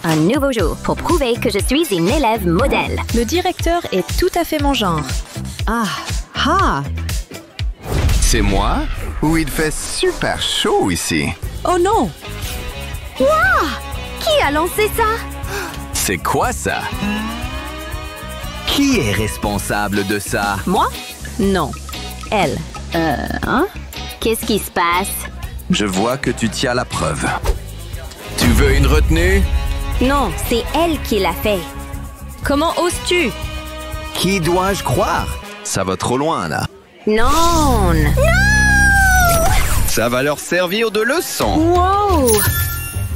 Un nouveau jour pour prouver que je suis une élève modèle. Le directeur est tout à fait mon genre. Ah, ah. C'est moi ou il fait super chaud ici? Oh non! Wouah! Qui a lancé ça? C'est quoi ça? Qui est responsable de ça? Moi? Non. Elle. Qu'est-ce qui se passe? Je vois que tu tiens la preuve. Tu veux une retenue? Non, c'est elle qui l'a fait. Comment oses-tu? Qui dois-je croire? Ça va trop loin, là. Non! Ça va leur servir de leçon. Wow!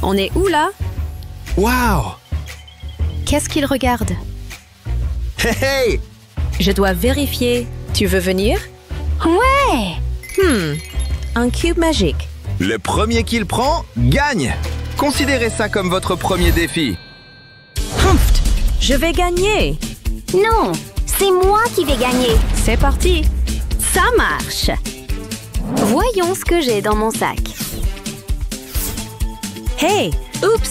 On est où là? Wow! Qu'est-ce qu'il regarde? Hey, hey! Je dois vérifier. Tu veux venir? Ouais! Un cube magique. Le premier qu'il prend, gagne! Considérez ça comme votre premier défi. Humph! Je vais gagner! Non! C'est moi qui vais gagner! C'est parti! Ça marche! Voyons ce que j'ai dans mon sac. Hey! Oups!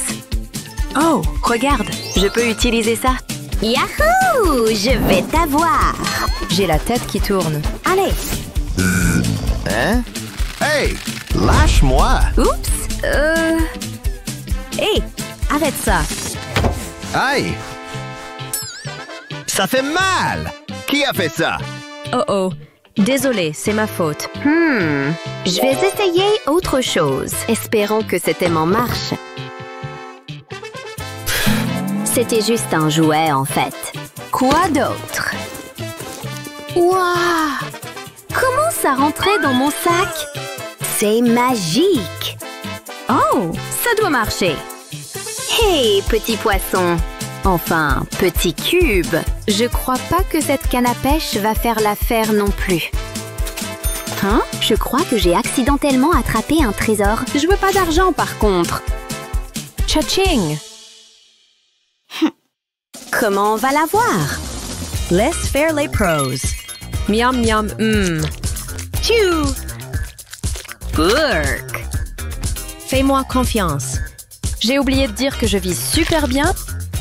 Oh, regarde! Je peux utiliser ça. Yahoo! Je vais t'avoir! J'ai la tête qui tourne. Allez! Hein? Hey! Lâche-moi! Oups! Hey! Arrête ça! Aïe! Ça fait mal! Qui a fait ça? Oh oh! Désolé, c'est ma faute. Je vais essayer autre chose. Espérons que cet aimant marche. C'était juste un jouet, en fait. Quoi d'autre? Waouh! Comment ça rentrait dans mon sac? C'est magique! Oh! Ça doit marcher! Hey, petit poisson! Enfin, petit cube! Je crois pas que cette canne à pêche va faire l'affaire non plus. Hein? Je crois que j'ai accidentellement attrapé un trésor. Je veux pas d'argent, par contre. Cha-ching! Comment on va l'avoir? Laisse faire les pros. Miam miam Tchou! Burk! Fais-moi confiance. J'ai oublié de dire que je vis super bien.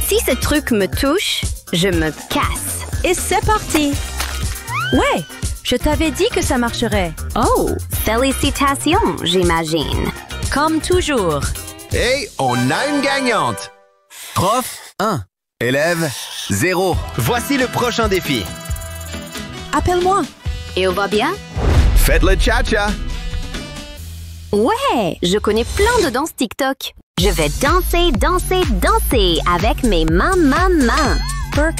Si ce truc me touche, je me casse. Et c'est parti! Ouais! Je t'avais dit que ça marcherait. Oh! Félicitations, j'imagine. Comme toujours. Et on a une gagnante! Prof, 1. Élève, 0. Voici le prochain défi. Appelle-moi. Et on va bien? Faites le cha-cha! Ouais! Je connais plein de danses TikTok. Je vais danser, danser, danser avec mes mains. Burk.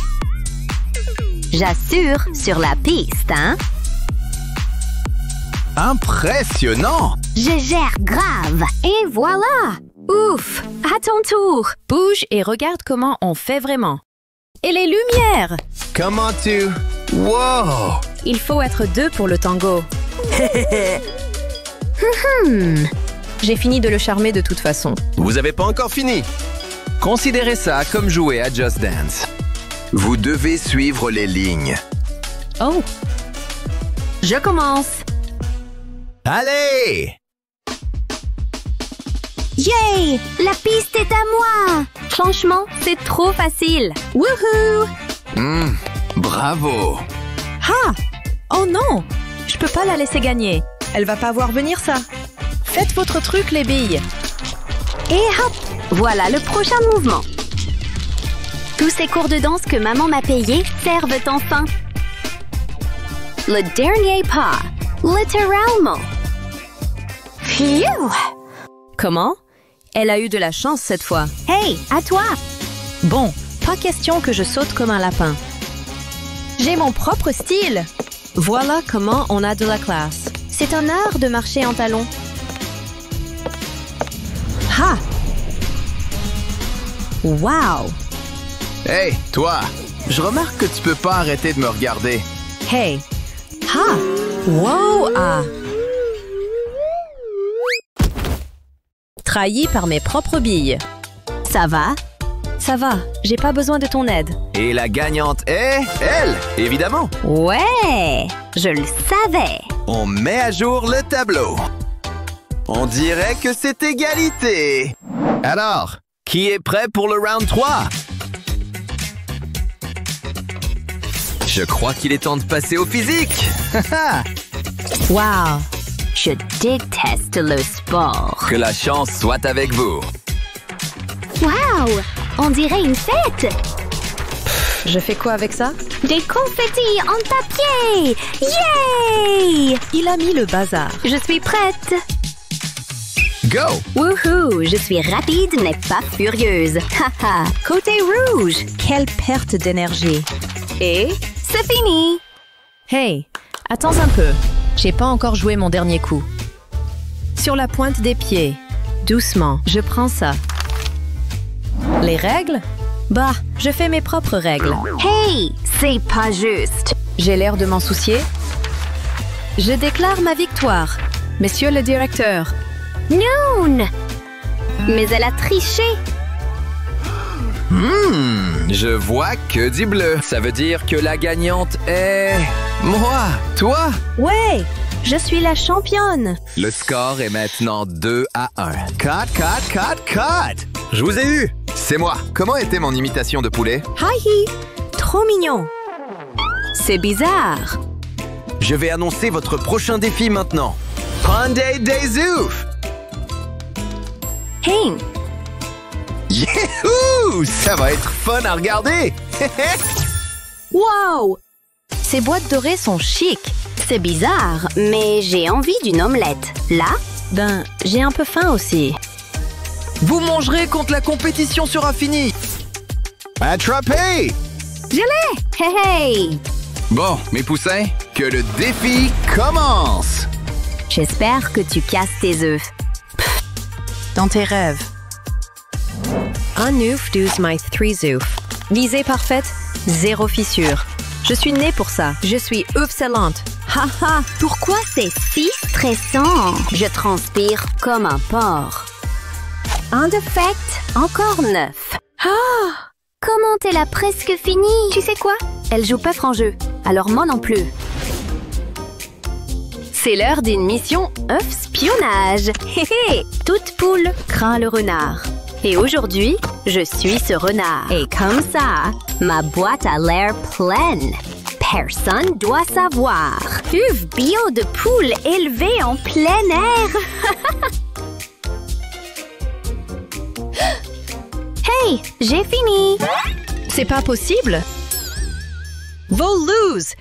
J'assure, sur la piste, hein? Impressionnant! Je gère grave. Et voilà! Ouf! À ton tour! Bouge et regarde comment on fait vraiment. Et les lumières! Comment tu... Wow! Il faut être deux pour le tango. J'ai fini de le charmer de toute façon. Vous avez pas encore fini. Considérez ça comme jouer à Just Dance. Vous devez suivre les lignes. Oh! Je commence. Allez! Yay! La piste est à moi! Franchement, c'est trop facile. Wouhou! Bravo! Ah! Oh non! Je peux pas la laisser gagner. Elle va pas voir venir ça. Faites votre truc, les billes. Et hop! Voilà le prochain mouvement. Tous ces cours de danse que maman m'a payés servent enfin. Le dernier pas, littéralement. Phew! Comment? Elle a eu de la chance cette fois. Hey, à toi! Bon, pas question que je saute comme un lapin. J'ai mon propre style. Voilà comment on a de la classe. C'est un art de marcher en talons. Ha! Wow! Hey, toi! Je remarque que tu peux pas arrêter de me regarder. Hey! Ha! Wow! Ah! Trahi par mes propres billes. Ça va? Ça va, j'ai pas besoin de ton aide. Et la gagnante est... elle, évidemment! Ouais! Je le savais! On met à jour le tableau. On dirait que c'est égalité. Alors, Qui est prêt pour le round 3? Je crois qu'il est temps de passer au physique. Wow! Je déteste le sport. Que la chance soit avec vous. Wow! On dirait une fête! Je fais quoi avec ça? Des confettis en papier! Yay! Il a mis le bazar. Je suis prête! Go! Wouhou! Je suis rapide mais pas furieuse. Haha! Côté rouge! Quelle perte d'énergie. Et c'est fini! Hey, attends un peu. J'ai pas encore joué mon dernier coup. Sur la pointe des pieds. Doucement, je prends ça. Les règles? Bah, je fais mes propres règles. Hey! C'est pas juste! J'ai l'air de m'en soucier. Je déclare ma victoire. Monsieur le directeur. Non! Mais elle a triché! Je vois que du bleu. Ça veut dire que la gagnante est... moi! Toi? Ouais! Je suis la championne! Le score est maintenant 2-1. Cut! Je vous ai eu! C'est moi. Comment était mon imitation de poulet? Hi! Trop mignon! C'est bizarre. Je vais annoncer votre prochain défi maintenant. Hyundai Dayzouf! Hey! Youhou! Ça va être fun à regarder! Wow! Ces boîtes dorées sont chic. C'est bizarre, mais j'ai envie d'une omelette. Là? Ben, j'ai un peu faim aussi. Vous mangerez quand la compétition sera finie. Attrapé! Je l'ai! Hey hey! Bon, mes poussins, que le défi commence! J'espère que tu casses tes œufs. Dans tes rêves. Un œuf, 12 my 3 œufs. Visée parfaite, 0 fissure. Je suis née pour ça. Je suis excellente. Haha! Pourquoi c'est si stressant? Je transpire comme un porc. Un defect, encore 9. Ah! Comment elle a presque fini? Tu sais quoi? Elle joue pas franc jeu, alors moi non plus. C'est l'heure d'une mission œuf spionnage. Hé hé! Toute poule craint le renard. Et aujourd'hui, je suis ce renard. Et comme ça, ma boîte a l'air pleine. Personne doit savoir. Œuf bio de poule élevée en plein air. Hey, j'ai fini. C'est pas possible. Vos lose.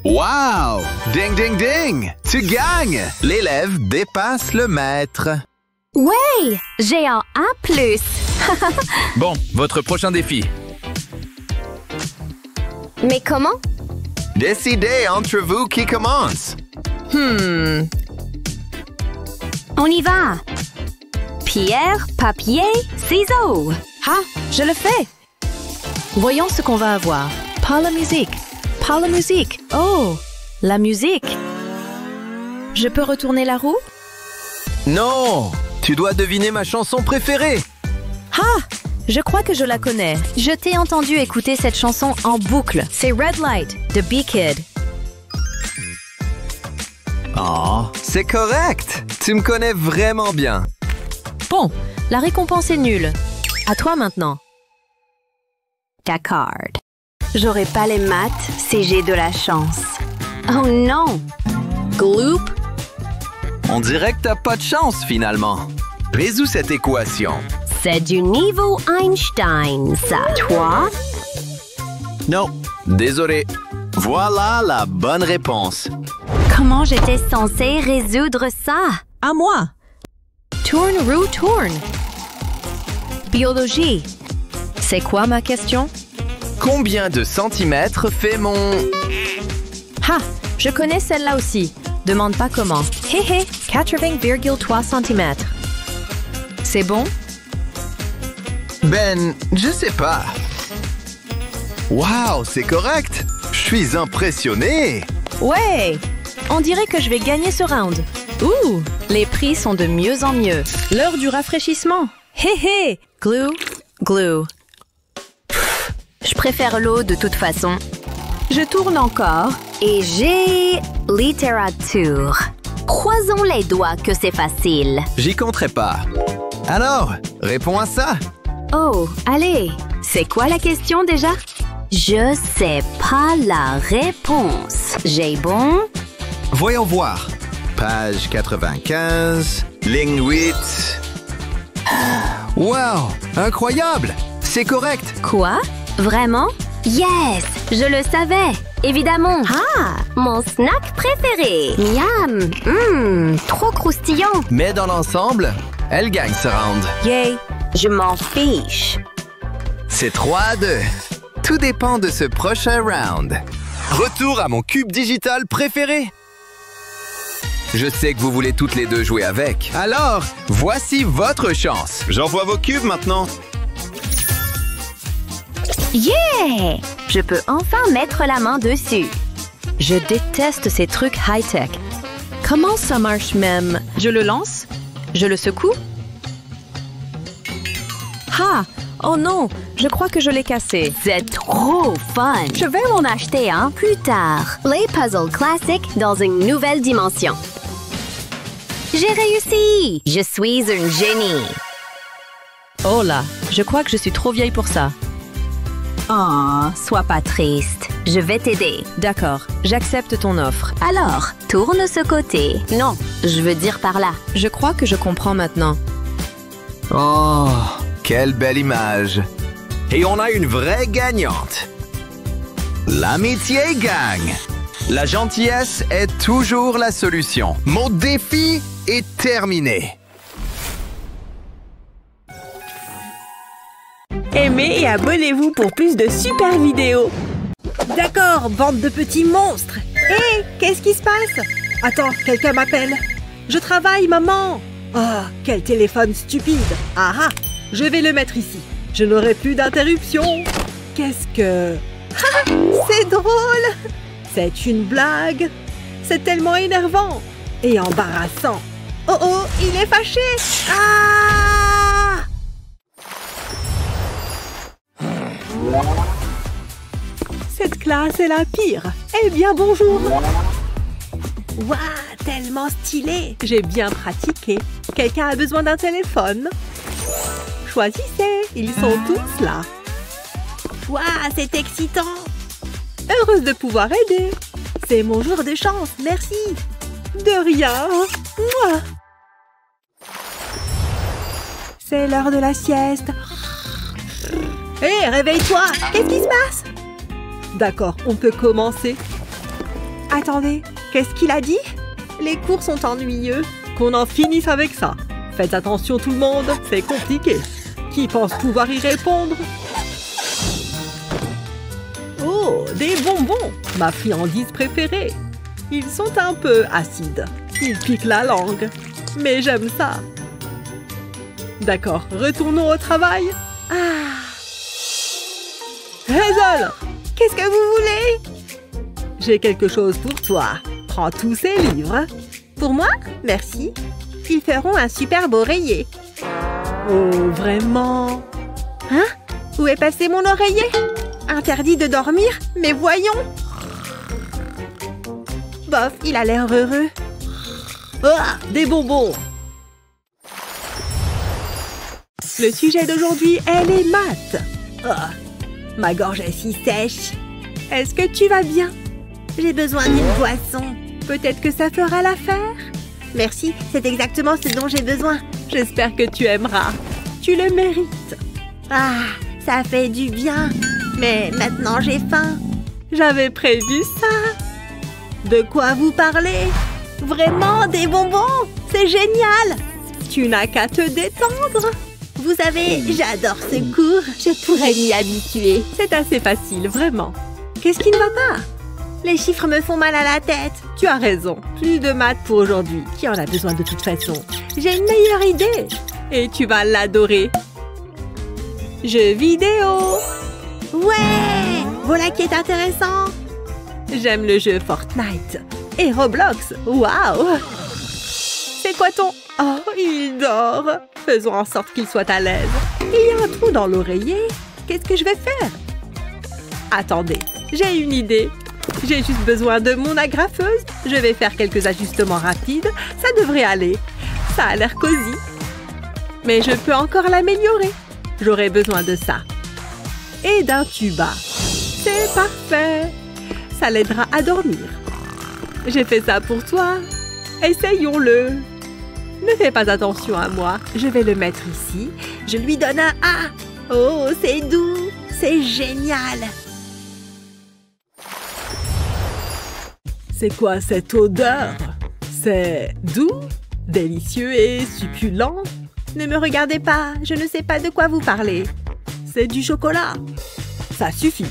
Wow! Ding, ding, ding! Tu gagnes! L'élève dépasse le maître. Ouais, j'ai un 1+. Bon, votre prochain défi. Mais comment? Décidez entre vous qui commence. On y va. Pierre, papier, ciseaux. Ah, je le fais. Voyons ce qu'on va avoir. Pas la musique. Pas la musique. Oh, la musique. Je peux retourner la roue? Non! Tu dois deviner ma chanson préférée. Ah, je crois que je la connais. Je t'ai entendu écouter cette chanson en boucle. C'est Red Light de B-Kid. Oh, c'est correct. Tu me connais vraiment bien. Bon, la récompense est nulle. À toi maintenant. D'accord. J'aurai pas les maths si j'ai de la chance. Oh non! Gloop! On dirait que t'as pas de chance finalement. Résous cette équation. C'est du niveau Einstein, ça. Toi? Non, désolé. Voilà la bonne réponse. Comment j'étais censée résoudre ça? À moi. Tourne, roue, tourne. Biologie. C'est quoi ma question? Combien de centimètres fait mon... Ah, je connais celle-là aussi. Demande pas comment. Hé hé, 80,3 cm. C'est bon? Ben, je sais pas. Wow, c'est correct. Je suis impressionné. Ouais! On dirait que je vais gagner ce round. Ouh! Les prix sont de mieux en mieux. L'heure du rafraîchissement. Hé hé! Glue, glue. Je préfère l'eau de toute façon. Je tourne encore et j'ai littérature. Croisons les doigts que c'est facile. J'y compterai pas. Alors, réponds à ça. Oh, allez, c'est quoi la question déjà? Je sais pas la réponse. J'ai bon? Voyons voir. Page 95, ligne 8. Wow, incroyable! C'est correct! Quoi? Vraiment? Yes! Je le savais! Évidemment! Ah! Mon snack préféré! Miam! Trop croustillant! Mais dans l'ensemble, elle gagne ce round. Yay! Je m'en fiche! C'est 3-2. Tout dépend de ce prochain round. Retour à mon cube digital préféré! Je sais que vous voulez toutes les deux jouer avec. Alors, voici votre chance. J'envoie vos cubes maintenant. Yeah! Je peux enfin mettre la main dessus. Je déteste ces trucs high-tech. Comment ça marche même? Je le lance? Je le secoue? Ah! Oh non! Je crois que je l'ai cassé. C'est trop fun! Je vais m'en acheter un plus tard. Les puzzles classiques dans une nouvelle dimension. J'ai réussi! Je suis un génie! Oh là! Je crois que je suis trop vieille pour ça. Oh, sois pas triste. Je vais t'aider. D'accord, j'accepte ton offre. Alors, tourne ce côté. Non, je veux dire par là. Je crois que je comprends maintenant. Oh, quelle belle image! Et on a une vraie gagnante! L'amitié gagne! La gentillesse est toujours la solution. Mon défi est terminé. Aimez et abonnez-vous pour plus de super vidéos. D'accord, bande de petits monstres. Hé, qu'est-ce qui se passe? Attends, quelqu'un m'appelle. Je travaille, maman. Oh, quel téléphone stupide. Ah ah, je vais le mettre ici. Je n'aurai plus d'interruption. Qu'est-ce que... Ah, c'est drôle. C'est une blague. C'est tellement énervant et embarrassant. Oh oh, il est fâché. Ah! Cette classe est la pire. Eh bien, bonjour. Waouh, tellement stylé. J'ai bien pratiqué. Quelqu'un a besoin d'un téléphone? Choisissez, ils sont tous là. Waouh, c'est excitant. Heureuse de pouvoir aider. C'est mon jour de chance, merci. De rien. Mouah. C'est l'heure de la sieste. Hé, réveille-toi. Qu'est-ce qui se passe? D'accord, on peut commencer. Attendez, qu'est-ce qu'il a dit? Les cours sont ennuyeux. Qu'on en finisse avec ça. Faites attention tout le monde, c'est compliqué. Qui pense pouvoir y répondre? Oh, des bonbons, ma friandise préférée. Ils sont un peu acides. Ils piquent la langue. Mais j'aime ça. D'accord, retournons au travail. Ah. Hazel, qu'est-ce que vous voulez? J'ai quelque chose pour toi. Prends tous ces livres. Pour moi? Merci. Ils feront un superbe oreiller. Oh, vraiment? Hein? Où est passé mon oreiller? Interdit de dormir? Mais voyons! Bof, il a l'air heureux. Ah, des bonbons! Le sujet d'aujourd'hui est les maths. Ah, ma gorge est si sèche. Est-ce que tu vas bien? J'ai besoin d'une boisson. Peut-être que ça fera l'affaire? Merci, c'est exactement ce dont j'ai besoin. J'espère que tu aimeras. Tu le mérites. Ah, ça fait du bien. Mais maintenant j'ai faim. J'avais prévu ça. De quoi vous parlez? Vraiment, des bonbons? C'est génial! Tu n'as qu'à te détendre. Vous savez, j'adore ce cours. Je pourrais m'y habituer. C'est assez facile, vraiment. Qu'est-ce qui ne va pas? Les chiffres me font mal à la tête. Tu as raison. Plus de maths pour aujourd'hui. Qui en a besoin de toute façon? J'ai une meilleure idée. Et tu vas l'adorer. Jeux vidéo. Ouais! Voilà qui est intéressant. J'aime le jeu Fortnite. Et Roblox. Waouh! C'est quoi ton... Oh, il dort. Faisons en sorte qu'il soit à l'aise. Il y a un trou dans l'oreiller. Qu'est-ce que je vais faire? Attendez, j'ai une idée. J'ai juste besoin de mon agrafeuse. Je vais faire quelques ajustements rapides. Ça devrait aller. Ça a l'air cosy. Mais je peux encore l'améliorer. J'aurai besoin de ça. Et d'un tuba. C'est parfait. Ça l'aidera à dormir. J'ai fait ça pour toi. Essayons-le. Ne fais pas attention à moi. Je vais le mettre ici. Je lui donne un A. Oh, c'est doux. C'est génial. C'est quoi cette odeur? C'est doux, délicieux et succulent. Ne me regardez pas. Je ne sais pas de quoi vous parlez. C'est du chocolat. Ça suffit.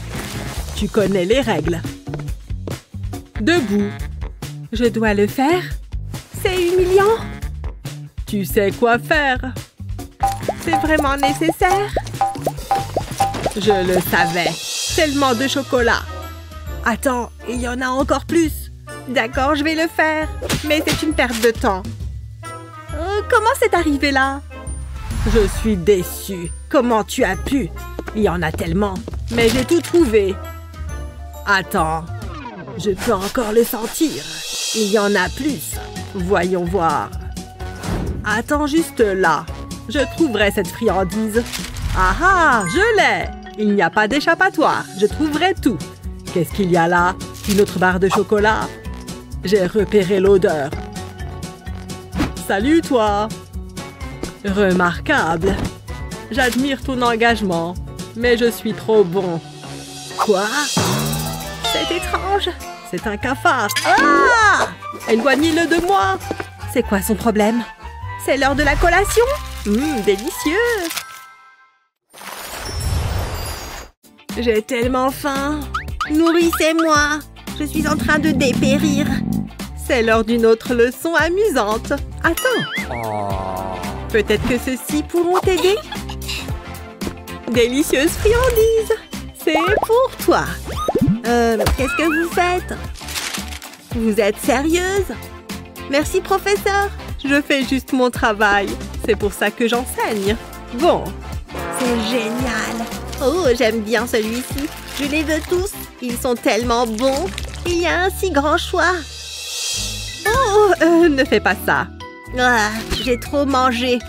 Tu connais les règles. Debout. Je dois le faire? C'est humiliant. Tu sais quoi faire. C'est vraiment nécessaire. Je le savais. Tellement de chocolat. Attends, il y en a encore plus. D'accord, je vais le faire. Mais c'est une perte de temps. Comment c'est arrivé là? Je suis déçue. Comment tu as pu? Il y en a tellement. Mais j'ai tout trouvé. Attends. Je peux encore le sentir. Il y en a plus. Voyons voir. Attends juste là. Je trouverai cette friandise. Ah ah, je l'ai. Il n'y a pas d'échappatoire. Je trouverai tout. Qu'est-ce qu'il y a là? Une autre barre de chocolat? J'ai repéré l'odeur. Salut toi. Remarquable. J'admire ton engagement. Mais je suis trop bon. Quoi? C'est étrange. C'est un cafard. Ah! Éloignez-le de moi. C'est quoi son problème? C'est l'heure de la collation? Délicieux. J'ai tellement faim. Nourrissez-moi. Je suis en train de dépérir. C'est l'heure d'une autre leçon amusante. Attends. Peut-être que ceux-ci pourront t'aider. Délicieuse friandise. C'est pour toi. Qu'est-ce que vous faites? Vous êtes sérieuse? Merci, professeur. Je fais juste mon travail. C'est pour ça que j'enseigne. Bon. C'est génial. Oh, j'aime bien celui-ci. Je les veux tous. Ils sont tellement bons. Il y a un si grand choix. Oh, ne fais pas ça. Ah, j'ai trop mangé.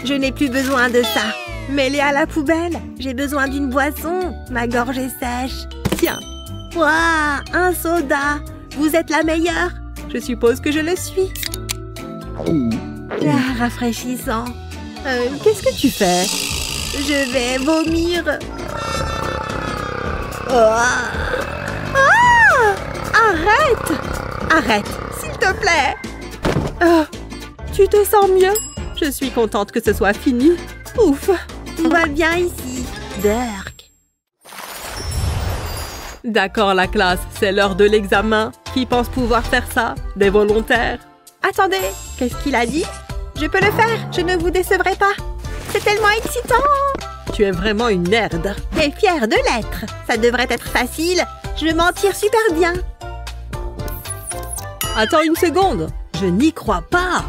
Je n'ai plus besoin de ça. Mets-les à la poubelle. J'ai besoin d'une boisson. Ma gorge est sèche. Tiens. Waouh, un soda. Vous êtes la meilleure. Je suppose que je le suis. Ah, rafraîchissant. Qu'est-ce que tu fais? Je vais vomir. Oh. Ah! Arrête! Arrête, s'il te plaît. Oh, tu te sens mieux? Je suis contente que ce soit fini. Ouf, tout va bien ici. Dirk. D'accord, la classe, c'est l'heure de l'examen. Qui pense pouvoir faire ça? Des volontaires? Attendez, qu'est-ce qu'il a dit? Je peux le faire, je ne vous décevrai pas. C'est tellement excitant. Tu es vraiment une nerd. Et fière de l'être. Ça devrait être facile. Je m'en tire super bien. Attends une seconde. Je n'y crois pas.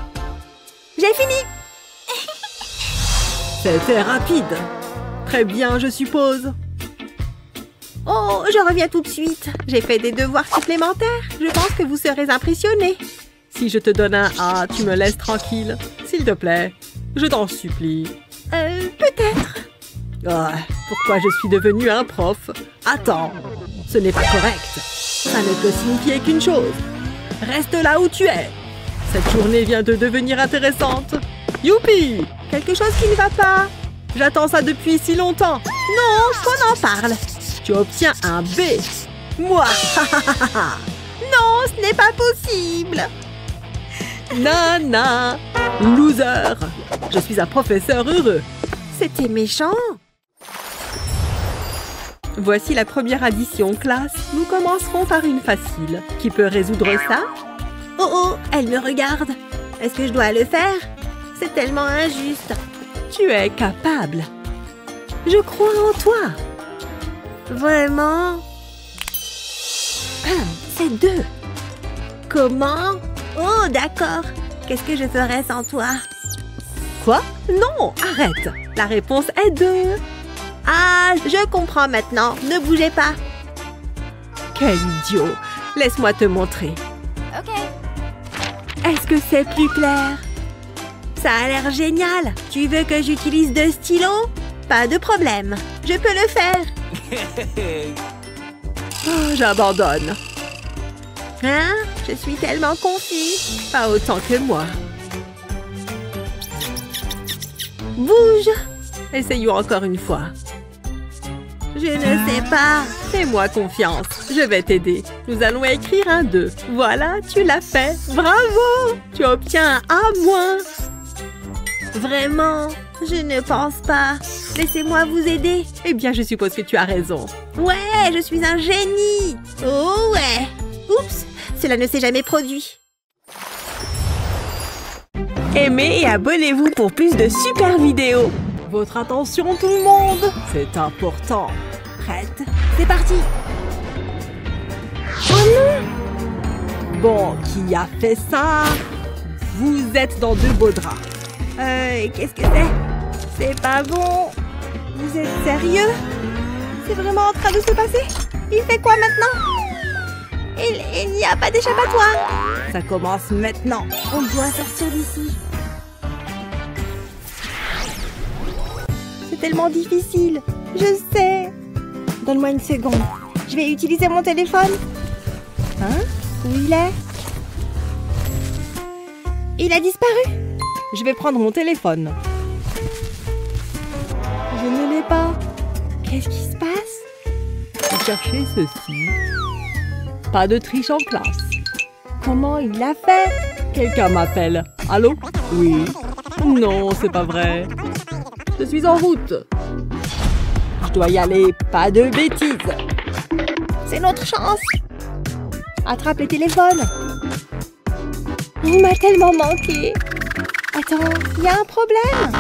J'ai fini. C'était rapide. Très bien, je suppose. Oh, je reviens tout de suite. J'ai fait des devoirs supplémentaires. Je pense que vous serez impressionnés. Si je te donne un A, tu me laisses tranquille. S'il te plaît. Je t'en supplie. Peut-être. Oh, pourquoi je suis devenue un prof? Attends, ce n'est pas correct. Ça ne peut signifier qu'une chose. Reste là où tu es. Cette journée vient de devenir intéressante. Youpi! Quelque chose qui ne va pas. J'attends ça depuis si longtemps. Non, qu'on en parle. Tu obtiens un B. Moi. Non, ce n'est pas possible. Nana. Loser. Je suis un professeur heureux. C'était méchant. Voici la première addition, classe. Nous commencerons par une facile. Qui peut résoudre ça? Oh oh, elle me regarde. Est-ce que je dois le faire? C'est tellement injuste. Tu es capable. Je crois en toi. Vraiment? C'est 2. Comment? Oh, d'accord. Qu'est-ce que je ferais sans toi? Quoi? Non, arrête. La réponse est 2. Ah, je comprends maintenant. Ne bougez pas. Quel idiot. Laisse-moi te montrer. Ok. Est-ce que c'est plus clair? Ça a l'air génial. Tu veux que j'utilise 2 stylos? Pas de problème. Je peux le faire. Oh, j'abandonne. Hein? Je suis tellement confus. Pas autant que moi. Bouge. Essayons encore une fois. Je ne sais pas. Fais-moi confiance. Je vais t'aider. Nous allons écrire un 2. Voilà, tu l'as fait. Bravo! Tu obtiens un A-. Vraiment? Je ne pense pas. Laissez-moi vous aider. Eh bien, je suppose que tu as raison. Ouais, je suis un génie. Oh ouais. Oups, cela ne s'est jamais produit. Aimez et abonnez-vous pour plus de super vidéos. Votre attention tout le monde, c'est important. Prête? C'est parti. Oh non! Bon, qui a fait ça? Vous êtes dans de beaux draps. Qu'est-ce que c'est? C'est pas bon. Vous êtes sérieux? C'est vraiment en train de se passer? Il fait quoi maintenant? Il n'y a pas d'échappatoire. Ça commence maintenant. On doit sortir d'ici. C'est tellement difficile. Je sais. Donne-moi une seconde. Je vais utiliser mon téléphone. Hein? Où il est? Il a disparu. Je vais prendre mon téléphone. Je ne l'ai pas. Qu'est-ce qui se passe? Vous cherchez ceci. Pas de triche en classe. Comment il l'a fait? Quelqu'un m'appelle. Allô? Oui. Non, c'est pas vrai. Je suis en route. Je dois y aller. Pas de bêtises. C'est notre chance. Attrape les téléphones. Il m'a tellement manqué. Attends, il y a un problème.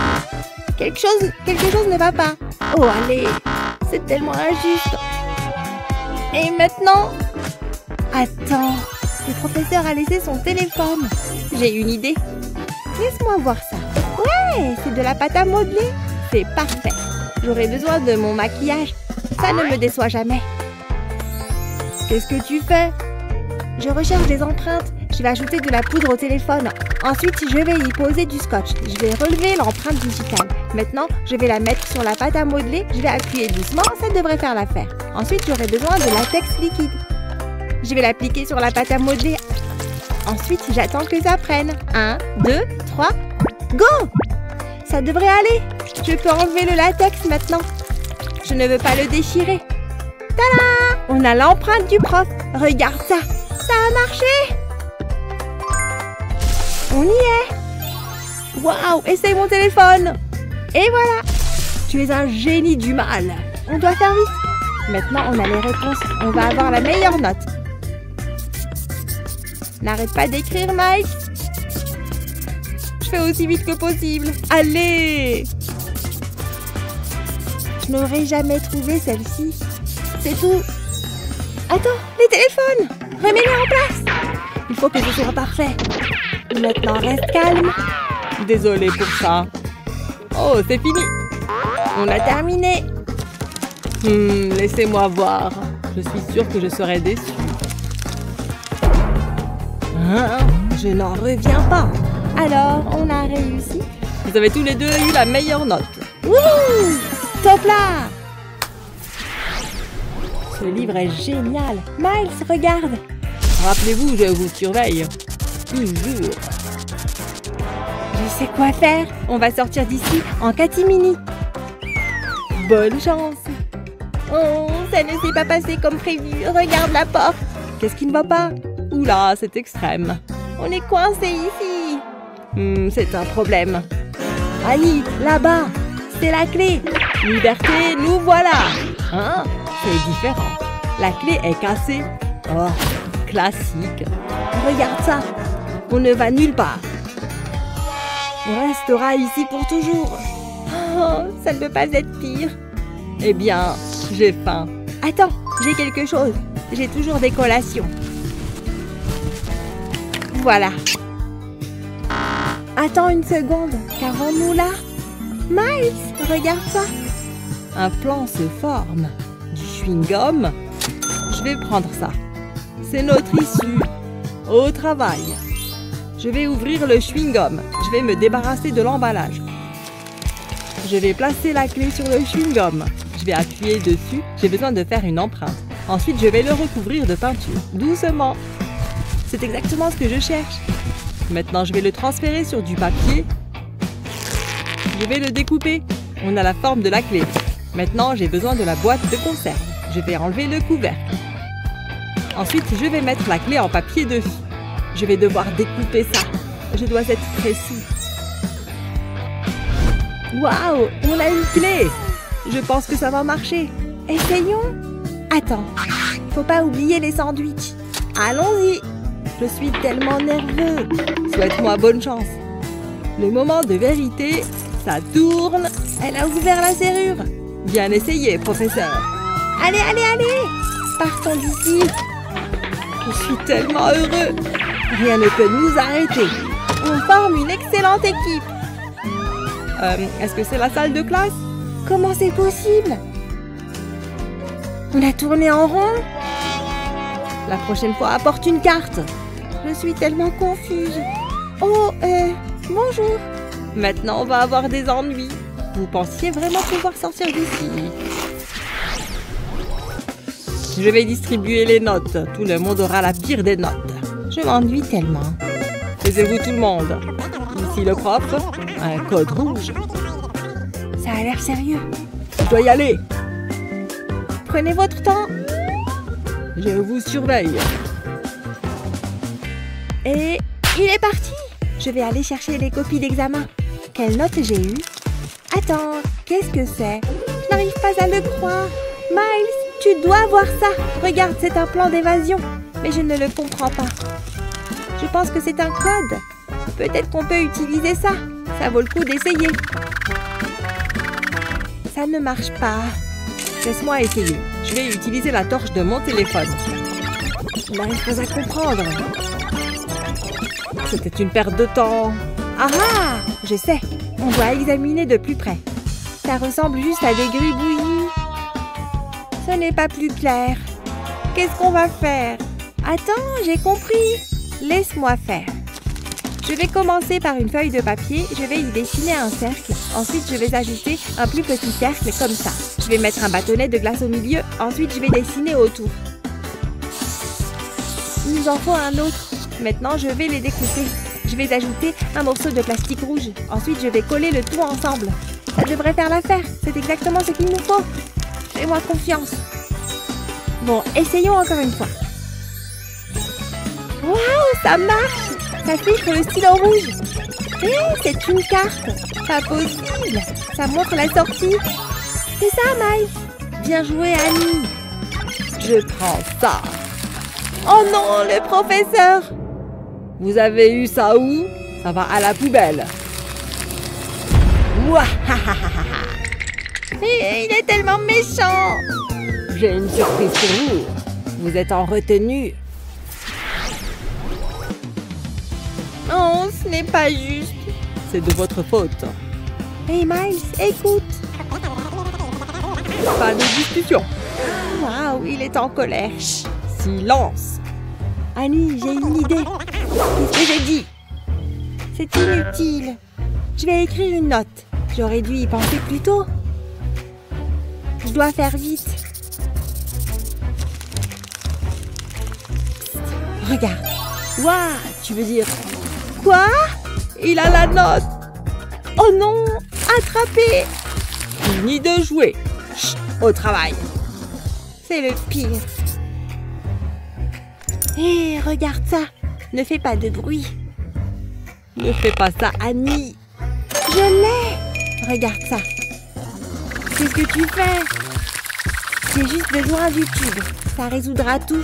Quelque chose ne va pas. Oh, allez. C'est tellement injuste. Et maintenant? Attends, le professeur a laissé son téléphone. J'ai une idée. Laisse-moi voir ça. Ouais, c'est de la pâte à modeler. C'est parfait. J'aurai besoin de mon maquillage. Ça ne me déçoit jamais. Qu'est-ce que tu fais? Je recherche des empreintes. Je vais ajouter de la poudre au téléphone. Ensuite, je vais y poser du scotch. Je vais relever l'empreinte digitale. Maintenant, je vais la mettre sur la pâte à modeler. Je vais appuyer doucement, ça devrait faire l'affaire. Ensuite, j'aurai besoin de latex liquide. Je vais l'appliquer sur la pâte à modeler. Ensuite, j'attends que ça prenne. 1, 2, 3, go! Ça devrait aller. Je peux enlever le latex maintenant. Je ne veux pas le déchirer. Tada! On a l'empreinte du prof. Regarde ça. Ça a marché. On y est. Waouh! Essaye mon téléphone. Et voilà. Tu es un génie du mal. On doit faire vite. Maintenant, on a les réponses. On va avoir la meilleure note. N'arrête pas d'écrire, Mike. Je fais aussi vite que possible. Allez! Je n'aurais jamais trouvé celle-ci. C'est tout. Attends, les téléphones! Remets-les en place! Il faut que ce soit parfait. Maintenant, reste calme. Désolée pour ça. Oh, c'est fini. On a terminé. Laissez-moi voir. Je suis sûre que je serai déçue. Je n'en reviens pas. Alors, on a réussi. Vous avez tous les deux eu la meilleure note. Wouhou! Top là! Ce livre est génial. Miles, regarde. Rappelez-vous, je vous surveille. Toujours. Je sais quoi faire. On va sortir d'ici en catimini. Bonne chance. Oh, ça ne s'est pas passé comme prévu. Regarde la porte. Qu'est-ce qui ne va pas? Oula, c'est extrême. On est coincé ici. C'est un problème. Annie, là-bas. C'est la clé. Liberté, nous voilà. Hein? C'est différent. La clé est cassée. Oh, classique. Regarde ça. On ne va nulle part. On restera ici pour toujours. Oh, ça ne peut pas être pire. Eh bien, j'ai faim. Attends, j'ai quelque chose. J'ai toujours des collations. Voilà. Attends une seconde. Qu'avons-nous là? Miles, regarde ça. Un plan se forme. Du chewing-gum. Je vais prendre ça. C'est notre issue. Au travail. Je vais ouvrir le chewing-gum. Je vais me débarrasser de l'emballage. Je vais placer la clé sur le chewing-gum. Je vais appuyer dessus. J'ai besoin de faire une empreinte. Ensuite, je vais le recouvrir de peinture. Doucement. C'est exactement ce que je cherche. Maintenant, je vais le transférer sur du papier. Je vais le découper. On a la forme de la clé. Maintenant, j'ai besoin de la boîte de conserve. Je vais enlever le couvercle. Ensuite, je vais mettre la clé en papier dessus. Je vais devoir découper ça. Je dois être précis. Waouh, on a une clé! Je pense que ça va marcher. Essayons. Attends, faut pas oublier les sandwichs. Allons-y. Je suis tellement nerveux. Souhaite-moi bonne chance. Le moment de vérité, ça tourne. Elle a ouvert la serrure. Bien essayé, professeur. Allez, allez, allez! Partons d'ici. Je suis tellement heureux. Rien ne peut nous arrêter. On forme une excellente équipe. Est-ce que c'est la salle de classe? Comment c'est possible? On a tourné en rond? La prochaine fois, apporte une carte. Je suis tellement confuse. Oh, bonjour. Maintenant, on va avoir des ennuis. Vous pensiez vraiment pouvoir sortir d'ici? Je vais distribuer les notes. Tout le monde aura la pire des notes. Je m'ennuie tellement. Taisez-vous tout le monde. Ici le prof. Un code rouge. Ça a l'air sérieux. Je dois y aller. Prenez votre temps. Je vous surveille. Et il est parti. Je vais aller chercher les copies d'examen. Quelle note j'ai eue? Attends, qu'est-ce que c'est? Je n'arrive pas à le croire. Miles, tu dois voir ça. Regarde, c'est un plan d'évasion. Mais je ne le comprends pas. Je pense que c'est un code. Peut-être qu'on peut utiliser ça. Ça vaut le coup d'essayer. Ça ne marche pas. Laisse-moi essayer. Je vais utiliser la torche de mon téléphone. Je n'arrive pas à comprendre. C'était une perte de temps. Ah ah! Je sais. On doit examiner de plus près. Ça ressemble juste à des gribouillis. Ce n'est pas plus clair. Qu'est-ce qu'on va faire? Attends, j'ai compris. Laisse-moi faire. Je vais commencer par une feuille de papier. Je vais y dessiner un cercle. Ensuite, je vais ajouter un plus petit cercle comme ça. Je vais mettre un bâtonnet de glace au milieu. Ensuite, je vais dessiner autour. Il nous en faut un autre. Maintenant, je vais les découper. Je vais ajouter un morceau de plastique rouge. Ensuite, je vais coller le tout ensemble. Ça devrait faire l'affaire. C'est exactement ce qu'il nous faut. Fais-moi confiance. Bon, essayons encore une fois. Waouh, ça marche! Ça fiche pour le stylo rouge. Hé, c'est une carte. Pas possible. Ça montre la sortie. C'est ça, Miles. Bien joué, Annie. Je prends ça. Oh non, le professeur. Vous avez eu ça où? Ça va à la poubelle. Mouahahaha. Il est tellement méchant. J'ai une surprise pour vous. Vous êtes en retenue. Oh, ce n'est pas juste. C'est de votre faute. Hey Miles, écoute. Pas de discussion. Waouh, il est en colère. Chut, silence. Annie, j'ai une idée. Qu'est-ce que j'ai dit? C'est inutile. Je vais écrire une note. J'aurais dû y penser plus tôt. Je dois faire vite. Psst, regarde. Waouh, tu veux dire... Quoi? Il a la note. Oh non, attrapé. Fini de jouer. Chut, au travail. C'est le pire. Hé, regarde ça. Ne fais pas de bruit. Ne fais pas ça, Annie. Je l'ai. Regarde ça. Qu'est-ce que tu fais? J'ai juste besoin du tube. Ça résoudra tout.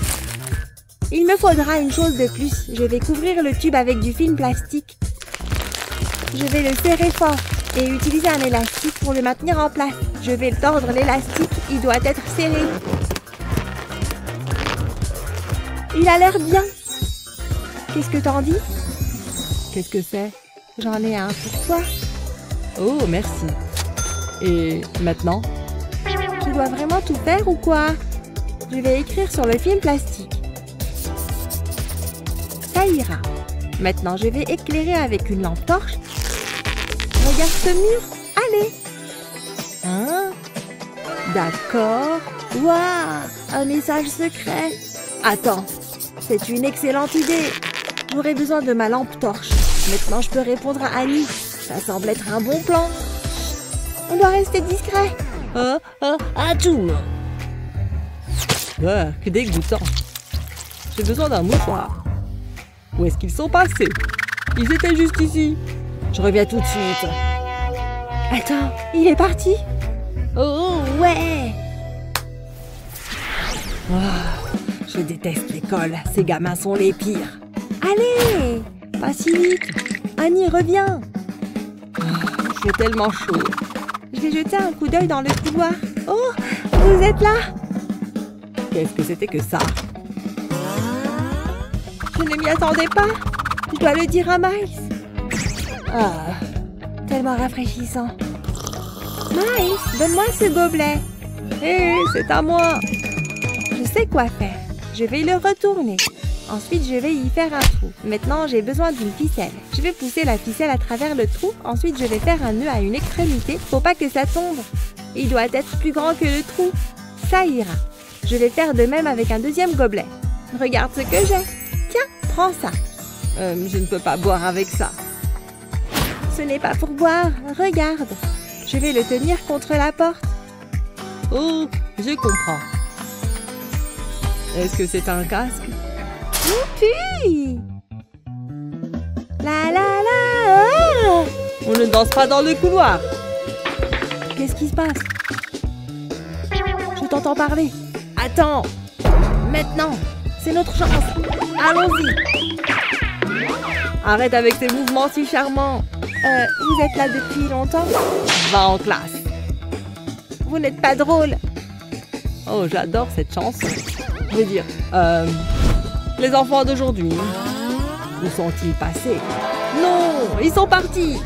Il me faudra une chose de plus. Je vais couvrir le tube avec du film plastique. Je vais le serrer fort et utiliser un élastique pour le maintenir en place. Je vais tordre l'élastique. Il doit être serré. Il a l'air bien. Qu'est-ce que t'en dis? Qu'est-ce que c'est? J'en ai un pour toi. Oh, merci. Et maintenant? Je dois vraiment tout faire ou quoi? Je vais écrire sur le film plastique. Ça ira. Maintenant, je vais éclairer avec une lampe torche. Regarde ce mur. Allez, D'accord. Waouh, un message secret. Attends, c'est une excellente idée. J'aurais besoin de ma lampe torche. Maintenant, je peux répondre à Annie. Ça semble être un bon plan. On doit rester discret. Atchoum. Que dégoûtant. J'ai besoin d'un mouchoir. Où est-ce qu'ils sont passés? Ils étaient juste ici. Je reviens tout de suite. Attends, il est parti? Oh, ouais! Je déteste l'école. Ces gamins sont les pires. Allez! Pas si vite. Annie, reviens. J'ai tellement chaud. Je vais jeter un coup d'œil dans le couloir. Oh, vous êtes là? Qu'est-ce que c'était que ça? Je ne m'y attendais pas. Je dois le dire à Miles. Tellement rafraîchissant. Miles, donne-moi ce gobelet. Hé, c'est à moi. Je sais quoi faire. Je vais le retourner. Ensuite, je vais y faire un trou. Maintenant, j'ai besoin d'une ficelle. Je vais pousser la ficelle à travers le trou. Ensuite, je vais faire un nœud à une extrémité pour pas que ça tombe. Il doit être plus grand que le trou. Ça ira. Je vais faire de même avec un deuxième gobelet. Regarde ce que j'ai. Tiens, prends ça. Je ne peux pas boire avec ça. Ce n'est pas pour boire. Regarde. Je vais le tenir contre la porte. Oh, je comprends. Est-ce que c'est un casque? Youpi! La la la! Oh! On ne danse pas dans le couloir. Qu'est-ce qui se passe? Je t'entends parler. Attends. Maintenant. C'est notre chance. Allons-y. Arrête avec ces mouvements si charmants. Vous êtes là depuis longtemps? Va en classe. Vous n'êtes pas drôle. Oh, j'adore cette chanson. Je veux dire, les enfants d'aujourd'hui, où sont-ils passés? Non, ils sont partis.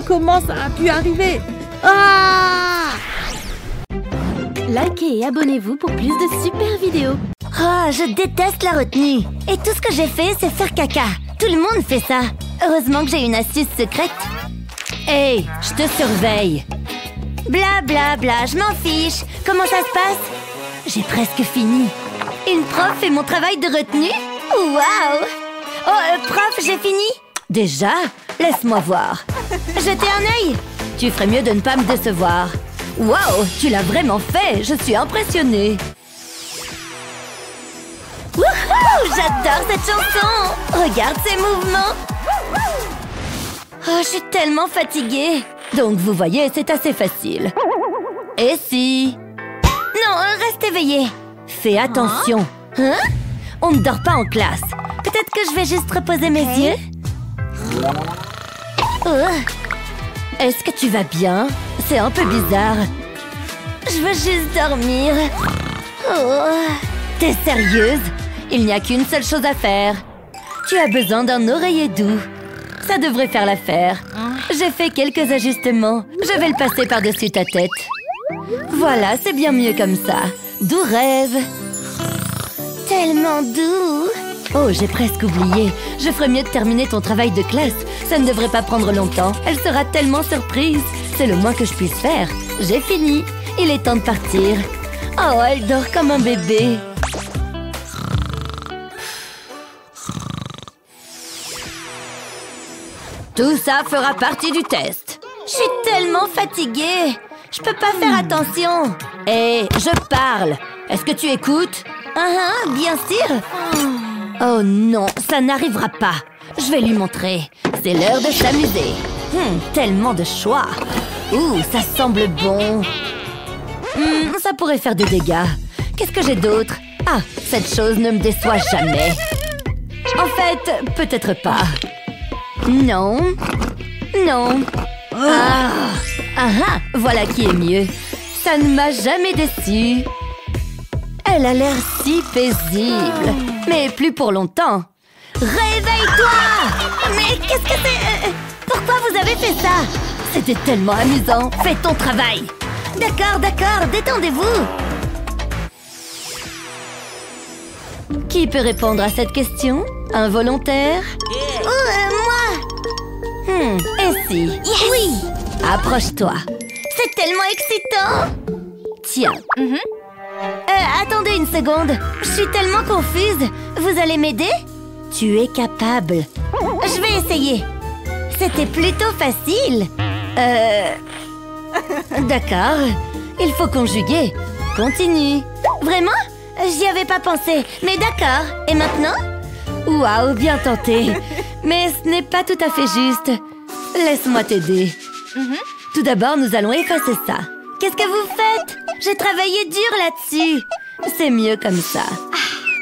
Comment ça a pu arriver? Ah! Likez et abonnez-vous pour plus de super vidéos. Oh, je déteste la retenue. Et tout ce que j'ai fait, c'est faire caca. Tout le monde fait ça. Heureusement que j'ai une astuce secrète. Hey, je te surveille. Bla bla bla, je m'en fiche. Comment ça se passe? J'ai presque fini. Une prof fait mon travail de retenue? Waouh! Oh, prof, j'ai fini? Déjà? Laisse-moi voir. Jetez un œil. Tu ferais mieux de ne pas me décevoir. Waouh, tu l'as vraiment fait. Je suis impressionnée. Wouhou! J'adore cette chanson! Regarde ces mouvements! Oh, je suis tellement fatiguée. Donc, vous voyez, c'est assez facile. Et si... Non, reste éveillé. Fais attention. Hein? On ne dort pas en classe. Peut-être que je vais juste reposer mes yeux. Est-ce que tu vas bien? C'est un peu bizarre. Je veux juste dormir. T'es sérieuse? Il n'y a qu'une seule chose à faire. Tu as besoin d'un oreiller doux. Ça devrait faire l'affaire. J'ai fait quelques ajustements. Je vais le passer par-dessus ta tête. Voilà, c'est bien mieux comme ça. Doux rêve. Tellement doux. Oh, j'ai presque oublié. Je ferais mieux de terminer ton travail de classe. Ça ne devrait pas prendre longtemps. Elle sera tellement surprise. C'est le moins que je puisse faire. J'ai fini. Il est temps de partir. Oh, elle dort comme un bébé. Tout ça fera partie du test. Je suis tellement fatiguée. Je peux pas faire attention. Hé, je parle. Est-ce que tu écoutes? Bien sûr. Oh non, ça n'arrivera pas. Je vais lui montrer. C'est l'heure de s'amuser. Tellement de choix. Ouh, ça semble bon. Ça pourrait faire des dégâts. Qu'est-ce que j'ai d'autre? Ah, cette chose ne me déçoit jamais. En fait, peut-être pas. Non. Non. Voilà qui est mieux. Ça ne m'a jamais déçue. Elle a l'air si paisible. Mais plus pour longtemps. Réveille-toi! Mais qu'est-ce que c'est? Pourquoi vous avez fait ça? C'était tellement amusant. Fais ton travail. D'accord, détendez-vous. Qui peut répondre à cette question? Un volontaire? Moi! Et si? Yes! Oui! Approche-toi. C'est tellement excitant! Tiens. Attendez une seconde. Je suis tellement confuse. Vous allez m'aider? Tu es capable. Je vais essayer. C'était plutôt facile. D'accord. Il faut conjuguer. Continue. Vraiment? J'y avais pas pensé. Mais d'accord. Et maintenant? Waouh, bien tenté. Mais ce n'est pas tout à fait juste. Laisse-moi t'aider. Tout d'abord, nous allons effacer ça. Qu'est-ce que vous faites? J'ai travaillé dur là-dessus. C'est mieux comme ça.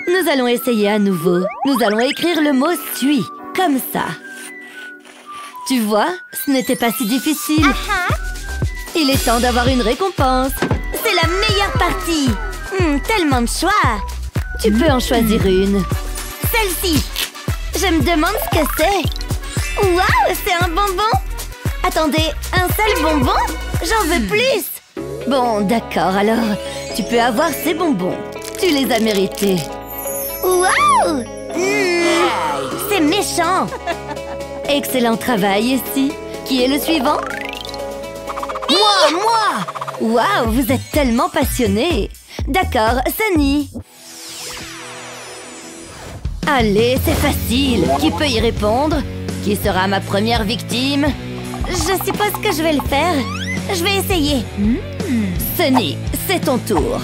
Nous allons essayer à nouveau. Nous allons écrire le mot « suis », comme ça. Tu vois, ce n'était pas si difficile. Il est temps d'avoir une récompense. C'est la meilleure partie. Tellement de choix. Tu peux en choisir une. Celle-ci. Je me demande ce que c'est. Waouh, c'est un bonbon. Attendez, un seul bonbon? J'en veux plus. Bon, d'accord, alors, tu peux avoir ces bonbons. Tu les as mérités. Waouh! C'est méchant. Excellent travail, ici. Qui est le suivant? Moi! Waouh, vous êtes tellement passionné. D'accord, Sunny. Allez, c'est facile. Qui peut y répondre? Qui sera ma première victime? Je suppose que je vais le faire. Je vais essayer. Sunny, c'est ton tour.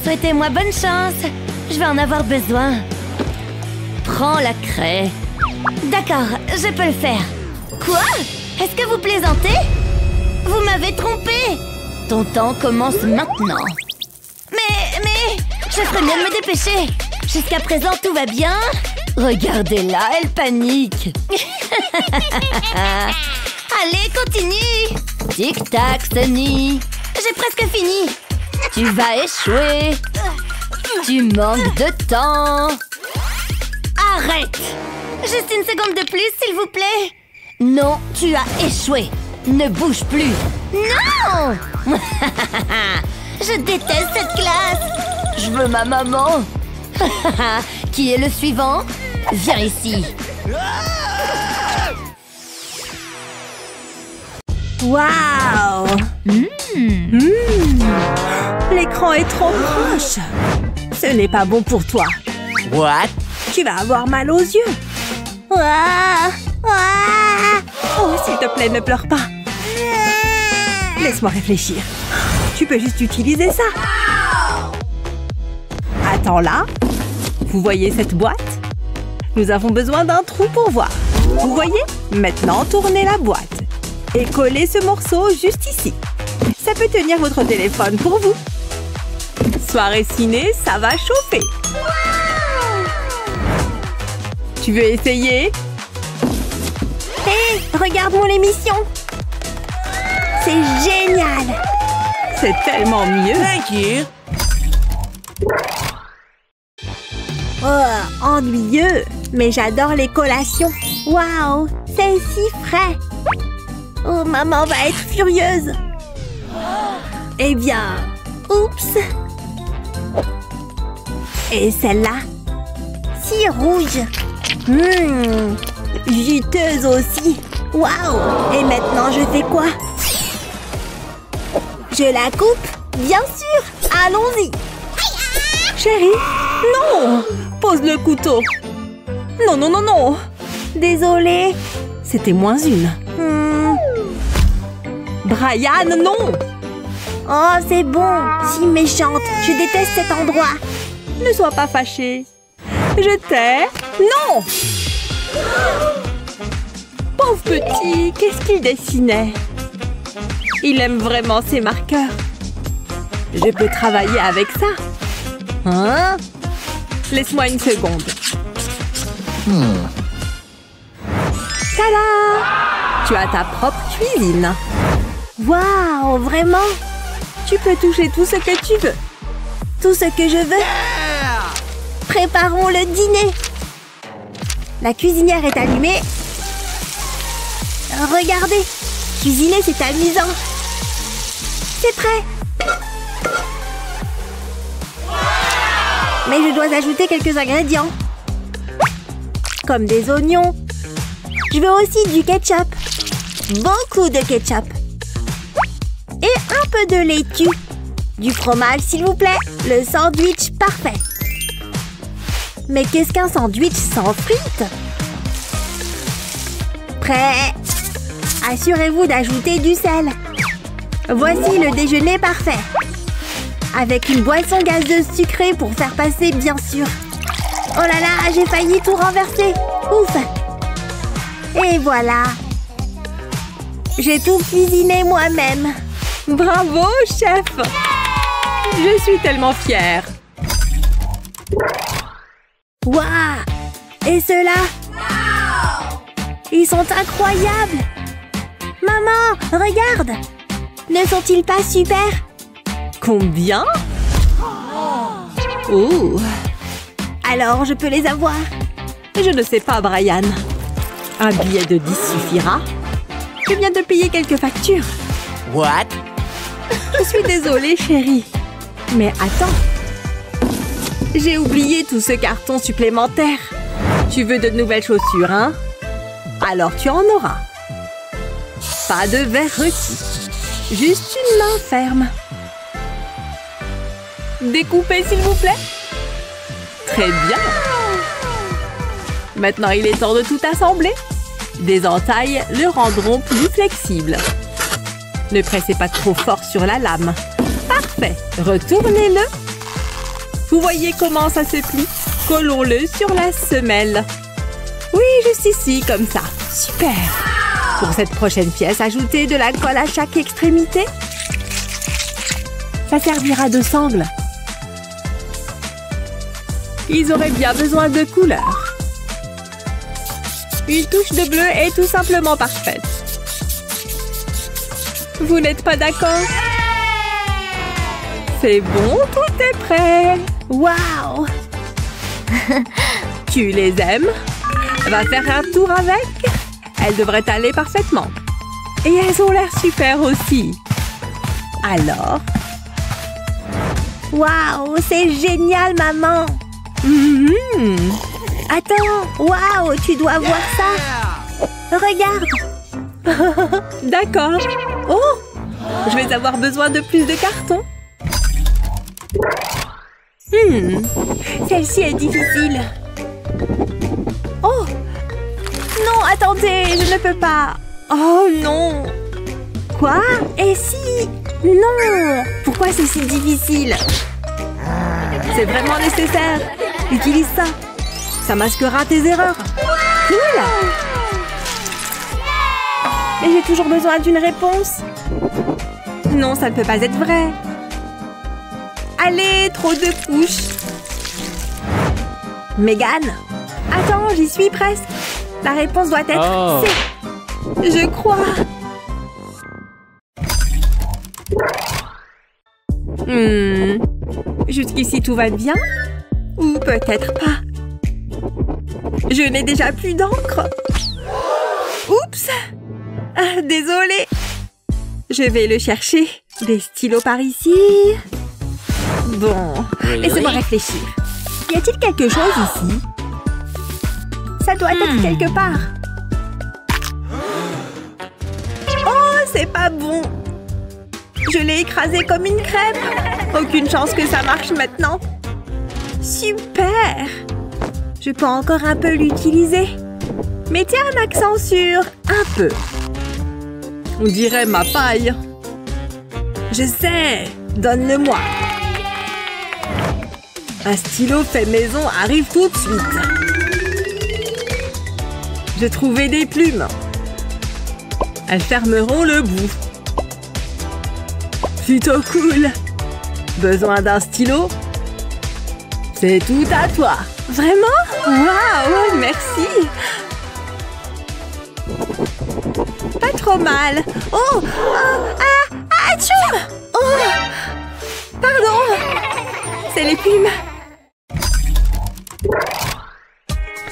Souhaitez-moi bonne chance. Je vais en avoir besoin. Prends la craie. D'accord, je peux le faire. Quoi? Est-ce que vous plaisantez? Vous m'avez trompé. Ton temps commence maintenant. Mais... je ferais mieux de me dépêcher. Jusqu'à présent, tout va bien. Regardez-la, elle panique. Allez, continue. Tic-tac, Sunny. J'ai presque fini. Tu vas échouer. Tu manques de temps. Arrête. Juste une seconde de plus, s'il vous plaît. Non, tu as échoué. Ne bouge plus. Non. Je déteste cette classe. Je veux ma maman. Qui est le suivant? Viens ici. Waouh! L'écran est trop proche. Ce n'est pas bon pour toi. What? Tu vas avoir mal aux yeux. Oh, s'il te plaît, ne pleure pas. Laisse-moi réfléchir. Tu peux juste utiliser ça. Attends là. Vous voyez cette boîte? Nous avons besoin d'un trou pour voir. Vous voyez? Maintenant, tournez la boîte. Et collez ce morceau juste ici. Ça peut tenir votre téléphone pour vous. Soirée ciné, ça va chauffer. Tu veux essayer? Hé, regarde mon émission. C'est génial. C'est tellement mieux. Thank you. Oh, ennuyeux. Mais j'adore les collations. Waouh, c'est si frais. Oh, maman va être furieuse. Eh bien, oups. Et celle-là? Si rouge. Juteuse aussi. Waouh. Et maintenant, je fais quoi? Je la coupe? Bien sûr. Allons-y. Chérie, non. Pose le couteau. Non, non, non, non. Désolée. C'était moins une. Brian, non. Oh, c'est bon. Si méchante. Je déteste cet endroit. Ne sois pas fâchée. Je t'aime. Non. Pauvre petit, qu'est-ce qu'il dessinait? Il aime vraiment ses marqueurs. Je peux travailler avec ça. Hein? Laisse-moi une seconde. Tada! Tu as ta propre cuisine. Waouh, vraiment? Tu peux toucher tout ce que tu veux. Tout ce que je veux. Préparons le dîner. La cuisinière est allumée. Regardez. Cuisiner, c'est amusant. C'est prêt. Mais je dois ajouter quelques ingrédients. Comme des oignons. Je veux aussi du ketchup. Beaucoup de ketchup. Et un peu de laitue. Du fromage, s'il vous plaît. Le sandwich parfait. Mais qu'est-ce qu'un sandwich sans frites? Prêt? Assurez-vous d'ajouter du sel. Voici le déjeuner parfait. Avec une boisson gazeuse sucrée pour faire passer, bien sûr. Oh là là, j'ai failli tout renverser. Ouf! Et voilà. J'ai tout cuisiné moi-même. Bravo, chef! Je suis tellement fière. Waouh! Et ceux-là? Ils sont incroyables! Maman, regarde! Ne sont-ils pas super? Combien? Oh! Alors, je peux les avoir? Je ne sais pas, Brian. Un billet de 10 suffira? Je viens de payer quelques factures. What? Je suis désolée, chérie. Mais attends. J'ai oublié tout ce carton supplémentaire. Tu veux de nouvelles chaussures, hein? Alors tu en auras. Pas de verre requis. Juste une main ferme. Découpez, s'il vous plaît. Très bien. Maintenant, il est temps de tout assembler. Des entailles le rendront plus flexible. Ne pressez pas trop fort sur la lame. Parfait. Retournez-le. Vous voyez comment ça se plie? Collons-le sur la semelle. Oui, juste ici, comme ça. Super. Pour cette prochaine pièce, ajoutez de la colle à chaque extrémité. Ça servira de sangle. Ils auraient bien besoin de couleurs. Une touche de bleu est tout simplement parfaite. Vous n'êtes pas d'accord? C'est bon, tout est prêt. Waouh! Tu les aimes? Va faire un tour avec. Elles devraient aller parfaitement. Et elles ont l'air super aussi. Alors? Waouh, c'est génial, maman! Attends, waouh, tu dois voir ça! Regarde! D'accord. Oh! Je vais avoir besoin de plus de carton. Celle-ci est difficile. Oh! Non, attendez, je ne peux pas. Oh non! Quoi? Et si? Non! Pourquoi c'est si difficile? C'est vraiment nécessaire. Utilise ça. Ça masquera tes erreurs. Cool! Mais j'ai toujours besoin d'une réponse. Non, ça ne peut pas être vrai. Allez, trop de couches. Mégane? Attends, j'y suis presque. La réponse doit être C. Je crois. Jusqu'ici, tout va bien? Ou peut-être pas. Je n'ai déjà plus d'encre. Oups! Ah, désolée. Je vais le chercher. Des stylos par ici. Bon, laissez-moi réfléchir. Y a-t-il quelque chose ici? Ça doit être quelque part. Oh, c'est pas bon. Je l'ai écrasé comme une crêpe. Aucune chance que ça marche maintenant. Super! Je peux encore un peu l'utiliser. Mettez un accent sur un peu. On dirait ma paille. Je sais. Donne-le-moi. Un stylo fait maison arrive tout de suite. J'ai trouvé des plumes. Elles fermeront le bout. Plutôt cool. Besoin d'un stylo? C'est tout à toi. Vraiment? Waouh, merci. Pas trop mal. Oh, atchoum! Oh, pardon. C'est les plumes.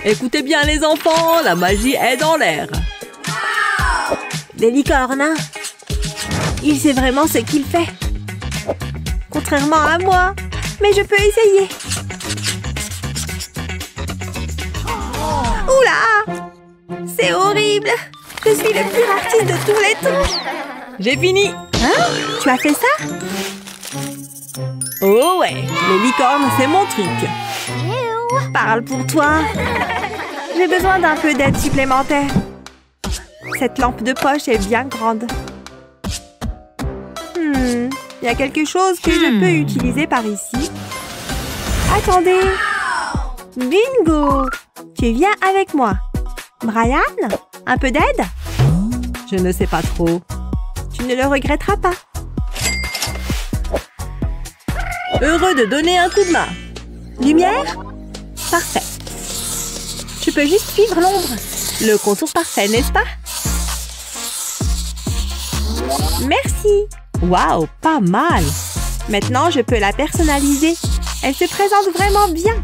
Écoutez bien les enfants, la magie est dans l'air. Des licornes, hein? Il sait vraiment ce qu'il fait. Contrairement à moi. Mais je peux essayer. Oula! C'est horrible. Je suis le pire artiste de tous les temps. J'ai fini. Hein? Tu as fait ça? Oh ouais, les licornes, c'est mon truc. Parle pour toi. J'ai besoin d'un peu d'aide supplémentaire. Cette lampe de poche est bien grande. Il y a quelque chose que je peux utiliser par ici. Attendez. Bingo! Tu viens avec moi. Brian, un peu d'aide? Je ne sais pas trop. Tu ne le regretteras pas. Heureux de donner un coup de main. Lumière? Parfait. Tu peux juste suivre l'ombre. Le contour parfait, n'est-ce pas? Merci. Waouh, pas mal. Maintenant, je peux la personnaliser. Elle se présente vraiment bien.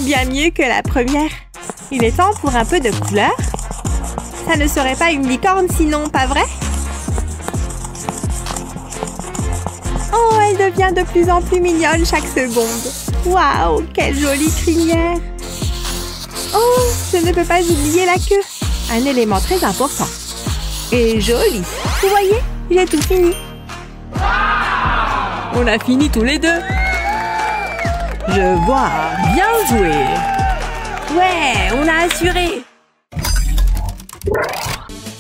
Bien mieux que la première. Il est temps pour un peu de couleur. Ça ne serait pas une licorne sinon, pas vrai? Oh, elle devient de plus en plus mignonne chaque seconde. Waouh, quelle jolie crinière. Oh, je ne peux pas oublier la queue. Un élément très important. Et joli. Vous voyez, j'ai tout fini. On a fini tous les deux. Je vois. Bien joué. Ouais, on a assuré.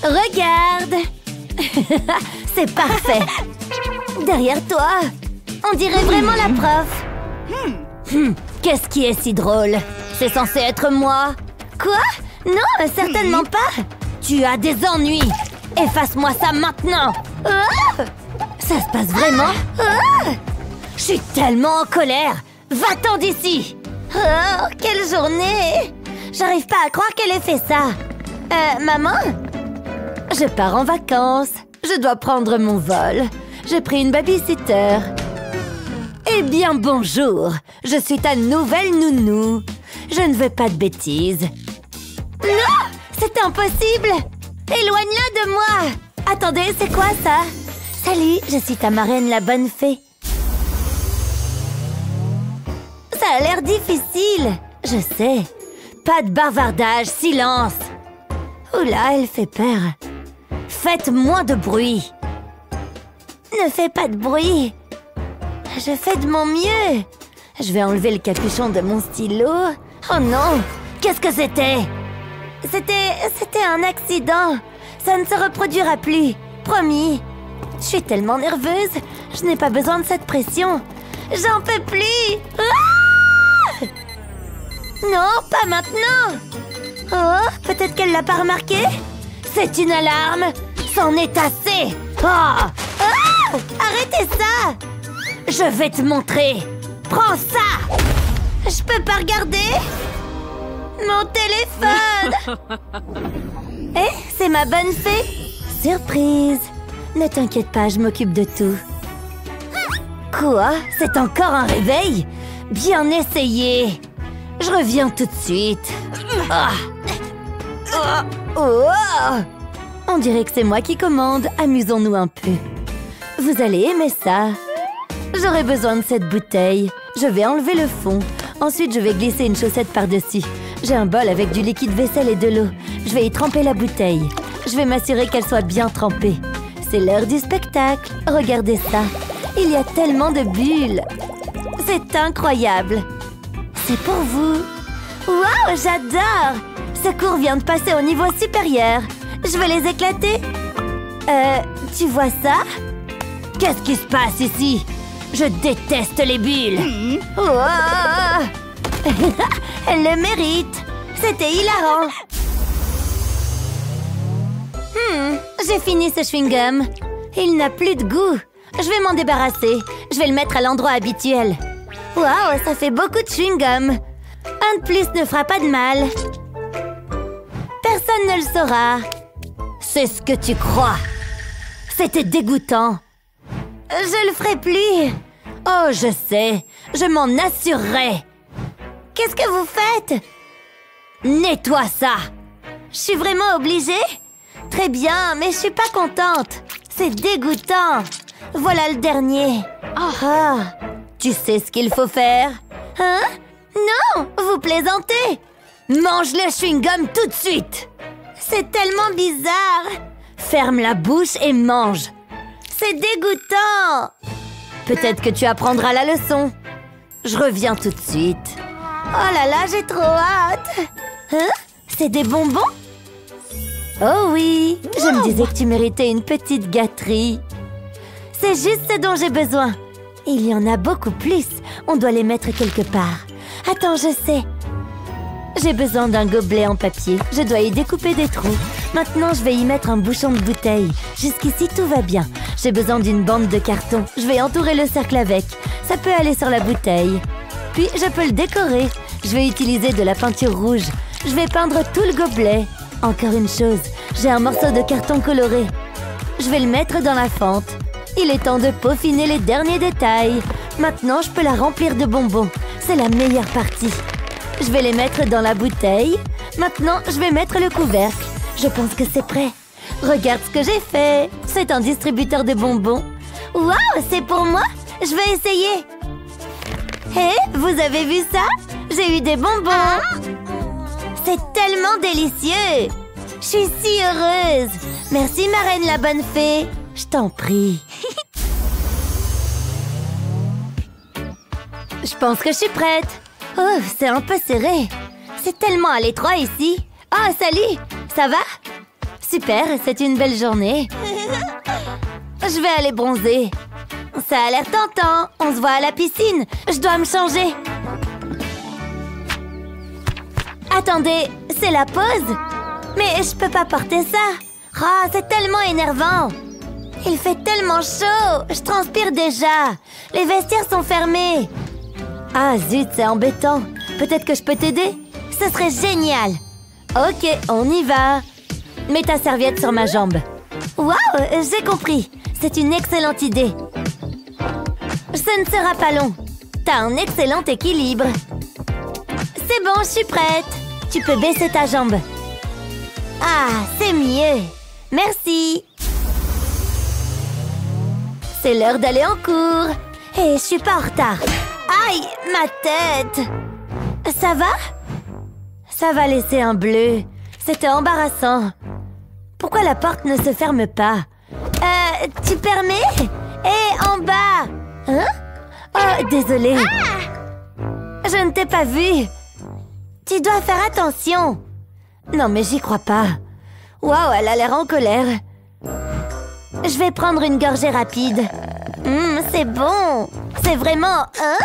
Regarde. C'est parfait. Derrière toi, on dirait vraiment la prof. Qu'est-ce qui est si drôle? C'est censé être moi. Quoi? Non, certainement pas. Tu as des ennuis. Efface-moi ça maintenant. Ça se passe vraiment? Je suis tellement en colère. Va-t'en d'ici. Oh, quelle journée. J'arrive pas à croire qu'elle ait fait ça. Maman? Je pars en vacances. Je dois prendre mon vol. J'ai pris une babysitter. Eh bien, bonjour. Je suis ta nouvelle nounou. Je ne veux pas de bêtises. Non! C'est impossible! Éloigne-la de moi! Attendez, c'est quoi ça? Salut, je suis ta marraine, la bonne fée. Ça a l'air difficile. Je sais. Pas de bavardage, silence. Oula, elle fait peur. Faites moins de bruit. Ne fais pas de bruit. Je fais de mon mieux. Je vais enlever le capuchon de mon stylo. Oh non! Qu'est-ce que c'était? C'était un accident. Ça ne se reproduira plus. Promis. Je suis tellement nerveuse. Je n'ai pas besoin de cette pression. J'en peux plus. Ah! Non, pas maintenant. Oh, peut-être qu'elle l'a pas remarqué. C'est une alarme. C'en est assez. Oh! Ah! Arrêtez ça. Je vais te montrer. Prends ça. Je peux pas regarder? Mon téléphone. Eh, c'est ma bonne fée. Surprise. Ne t'inquiète pas, je m'occupe de tout. Quoi? C'est encore un réveil? Bien essayé. Je reviens tout de suite. On dirait que c'est moi qui commande. Amusons-nous un peu. Vous allez aimer ça. J'aurai besoin de cette bouteille. Je vais enlever le fond. Ensuite, je vais glisser une chaussette par-dessus. J'ai un bol avec du liquide vaisselle et de l'eau. Je vais y tremper la bouteille. Je vais m'assurer qu'elle soit bien trempée. C'est l'heure du spectacle. Regardez ça. Il y a tellement de bulles. C'est incroyable. C'est pour vous. Waouh, j'adore. Ce cours vient de passer au niveau supérieur. Je vais les éclater. Tu vois ça? Qu'est-ce qui se passe ici? Je déteste les bulles. Wow. Elle le mérite. C'était hilarant. J'ai fini ce chewing-gum. Il n'a plus de goût. Je vais m'en débarrasser. Je vais le mettre à l'endroit habituel. Waouh, ça fait beaucoup de chewing-gum. Un de plus ne fera pas de mal. Personne ne le saura. C'est ce que tu crois. C'était dégoûtant. Je le ferai plus. Oh, je sais. Je m'en assurerai. Qu'est-ce que vous faites? Nettoie ça. Je suis vraiment obligée? Très bien, mais je suis pas contente. C'est dégoûtant. Voilà le dernier. Tu sais ce qu'il faut faire? Hein? Non, vous plaisantez. Mange le chewing-gum tout de suite. C'est tellement bizarre. Ferme la bouche et mange. C'est dégoûtant. Peut-être que tu apprendras la leçon. Je reviens tout de suite. Oh là là, j'ai trop hâte. Hein? C'est des bonbons? Oh oui, je me disais que tu méritais une petite gâterie. C'est juste ce dont j'ai besoin. Il y en a beaucoup plus. On doit les mettre quelque part. Attends, je sais. J'ai besoin d'un gobelet en papier. Je dois y découper des trous. Maintenant, je vais y mettre un bouchon de bouteille. Jusqu'ici, tout va bien. J'ai besoin d'une bande de carton. Je vais entourer le cercle avec. Ça peut aller sur la bouteille. Puis, je peux le décorer. Je vais utiliser de la peinture rouge. Je vais peindre tout le gobelet. Encore une chose, j'ai un morceau de carton coloré. Je vais le mettre dans la fente. Il est temps de peaufiner les derniers détails. Maintenant, je peux la remplir de bonbons. C'est la meilleure partie. Je vais les mettre dans la bouteille. Maintenant, je vais mettre le couvercle. Je pense que c'est prêt. Regarde ce que j'ai fait. C'est un distributeur de bonbons. Waouh, c'est pour moi? Je vais essayer. Hé, vous avez vu ça? J'ai eu des bonbons. C'est tellement délicieux. Je suis si heureuse. Merci, ma reine la bonne fée. Je t'en prie. Je pense que je suis prête. Oh, c'est un peu serré. C'est tellement à l'étroit ici. Ah, salut. Ça va? Super, c'est une belle journée. Je vais aller bronzer. Ça a l'air tentant. On se voit à la piscine. Je dois me changer. Attendez, c'est la pause? Mais je peux pas porter ça. Ah, c'est tellement énervant. Il fait tellement chaud. Je transpire déjà. Les vestiaires sont fermés. Ah zut, c'est embêtant. Peut-être que je peux t'aider? Ce serait génial. Ok, on y va. Mets ta serviette sur ma jambe. Waouh, j'ai compris. C'est une excellente idée. Ce ne sera pas long. T'as un excellent équilibre. C'est bon, je suis prête. Tu peux baisser ta jambe. Ah, c'est mieux. Merci. C'est l'heure d'aller en cours. Et je suis pas en retard. Aïe, ma tête. Ça va? Ça va laisser un bleu. C'était embarrassant. Pourquoi la porte ne se ferme pas? Tu permets? Hé, en bas. Hein? Oh, désolée. Je ne t'ai pas vu. Tu dois faire attention. Non, mais j'y crois pas. Waouh, elle a l'air en colère. Je vais prendre une gorgée rapide. C'est bon. C'est vraiment... Hein?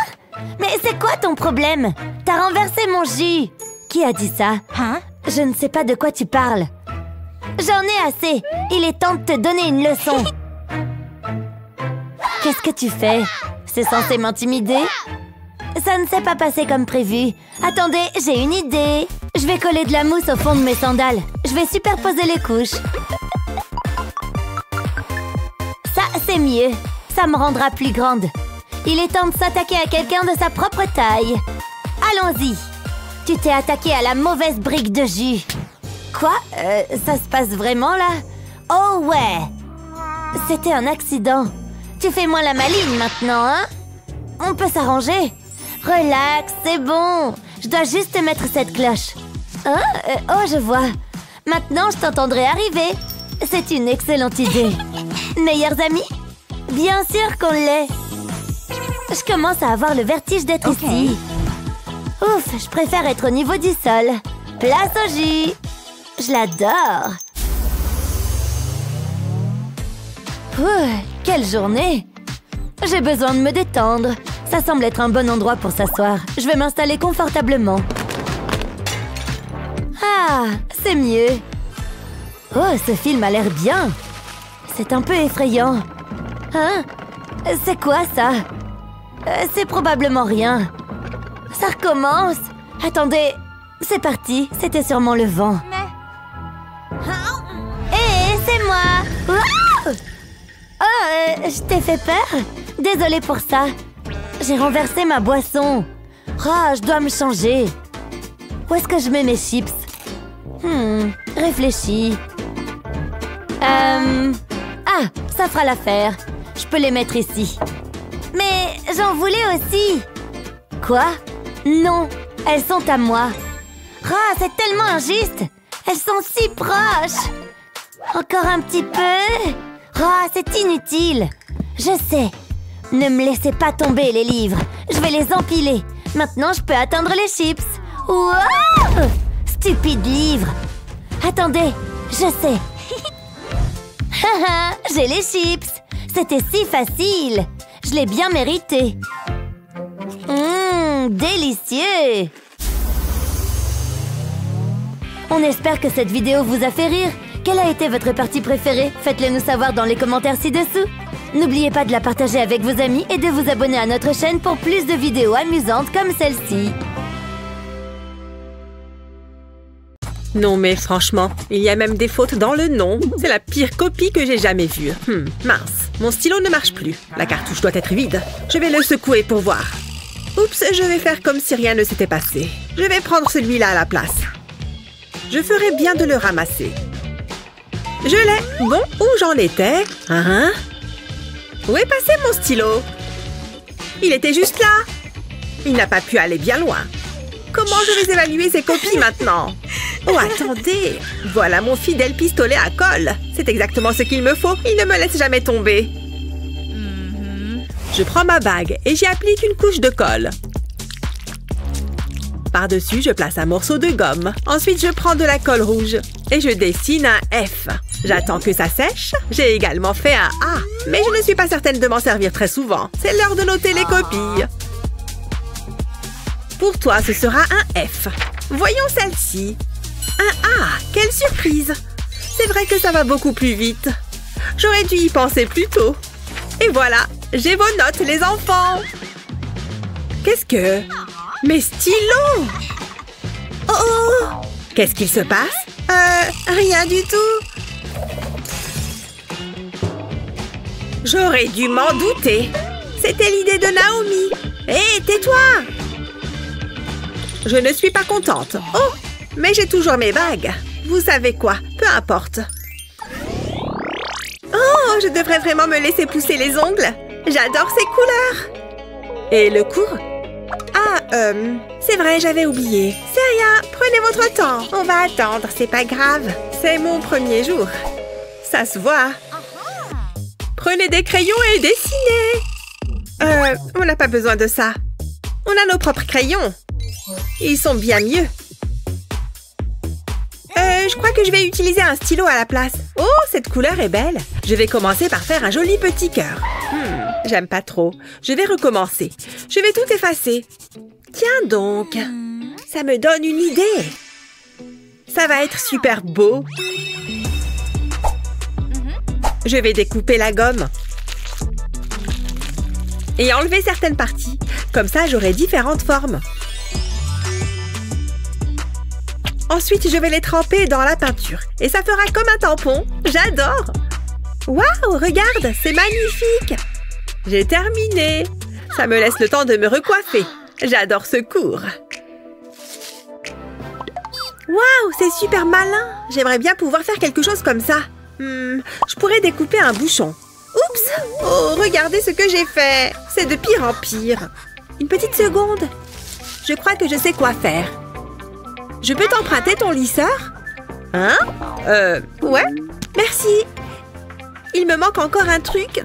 Mais c'est quoi ton problème? T'as renversé mon jus. Qui a dit ça? Hein? Je ne sais pas de quoi tu parles. J'en ai assez. Il est temps de te donner une leçon. Qu'est-ce que tu fais? C'est censé m'intimider? Ça ne s'est pas passé comme prévu. Attendez, j'ai une idée. Je vais coller de la mousse au fond de mes sandales. Je vais superposer les couches. Ça, c'est mieux. Ça me rendra plus grande. Il est temps de s'attaquer à quelqu'un de sa propre taille. Allons-y. Tu t'es attaqué à la mauvaise brique de jus. Quoi? Ça se passe vraiment, là? Oh, ouais. C'était un accident. Tu fais moins la maligne maintenant, hein? On peut s'arranger. Relax, c'est bon. Je dois juste mettre cette cloche. Hein? Oh, je vois. Maintenant, je t'entendrai arriver. C'est une excellente idée. Meilleurs amis? Bien sûr qu'on l'est. Je commence à avoir le vertige d'être ici. Ouf, je préfère être au niveau du sol. Place au jus. Je l'adore. Quelle journée. J'ai besoin de me détendre. Ça semble être un bon endroit pour s'asseoir. Je vais m'installer confortablement. Ah, c'est mieux. Oh, ce film a l'air bien. C'est un peu effrayant. Hein? C'est quoi ça? C'est probablement rien. Ça recommence. Attendez, c'est parti. C'était sûrement le vent. Hé, c'est moi. Wow! Oh, je t'ai fait peur? Désolée pour ça. J'ai renversé ma boisson. Oh, je dois me changer. Où est-ce que je mets mes chips? Réfléchis. Ah, ça fera l'affaire. Je peux les mettre ici. Mais j'en voulais aussi. Quoi? Non, elles sont à moi. Ah, c'est tellement injuste. Elles sont si proches. Encore un petit peu. Ah, c'est inutile. Je sais. Ne me laissez pas tomber les livres. Je vais les empiler. Maintenant, je peux atteindre les chips. Wow! Stupide livre. Attendez, je sais. Haha, j'ai les chips. C'était si facile. Je l'ai bien mérité. Délicieux. On espère que cette vidéo vous a fait rire. Quelle a été votre partie préférée? Faites-le nous savoir dans les commentaires ci-dessous. N'oubliez pas de la partager avec vos amis et de vous abonner à notre chaîne pour plus de vidéos amusantes comme celle-ci. Non mais franchement, il y a même des fautes dans le nom. C'est la pire copie que j'ai jamais vue. Mince, mon stylo ne marche plus. La cartouche doit être vide. Je vais le secouer pour voir. Oups, je vais faire comme si rien ne s'était passé. Je vais prendre celui-là à la place. Je ferais bien de le ramasser. Je l'ai. Bon, où j'en étais? Où est passé mon stylo? Il était juste là. Il n'a pas pu aller bien loin. Comment je vais évaluer ces copies maintenant? Oh, attendez! Voilà mon fidèle pistolet à colle. C'est exactement ce qu'il me faut. Il ne me laisse jamais tomber. Je prends ma bague et j'y applique une couche de colle. Par-dessus, je place un morceau de gomme. Ensuite, je prends de la colle rouge et je dessine un F. J'attends que ça sèche. J'ai également fait un A. Mais je ne suis pas certaine de m'en servir très souvent. C'est l'heure de noter les copies. Pour toi, ce sera un F. Voyons celle-ci. Un A. Quelle surprise! C'est vrai que ça va beaucoup plus vite. J'aurais dû y penser plus tôt. Et voilà, j'ai vos notes, les enfants. Qu'est-ce que... Mes stylos! Oh! Qu'est-ce qu'il se passe? Rien du tout. J'aurais dû m'en douter. C'était l'idée de Naomi. Hé, tais-toi! Je ne suis pas contente. Oh! Mais j'ai toujours mes bagues. Vous savez quoi? Peu importe. Oh, je devrais vraiment me laisser pousser les ongles. J'adore ces couleurs. Et le cours? Ah, c'est vrai, j'avais oublié. C'est rien, prenez votre temps. On va attendre, c'est pas grave. C'est mon premier jour. Ça se voit. Prenez des crayons et dessinez. On n'a pas besoin de ça. On a nos propres crayons. Ils sont bien mieux. Je crois que je vais utiliser un stylo à la place. Oh, cette couleur est belle. Je vais commencer par faire un joli petit cœur. J'aime pas trop. Je vais recommencer. Je vais tout effacer. Tiens donc. Ça me donne une idée. Ça va être super beau. Je vais découper la gomme. Et enlever certaines parties. Comme ça, j'aurai différentes formes. Ensuite, je vais les tremper dans la peinture. Et ça fera comme un tampon. J'adore! Waouh, regarde, c'est magnifique! J'ai terminé. Ça me laisse le temps de me recoiffer. J'adore ce cours. Waouh, c'est super malin! J'aimerais bien pouvoir faire quelque chose comme ça. Je pourrais découper un bouchon. Oups! Oh, regardez ce que j'ai fait! C'est de pire en pire. Une petite seconde. Je crois que je sais quoi faire. Je peux t'emprunter ton lisseur? Hein? Ouais. Merci. Il me manque encore un truc.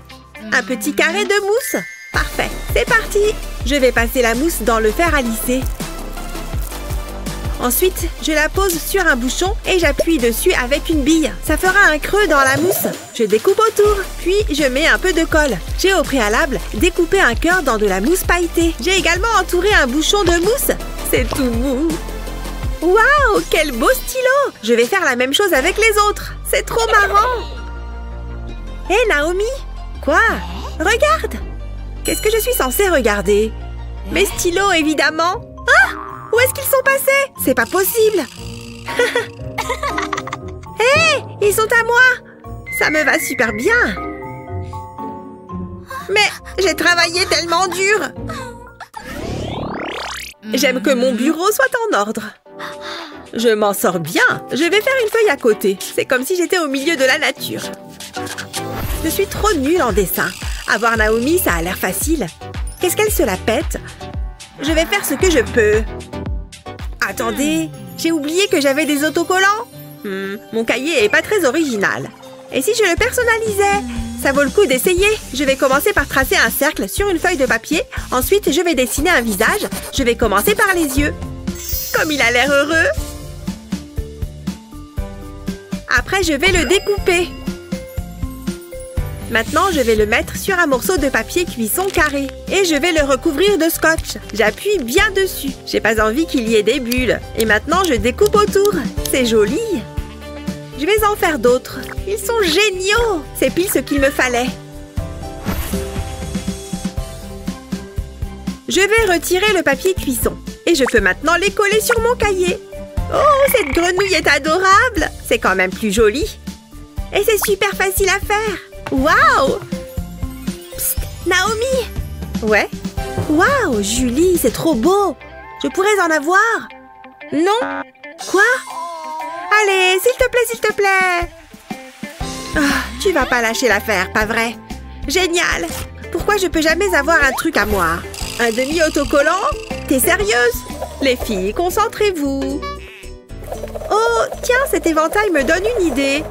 Un petit carré de mousse. Parfait. C'est parti. Je vais passer la mousse dans le fer à lisser. Ensuite, je la pose sur un bouchon et j'appuie dessus avec une bille. Ça fera un creux dans la mousse. Je découpe autour, puis je mets un peu de colle. J'ai au préalable découpé un cœur dans de la mousse pailletée. J'ai également entouré un bouchon de mousse. C'est tout mou. Waouh, quel beau stylo! Je vais faire la même chose avec les autres. C'est trop marrant. Hé, Naomi! Quoi? Regarde! Qu'est-ce que je suis censée regarder? Mes stylos, évidemment. Ah! Où est-ce qu'ils sont passés? C'est pas possible. Hé! Ils sont à moi! Ça me va super bien. Mais j'ai travaillé tellement dur. J'aime que mon bureau soit en ordre. Je m'en sors bien. Je vais faire une feuille à côté. C'est comme si j'étais au milieu de la nature. Je suis trop nulle en dessin. Avoir Naomi, ça a l'air facile. Qu'est-ce qu'elle se la pète? Je vais faire ce que je peux. Attendez, j'ai oublié que j'avais des autocollants. Mon cahier est pas très original. Et si je le personnalisais? Ça vaut le coup d'essayer. Je vais commencer par tracer un cercle sur une feuille de papier. Ensuite, je vais dessiner un visage. Je vais commencer par les yeux. Comme il a l'air heureux. Après, je vais le découper. Maintenant, je vais le mettre sur un morceau de papier cuisson carré. Et je vais le recouvrir de scotch. J'appuie bien dessus. J'ai pas envie qu'il y ait des bulles. Et maintenant, je découpe autour. C'est joli. Je vais en faire d'autres. Ils sont géniaux. C'est pile ce qu'il me fallait. Je vais retirer le papier cuisson. Et je peux maintenant les coller sur mon cahier. Oh, cette grenouille est adorable. C'est quand même plus joli. Et c'est super facile à faire. Waouh! Psst, Naomi! Ouais? Waouh, Julie, c'est trop beau! Je pourrais en avoir? Non? Quoi? Allez, s'il te plaît! Oh, tu vas pas lâcher l'affaire, pas vrai? Génial! Pourquoi je peux jamais avoir un truc à moi? Un demi-autocollant? T'es sérieuse? Les filles, concentrez-vous! Oh, tiens, cet éventail me donne une idée!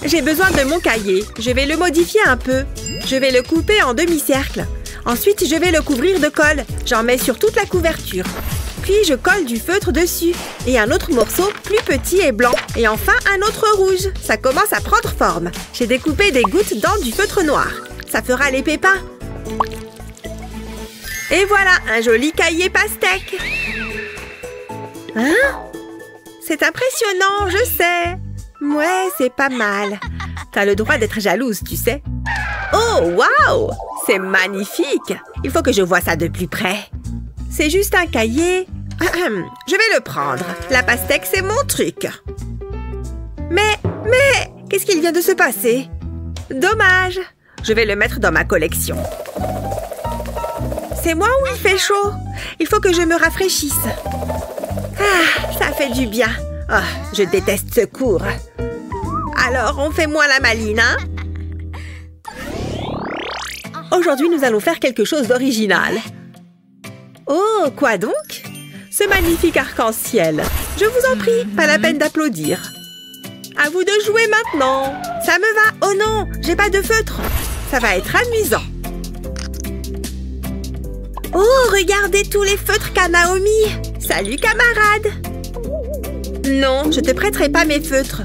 J'ai besoin de mon cahier. Je vais le modifier un peu. Je vais le couper en demi-cercle. Ensuite, je vais le couvrir de colle. J'en mets sur toute la couverture. Puis, je colle du feutre dessus. Et un autre morceau plus petit et blanc. Et enfin, un autre rouge. Ça commence à prendre forme. J'ai découpé des gouttes dans du feutre noir. Ça fera les pépins. Et voilà, un joli cahier pastèque. Hein? C'est impressionnant, je sais. Ouais, c'est pas mal. T'as le droit d'être jalouse, tu sais. Oh, waouh! C'est magnifique! Il faut que je voie ça de plus près. C'est juste un cahier. Je vais le prendre. La pastèque, c'est mon truc. Mais, qu'est-ce qu'il vient de se passer? Dommage. Je vais le mettre dans ma collection. C'est moi ou il fait chaud? Il faut que je me rafraîchisse. Ah, ça fait du bien. Oh, je déteste ce cours. Alors, on fait moins la maline, hein? Aujourd'hui, nous allons faire quelque chose d'original. Oh, quoi donc? Ce magnifique arc-en-ciel. Je vous en prie, pas la peine d'applaudir. À vous de jouer maintenant. Ça me va. Oh non, j'ai pas de feutre. Ça va être amusant. Oh, regardez tous les feutres qu'a Naomi. Salut, camarade. Non, je te prêterai pas mes feutres.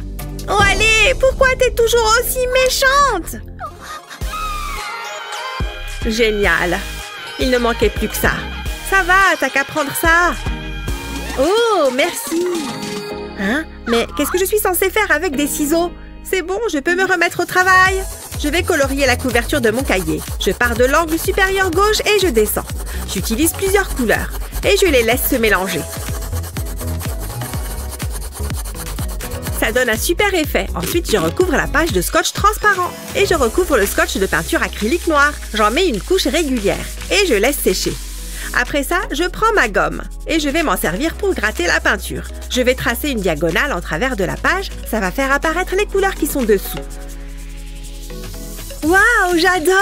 Oh, allez, pourquoi t'es toujours aussi méchante? Génial. Il ne manquait plus que ça. Ça va, t'as qu'à prendre ça. Oh, merci. Hein? Mais qu'est-ce que je suis censée faire avec des ciseaux? C'est bon, je peux me remettre au travail. Je vais colorier la couverture de mon cahier. Je pars de l'angle supérieur gauche et je descends. J'utilise plusieurs couleurs et je les laisse se mélanger. Ça donne un super effet. Ensuite, je recouvre la page de scotch transparent. Et je recouvre le scotch de peinture acrylique noire. J'en mets une couche régulière. Et je laisse sécher. Après ça, je prends ma gomme. Et je vais m'en servir pour gratter la peinture. Je vais tracer une diagonale en travers de la page. Ça va faire apparaître les couleurs qui sont dessous. Waouh, j'adore!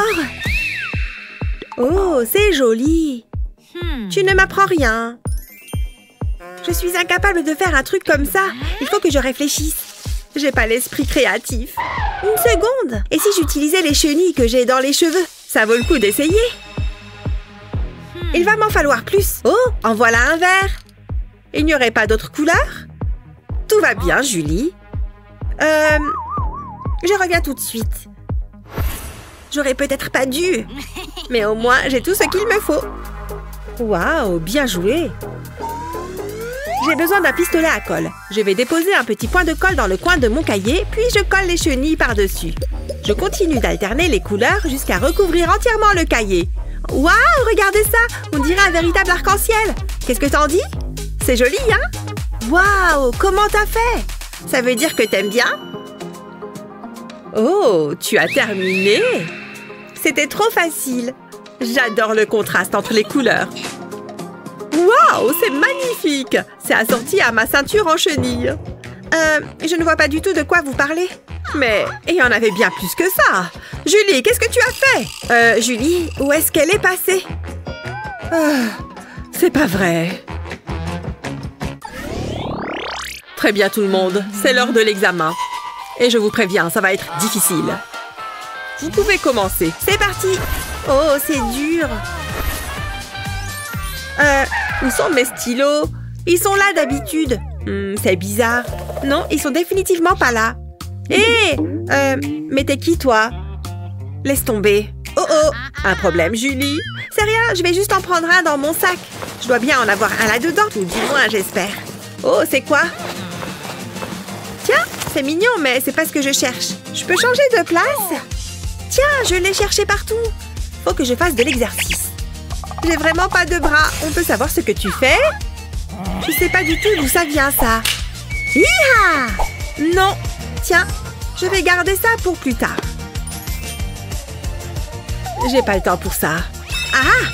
Oh, c'est joli! Tu ne m'apprends rien. Je suis incapable de faire un truc comme ça. Il faut que je réfléchisse. J'ai pas l'esprit créatif. Une seconde. Et si j'utilisais les chenilles que j'ai dans les cheveux? Ça vaut le coup d'essayer. Il va m'en falloir plus. Oh, en voilà un vert. Il n'y aurait pas d'autres couleurs? Tout va bien, Julie. Je reviens tout de suite. J'aurais peut-être pas dû. Mais au moins, j'ai tout ce qu'il me faut. Waouh, bien joué. J'ai besoin d'un pistolet à colle. Je vais déposer un petit point de colle dans le coin de mon cahier, puis je colle les chenilles par-dessus. Je continue d'alterner les couleurs jusqu'à recouvrir entièrement le cahier. Waouh, regardez ça! On dirait un véritable arc-en-ciel. Qu'est-ce que t'en dis? C'est joli, hein? Waouh, comment t'as fait? Ça veut dire que t'aimes bien? Oh, tu as terminé? C'était trop facile. J'adore le contraste entre les couleurs. Waouh, c'est magnifique! C'est assorti à ma ceinture en chenille. Je ne vois pas du tout de quoi vous parlez. Mais il y en avait bien plus que ça. Julie, qu'est-ce que tu as fait? Julie, où est-ce qu'elle est passée? C'est pas vrai. Très bien tout le monde, c'est l'heure de l'examen. Et je vous préviens, ça va être difficile. Vous pouvez commencer. C'est parti. Oh, c'est dur. Où sont mes stylos? Ils sont là d'habitude. C'est bizarre. Non, ils sont définitivement pas là. Hé! Mais t'es qui, toi? Laisse tomber. Oh oh! Un problème, Julie? C'est rien, je vais juste en prendre un dans mon sac. Je dois bien en avoir un là-dedans, tout du moins, j'espère. Oh, c'est quoi? Tiens, c'est mignon, mais c'est pas ce que je cherche. Je peux changer de place? Tiens, je l'ai cherché partout. Faut que je fasse de l'exercice. J'ai vraiment pas de bras. On peut savoir ce que tu fais? Je sais pas du tout d'où ça vient, ça. Hi-ha! Non. Tiens, je vais garder ça pour plus tard. J'ai pas le temps pour ça. Ah!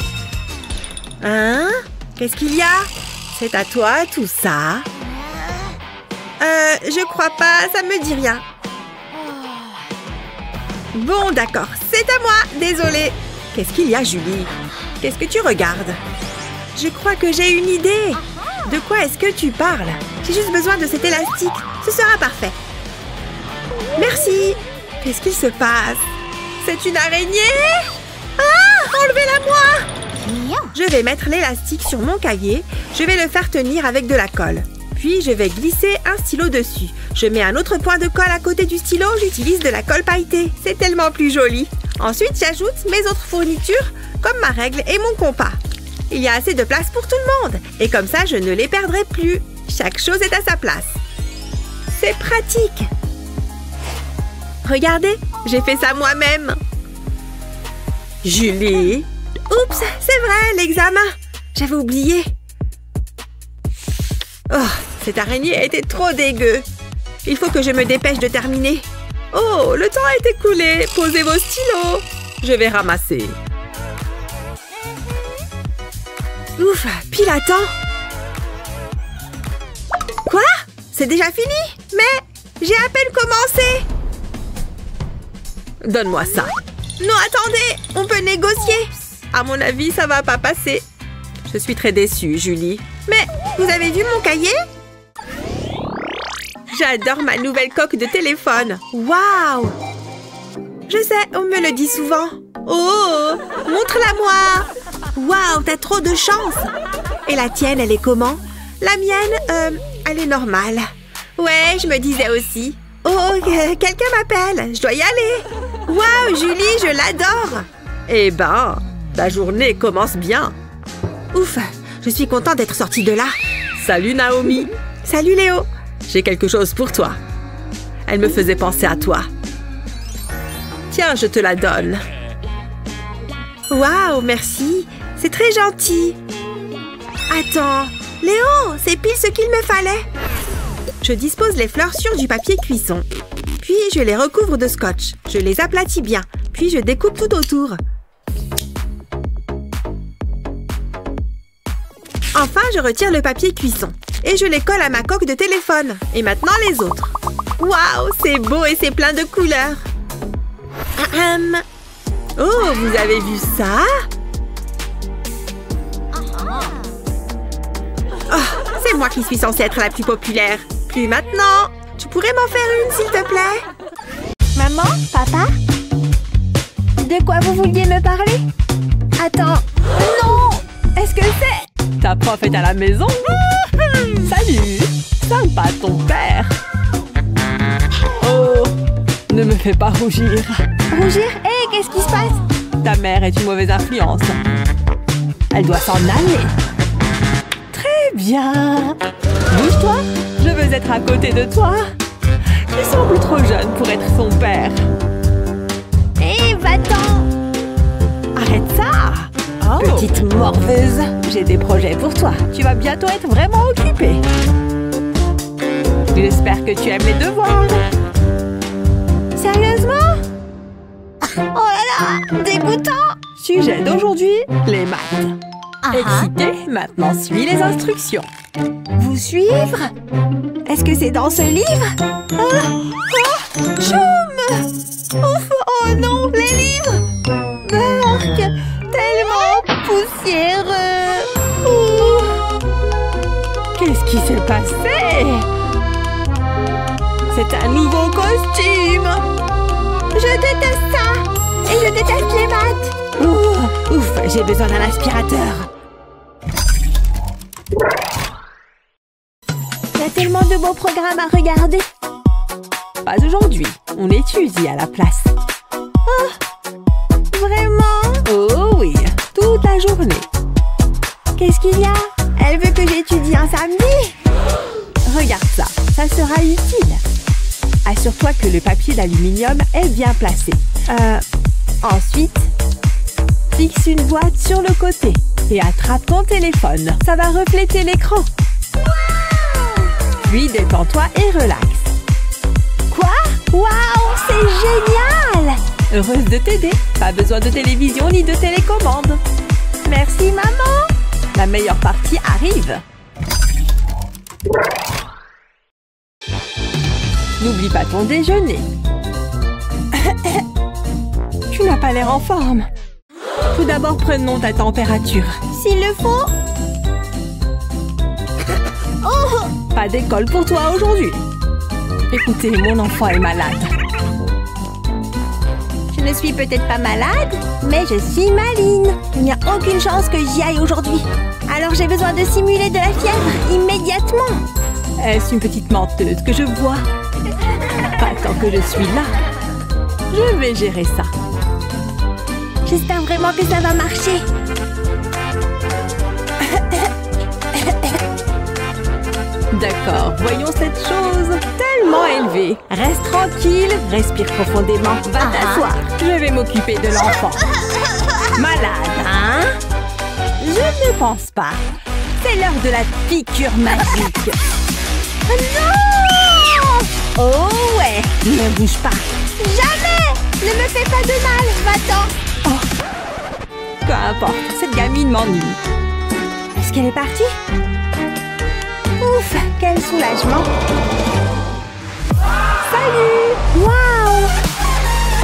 Hein? Qu'est-ce qu'il y a? C'est à toi, tout ça? Je crois pas, ça me dit rien. Bon, d'accord, c'est à moi, désolée. Qu'est-ce qu'il y a, Julie? Qu'est-ce que tu regardes? Je crois que j'ai une idée. De quoi est-ce que tu parles? J'ai juste besoin de cet élastique. Ce sera parfait. Merci. Qu'est-ce qu'il se passe? C'est une araignée? Ah! Enlevez-la-moi! Je vais mettre l'élastique sur mon cahier. Je vais le faire tenir avec de la colle. Puis, je vais glisser un stylo dessus. Je mets un autre point de colle à côté du stylo. J'utilise de la colle pailletée. C'est tellement plus joli. Ensuite, j'ajoute mes autres fournitures, comme ma règle et mon compas. Il y a assez de place pour tout le monde. Et comme ça, je ne les perdrai plus. Chaque chose est à sa place. C'est pratique. Regardez, j'ai fait ça moi-même. Julie. Oups, c'est vrai, l'examen. J'avais oublié. Oh, cette araignée a été trop dégueu. Il faut que je me dépêche de terminer. Oh, le temps est écoulé. Posez vos stylos. Je vais ramasser. Ouf, pile à temps. Quoi? C'est déjà fini? Mais j'ai à peine commencé. Donne-moi ça. Non, attendez, on peut négocier. À mon avis, ça va pas passer. Je suis très déçue, Julie. Mais vous avez vu mon cahier? J'adore ma nouvelle coque de téléphone. Waouh! Je sais, on me le dit souvent. Oh! Montre-la-moi! Waouh, t'as trop de chance! Et la tienne, elle est comment? La mienne, elle est normale. Ouais, je me disais aussi. Oh, quelqu'un m'appelle. Je dois y aller. Waouh, Julie, je l'adore! Eh ben, la journée commence bien. Ouf, je suis contente d'être sortie de là. Salut Naomi. Salut Léo. J'ai quelque chose pour toi. Elle me faisait penser à toi. Tiens, je te la donne. Waouh, merci. C'est très gentil. Attends, Léo, c'est pile ce qu'il me fallait. Je dispose les fleurs sur du papier cuisson. Puis, je les recouvre de scotch. Je les aplatis bien. Puis, je découpe tout autour. Enfin, je retire le papier cuisson. Et je les colle à ma coque de téléphone. Et maintenant, les autres. Waouh, c'est beau et c'est plein de couleurs. Oh, vous avez vu ça? Oh, c'est moi qui suis censée être la plus populaire. Plus maintenant. Tu pourrais m'en faire une, s'il te plaît? Maman? Papa? De quoi vous vouliez me parler? Attends. Non! Est-ce que c'est... Ta prof est à la maison? Salut! Sympa ton père! Oh! Ne me fais pas rougir. Rougir? Hé, qu'est-ce qui se passe? Ta mère est une mauvaise influence. Elle doit s'en aller. Très bien. Bouge-toi. Je veux être à côté de toi. Tu sembles trop jeune pour être son père. Hé, va-t'en! Arrête ça! Oh. Petite morveuse. J'ai des projets pour toi. Tu vas bientôt être vraiment occupée. J'espère que tu aimes les devoirs. Sérieusement? Oh là là, dégoûtant! Sujet d'aujourd'hui, les maths. Excité, maintenant suis les instructions. Vous suivre? Est-ce que c'est dans ce livre? Choum! Ouf, oh non, les livres! Burk! Tellement poussiéreux! Qu'est-ce qui s'est passé? C'est un nouveau costume. Je déteste ça. Et je déteste les maths. Ouf, j'ai besoin d'un aspirateur. Il y a tellement de beaux programmes à regarder. Pas aujourd'hui. On étudie à la place. Oh, vraiment? Oh oui, toute la journée. Qu'est-ce qu'il y a? Elle veut que j'étudie un samedi? Regarde ça, ça sera utile. Assure-toi que le papier d'aluminium est bien placé. Ensuite, fixe une boîte sur le côté et attrape ton téléphone. Ça va refléter l'écran. Puis détends-toi et relaxe. Quoi? Waouh, c'est génial! Heureuse de t'aider. Pas besoin de télévision ni de télécommande. Merci, maman. La meilleure partie arrive. N'oublie pas ton déjeuner. Tu n'as pas l'air en forme. Tout d'abord, prenons ta température. S'il le faut. Oh! Pas d'école pour toi aujourd'hui. Écoutez, mon enfant est malade. Je ne suis peut-être pas malade, mais je suis maligne. Il n'y a aucune chance que j'y aille aujourd'hui. Alors j'ai besoin de simuler de la fièvre immédiatement. Est-ce une petite menteuse que je vois? Pas tant que je suis là. Je vais gérer ça. J'espère vraiment que ça va marcher. D'accord, voyons cette chose tellement élevée. Reste tranquille, respire profondément, va t'asseoir. Je vais m'occuper de l'enfant. Malade, hein? Je ne pense pas. C'est l'heure de la piqûre magique. Non! Oh ouais, ne bouge pas. Jamais! Ne me fais pas de mal, va-t'en. Oh. Peu importe, cette gamine m'ennuie. Est-ce qu'elle est partie? Ouf, quel soulagement! Salut! Waouh!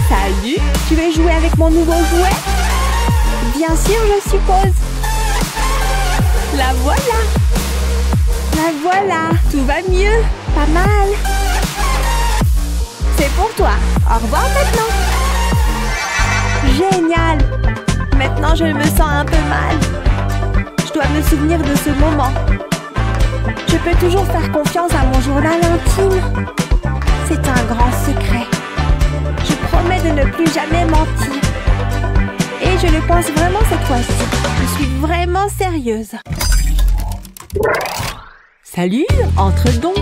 Salut! Tu veux jouer avec mon nouveau jouet? Bien sûr, je suppose. La voilà! La voilà! Tout va mieux! Pas mal! C'est pour toi! Au revoir maintenant! Génial! Maintenant, je me sens un peu mal. Je dois me souvenir de ce moment. Je peux toujours faire confiance à mon journal intime. C'est un grand secret. Je promets de ne plus jamais mentir. Et je le pense vraiment cette fois-ci. Je suis vraiment sérieuse. Salut, entre donc.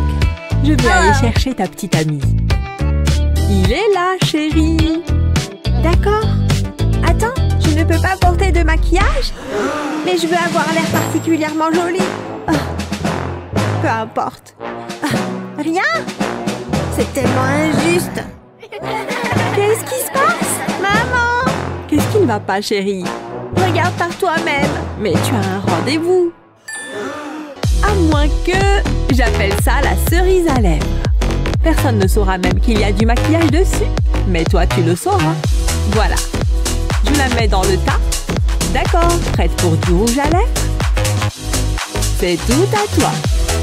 Je vais aller chercher ta petite amie. Il est là, chérie. D'accord. Attends, je ne peux pas porter de maquillage, mais je veux avoir l'air particulièrement jolie. Peu importe. Rien? C'est tellement injuste. Qu'est-ce qui se passe? Maman! Qu'est-ce qui ne va pas, chérie? Regarde par toi-même. Mais tu as un rendez-vous. À moins que j'appelle ça la cerise à lèvres. Personne ne saura même qu'il y a du maquillage dessus. Mais toi, tu le sauras. Voilà. Je la mets dans le tas. D'accord, prête pour du rouge à lèvres? C'est tout à toi.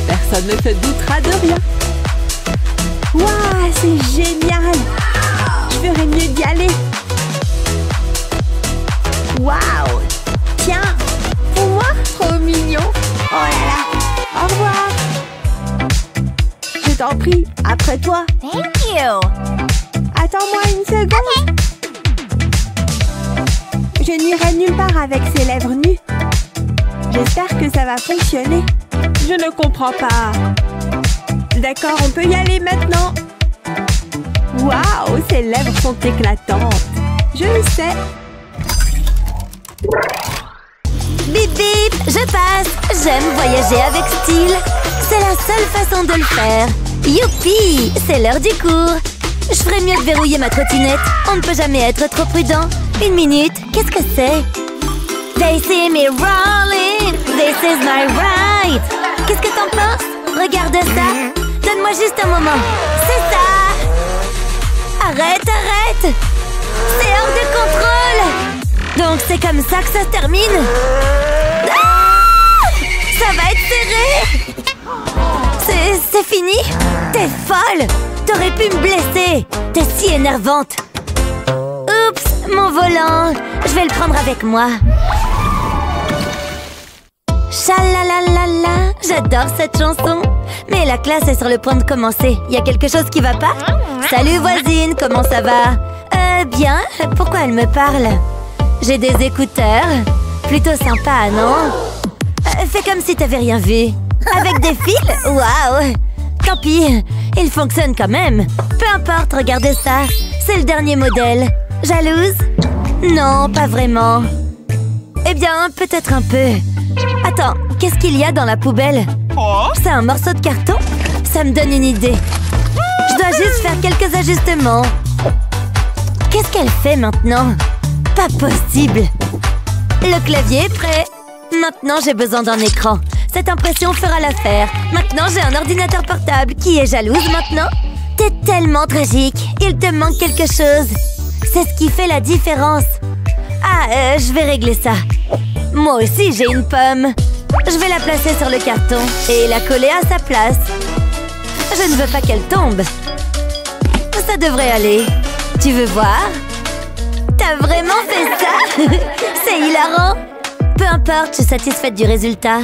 Personne ne te doutera de rien. Waouh, c'est génial! Je ferais mieux d'y aller. Waouh! Tiens, pour moi, trop mignon. Oh là là, au revoir. Je t'en prie, après toi. Thank you. Attends-moi une seconde. Je n'irai nulle part avec ces lèvres nues. J'espère que ça va fonctionner. Je ne comprends pas. D'accord, on peut y aller maintenant. Waouh, ces lèvres sont éclatantes. Je le sais. Bip bip, je passe. J'aime voyager avec style. C'est la seule façon de le faire. Youpi, c'est l'heure du cours. Je ferais mieux de verrouiller ma trottinette. On ne peut jamais être trop prudent. Une minute, qu'est-ce que c'est? They see me rolling. This is my ride. Qu'est-ce que t'en penses? Regarde ça. Donne-moi juste un moment. C'est ça. Arrête, arrête. C'est hors de contrôle. Donc c'est comme ça que ça se termine. Ah! Ça va être serré. C'est fini? T'es folle. T'aurais pu me blesser. T'es si énervante. Oups, mon volant. Je vais le prendre avec moi. Chalalalala, j'adore cette chanson. Mais la classe est sur le point de commencer. Y a quelque chose qui va pas? Salut voisine, comment ça va? Bien, pourquoi elle me parle? J'ai des écouteurs. Plutôt sympa, non? Fais comme si t'avais rien vu. Avec des fils? Waouh! Tant pis, il fonctionne quand même. Peu importe, regardez ça. C'est le dernier modèle. Jalouse? Non, pas vraiment. Eh bien, peut-être un peu. Attends, qu'est-ce qu'il y a dans la poubelle? C'est un morceau de carton? Ça me donne une idée. Je dois juste faire quelques ajustements. Qu'est-ce qu'elle fait maintenant? Pas possible. Le clavier est prêt. Maintenant, j'ai besoin d'un écran. Cette impression fera l'affaire. Maintenant, j'ai un ordinateur portable. Qui est jalouse maintenant? T'es tellement tragique. Il te manque quelque chose. C'est ce qui fait la différence. Ah, je vais régler ça. Moi aussi, j'ai une pomme. Je vais la placer sur le carton et la coller à sa place. Je ne veux pas qu'elle tombe. Ça devrait aller. Tu veux voir? T'as vraiment fait ça? C'est hilarant. Peu importe, je suis satisfaite du résultat.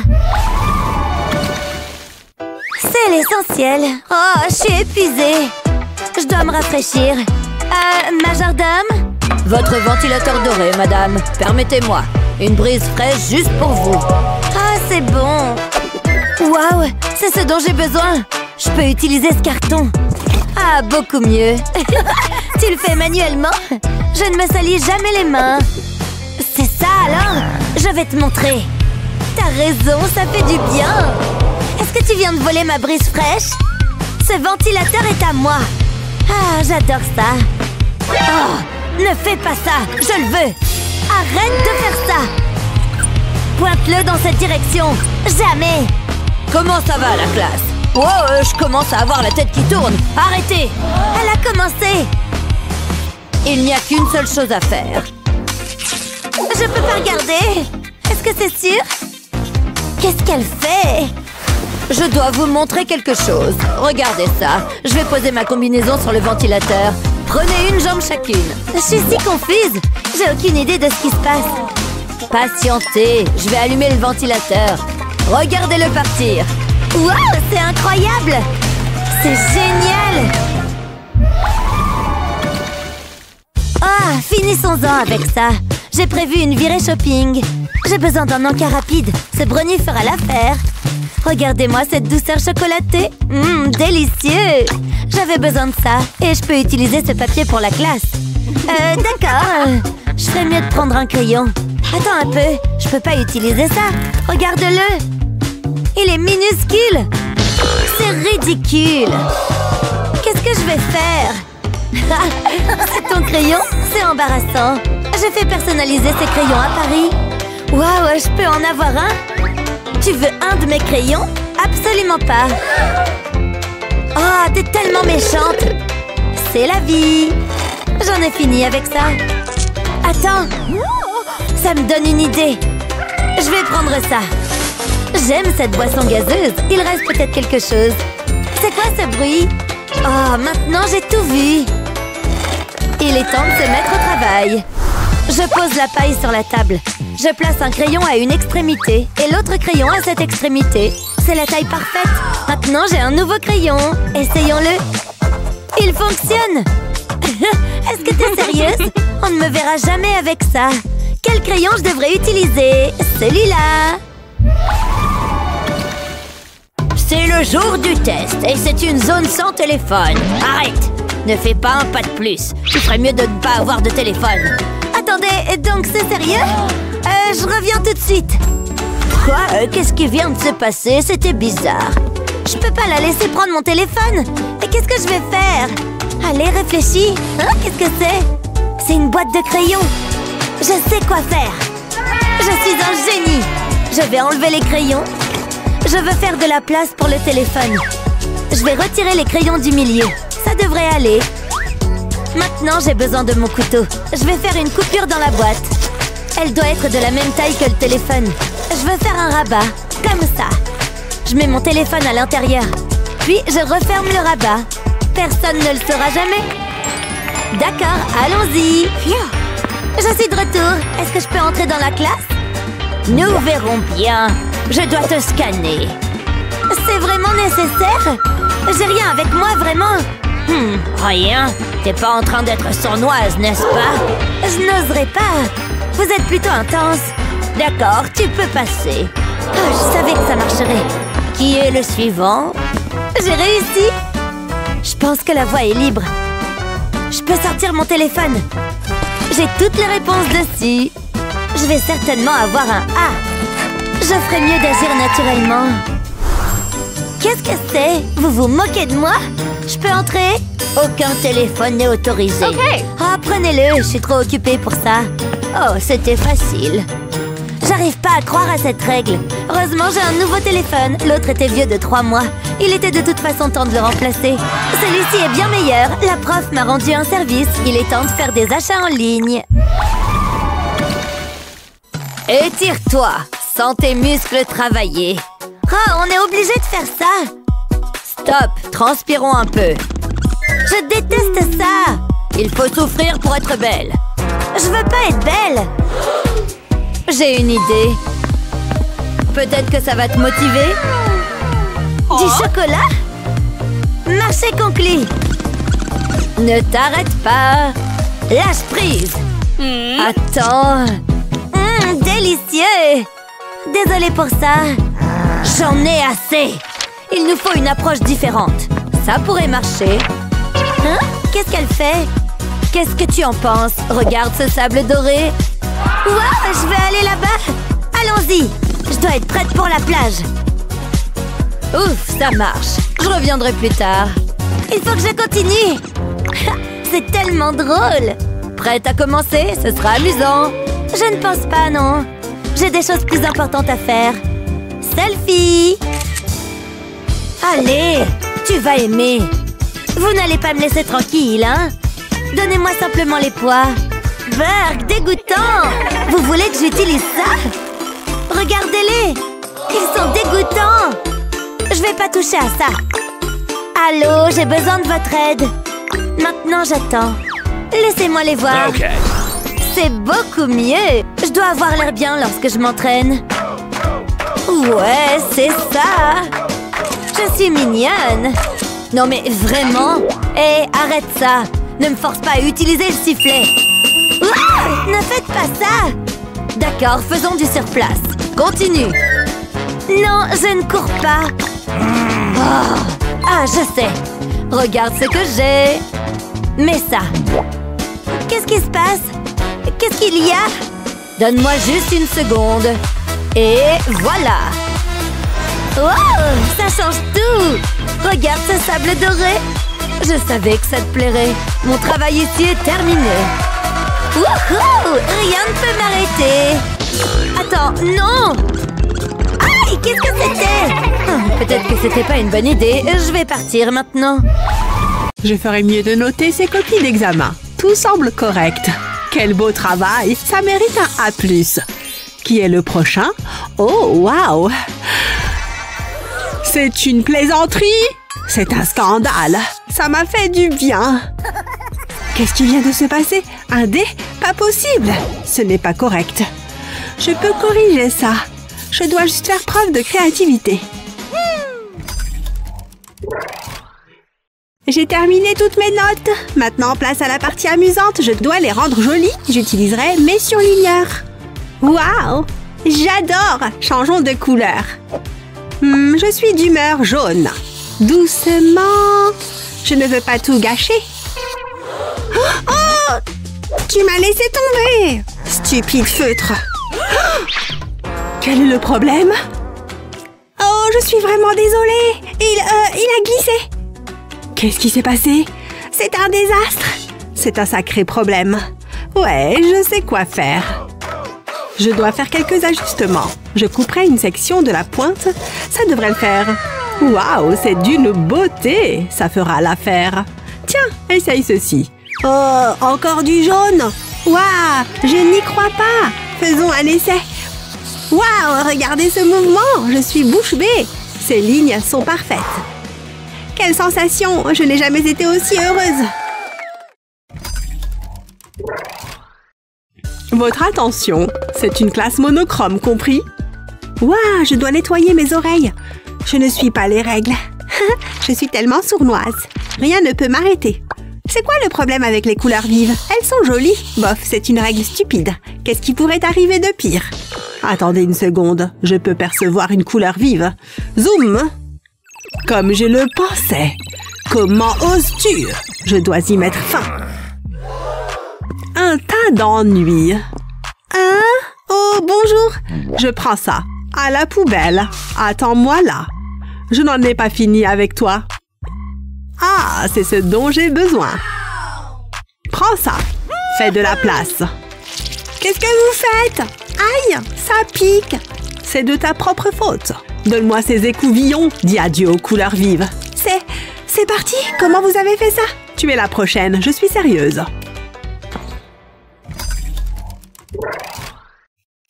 C'est l'essentiel. Oh, je suis épuisée. Je dois me rafraîchir. Majordome? Votre ventilateur doré, madame. Permettez-moi. Une brise fraîche juste pour vous. Ah, c'est bon. Waouh, c'est ce dont j'ai besoin. Je peux utiliser ce carton. Ah, beaucoup mieux. Tu le fais manuellement? Je ne me salis jamais les mains. C'est ça, alors? Je vais te montrer. T'as raison, ça fait du bien. Est-ce que tu viens de voler ma brise fraîche? Ce ventilateur est à moi. Ah, j'adore ça. Oh, ne fais pas ça, je le veux. Arrête de faire ça. Pointe-le dans cette direction. Jamais. Comment ça va, la classe? Oh, je commence à avoir la tête qui tourne. Arrêtez. Elle a commencé. Il n'y a qu'une seule chose à faire. Je peux pas regarder. Est-ce que c'est sûr? Qu'est-ce qu'elle fait? Je dois vous montrer quelque chose. Regardez ça. Je vais poser ma combinaison sur le ventilateur. Prenez une jambe chacune. Je suis si confuse. J'ai aucune idée de ce qui se passe. Patientez. Je vais allumer le ventilateur. Regardez-le partir. Waouh, c'est incroyable. C'est génial. Ah, finissons-en avec ça. J'ai prévu une virée shopping. J'ai besoin d'un encas rapide. Ce brownie fera l'affaire. Regardez-moi cette douceur chocolatée. Délicieux. J'avais besoin de ça. Et je peux utiliser ce papier pour la classe. D'accord. Je ferais mieux de prendre un crayon. Attends un peu. Je peux pas utiliser ça. Regarde-le. Il est minuscule. C'est ridicule. Qu'est-ce que je vais faire? C'est ton crayon? C'est embarrassant. J'ai fait personnaliser ces crayons à Paris. Waouh, je peux en avoir un? Tu veux un de mes crayons? Absolument pas. Oh, t'es tellement méchante. C'est la vie. J'en ai fini avec ça. Attends. Ça me donne une idée. Je vais prendre ça. J'aime cette boisson gazeuse. Il reste peut-être quelque chose. C'est quoi ce bruit? Oh, maintenant j'ai tout vu. Il est temps de se mettre au travail. Je pose la paille sur la table. Je place un crayon à une extrémité et l'autre crayon à cette extrémité. C'est la taille parfaite. Maintenant, j'ai un nouveau crayon. Essayons-le. Il fonctionne. Est-ce que t'es sérieuse? On ne me verra jamais avec ça. Quel crayon je devrais utiliser? Celui-là. C'est le jour du test et c'est une zone sans téléphone. Arrête! Ne fais pas un pas de plus. Tu ferais mieux de ne pas avoir de téléphone. Attendez, donc c'est sérieux? Je reviens tout de suite. Quoi? Qu'est-ce qui vient de se passer? C'était bizarre. Je peux pas la laisser prendre mon téléphone. Et qu'est-ce que je vais faire? Allez, réfléchis. Hein? Qu'est-ce que c'est? C'est une boîte de crayons. Je sais quoi faire. Je suis un génie. Je vais enlever les crayons. Je veux faire de la place pour le téléphone. Je vais retirer les crayons du milieu. Ça devrait aller. Maintenant, j'ai besoin de mon couteau. Je vais faire une coupure dans la boîte. Elle doit être de la même taille que le téléphone. Je veux faire un rabat, comme ça. Je mets mon téléphone à l'intérieur. Puis, je referme le rabat. Personne ne le saura jamais. D'accord, allons-y. Je suis de retour. Est-ce que je peux entrer dans la classe? Nous verrons bien. Je dois te scanner. C'est vraiment nécessaire? J'ai rien avec moi, vraiment. Rien. T'es pas en train d'être sournoise, n'est-ce pas? Je n'oserais pas. Vous êtes plutôt intense. D'accord, tu peux passer. Oh, je savais que ça marcherait. Qui est le suivant? J'ai réussi. Je pense que la voie est libre. Je peux sortir mon téléphone. J'ai toutes les réponses dessus. Je vais certainement avoir un A. Je ferais mieux d'agir naturellement. Qu'est-ce que c'est? Vous vous moquez de moi? Je peux entrer? Aucun téléphone n'est autorisé. Ah, prenez-le, je suis trop occupée pour ça. Oh, c'était facile. J'arrive pas à croire à cette règle. Heureusement, j'ai un nouveau téléphone. L'autre était vieux de 3 mois. Il était de toute façon temps de le remplacer. Celui-ci est bien meilleur. La prof m'a rendu un service. Il est temps de faire des achats en ligne. Étire-toi. Sens tes muscles travailler. Oh, on est obligé de faire ça. Stop, transpirons un peu. Je déteste ça. Il faut souffrir pour être belle. Je veux pas être belle. J'ai une idée. Peut-être que ça va te motiver. Du chocolat? Marché conclu. Ne t'arrête pas. Lâche prise. Attends. Délicieux. Désolée pour ça. J'en ai assez. Il nous faut une approche différente. Ça pourrait marcher. Hein? Qu'est-ce qu'elle fait? Qu'est-ce que tu en penses? Regarde ce sable doré. Wow, je vais aller là-bas. Allons-y. Je dois être prête pour la plage. Ouf, ça marche. Je reviendrai plus tard. Il faut que je continue. C'est tellement drôle. Prête à commencer? Ce sera amusant. Je ne pense pas, non. J'ai des choses plus importantes à faire. Selfie. Allez, tu vas aimer. Vous n'allez pas me laisser tranquille, hein? Donnez-moi simplement les poids. Burk, dégoûtant. Vous voulez que j'utilise ça? Regardez-les. Ils sont dégoûtants. Je vais pas toucher à ça. Allô, j'ai besoin de votre aide. Maintenant, j'attends. Laissez-moi les voir. OK. C'est beaucoup mieux. Je dois avoir l'air bien lorsque je m'entraîne. Ouais, c'est ça. Je suis mignonne. Non mais vraiment? Hé, arrête ça. Ne me force pas à utiliser le sifflet. Ouah, ne faites pas ça. D'accord, faisons du surplace. Continue. Non, je ne cours pas. Oh. Ah, je sais. Regarde ce que j'ai. Mets ça. Qu'est-ce qui se passe? Qu'est-ce qu'il y a? Donne-moi juste une seconde. Et voilà. Wow, ça change tout. Regarde ce sable doré. Je savais que ça te plairait. Mon travail ici est terminé. Wouhou! Rien ne peut m'arrêter. Attends, non! Aïe, qu'est-ce que c'était? Peut-être que c'était pas une bonne idée. Je vais partir maintenant. Je ferais mieux de noter ses copies d'examen. Tout semble correct. Quel beau travail. Ça mérite un A+. Qui est le prochain? Oh, waouh! C'est une plaisanterie? C'est un scandale. Ça m'a fait du bien. Qu'est-ce qui vient de se passer? Un D? Pas possible. Ce n'est pas correct. Je peux corriger ça. Je dois juste faire preuve de créativité. J'ai terminé toutes mes notes. Maintenant, place à la partie amusante. Je dois les rendre jolies. J'utiliserai mes surligneurs. Waouh! J'adore! Changeons de couleur. Je suis d'humeur jaune. Doucement. Je ne veux pas tout gâcher. Oh! Tu m'as laissé tomber! Stupide feutre. Quel est le problème? Oh, je suis vraiment désolée. Il a glissé. Qu'est-ce qui s'est passé? C'est un désastre. C'est un sacré problème. Ouais, je sais quoi faire. Je dois faire quelques ajustements. Je couperai une section de la pointe. Ça devrait le faire. Waouh, c'est d'une beauté. Ça fera l'affaire. Tiens, essaye ceci. Oh, encore du jaune. Waouh, je n'y crois pas. Faisons un essai. Waouh, regardez ce mouvement. Je suis bouche bée. Ces lignes sont parfaites. Quelle sensation! Je n'ai jamais été aussi heureuse! Votre attention, c'est une classe monochrome, compris? Waouh, je dois nettoyer mes oreilles. Je ne suis pas les règles. Je suis tellement sournoise. Rien ne peut m'arrêter. C'est quoi le problème avec les couleurs vives? Elles sont jolies. Bof, c'est une règle stupide. Qu'est-ce qui pourrait arriver de pire? Attendez une seconde, je peux percevoir une couleur vive. Zoom! Comme je le pensais. Comment oses-tu? Je dois y mettre fin. Un tas d'ennuis. Hein? Oh, bonjour. Je prends ça. À la poubelle. Attends-moi là. Je n'en ai pas fini avec toi. Ah, c'est ce dont j'ai besoin. Prends ça. Fais de la place. Qu'est-ce que vous faites? Aïe, ça pique. C'est de ta propre faute. Donne-moi ces écouvillons. Dis adieu aux couleurs vives. C'est parti. Comment vous avez fait ça? Tu es la prochaine. Je suis sérieuse.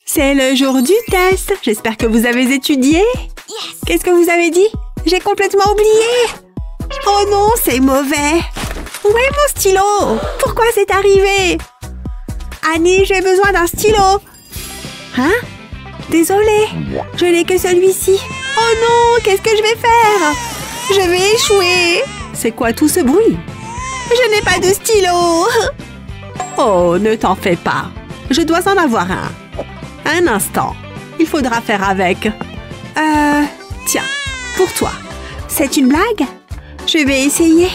C'est le jour du test. J'espère que vous avez étudié. Qu'est-ce que vous avez dit? J'ai complètement oublié. Oh non, c'est mauvais. Où est mon stylo? Pourquoi c'est arrivé? Annie, j'ai besoin d'un stylo. Hein? Désolée, je n'ai que celui-ci. Oh non, qu'est-ce que je vais faire? Je vais échouer. C'est quoi tout ce bruit? Je n'ai pas de stylo. Oh, ne t'en fais pas. Je dois en avoir un. Un instant. Il faudra faire avec. Tiens, pour toi. C'est une blague? Je vais essayer.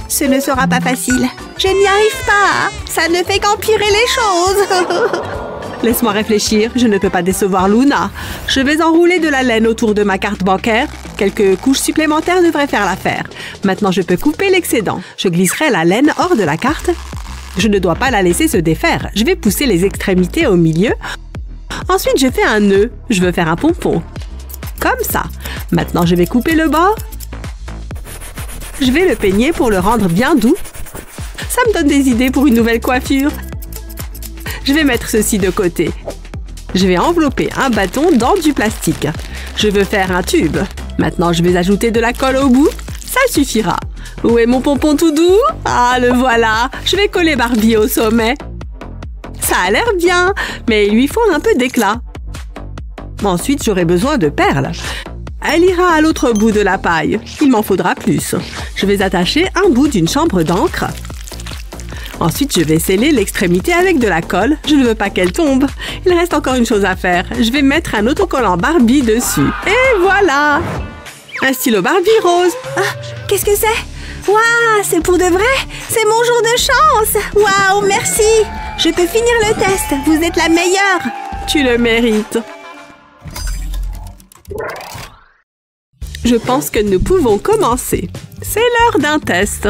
Ce ne sera pas facile. Je n'y arrive pas. Ça ne fait qu'empirer les choses. Laisse-moi réfléchir. Je ne peux pas décevoir Luna. Je vais enrouler de la laine autour de ma carte bancaire. Quelques couches supplémentaires devraient faire l'affaire. Maintenant, je peux couper l'excédent. Je glisserai la laine hors de la carte. Je ne dois pas la laisser se défaire. Je vais pousser les extrémités au milieu. Ensuite, je fais un nœud. Je veux faire un pompon. Comme ça. Maintenant, je vais couper le bord. Je vais le peigner pour le rendre bien doux. Ça me donne des idées pour une nouvelle coiffure. Je vais mettre ceci de côté. Je vais envelopper un bâton dans du plastique. Je veux faire un tube. Maintenant, je vais ajouter de la colle au bout. Ça suffira. Où est mon pompon tout doux? Ah, le voilà. Je vais coller Barbie au sommet. Ça a l'air bien, mais il lui faut un peu d'éclat. Ensuite, j'aurai besoin de perles. Elle ira à l'autre bout de la paille. Il m'en faudra plus. Je vais attacher un bout d'une chambre d'encre. Ensuite, je vais sceller l'extrémité avec de la colle. Je ne veux pas qu'elle tombe. Il reste encore une chose à faire. Je vais mettre un autocollant Barbie dessus. Et voilà! Un stylo Barbie rose. Ah, qu'est-ce que c'est? Waouh, c'est pour de vrai? C'est mon jour de chance! Waouh, merci! Je peux finir le test. Vous êtes la meilleure. Tu le mérites. Je pense que nous pouvons commencer. C'est l'heure d'un test.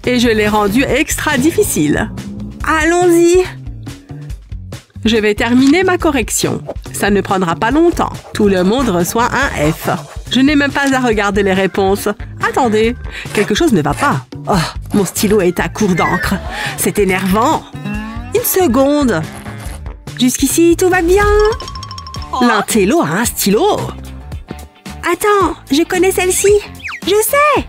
Et je l'ai rendu extra difficile. Allons-y. Je vais terminer ma correction. Ça ne prendra pas longtemps. Tout le monde reçoit un F. Je n'ai même pas à regarder les réponses. Attendez, quelque chose ne va pas. Oh, mon stylo est à court d'encre. C'est énervant. Une seconde. Jusqu'ici, tout va bien. L'intello a un stylo. Attends, je connais celle-ci. Je sais.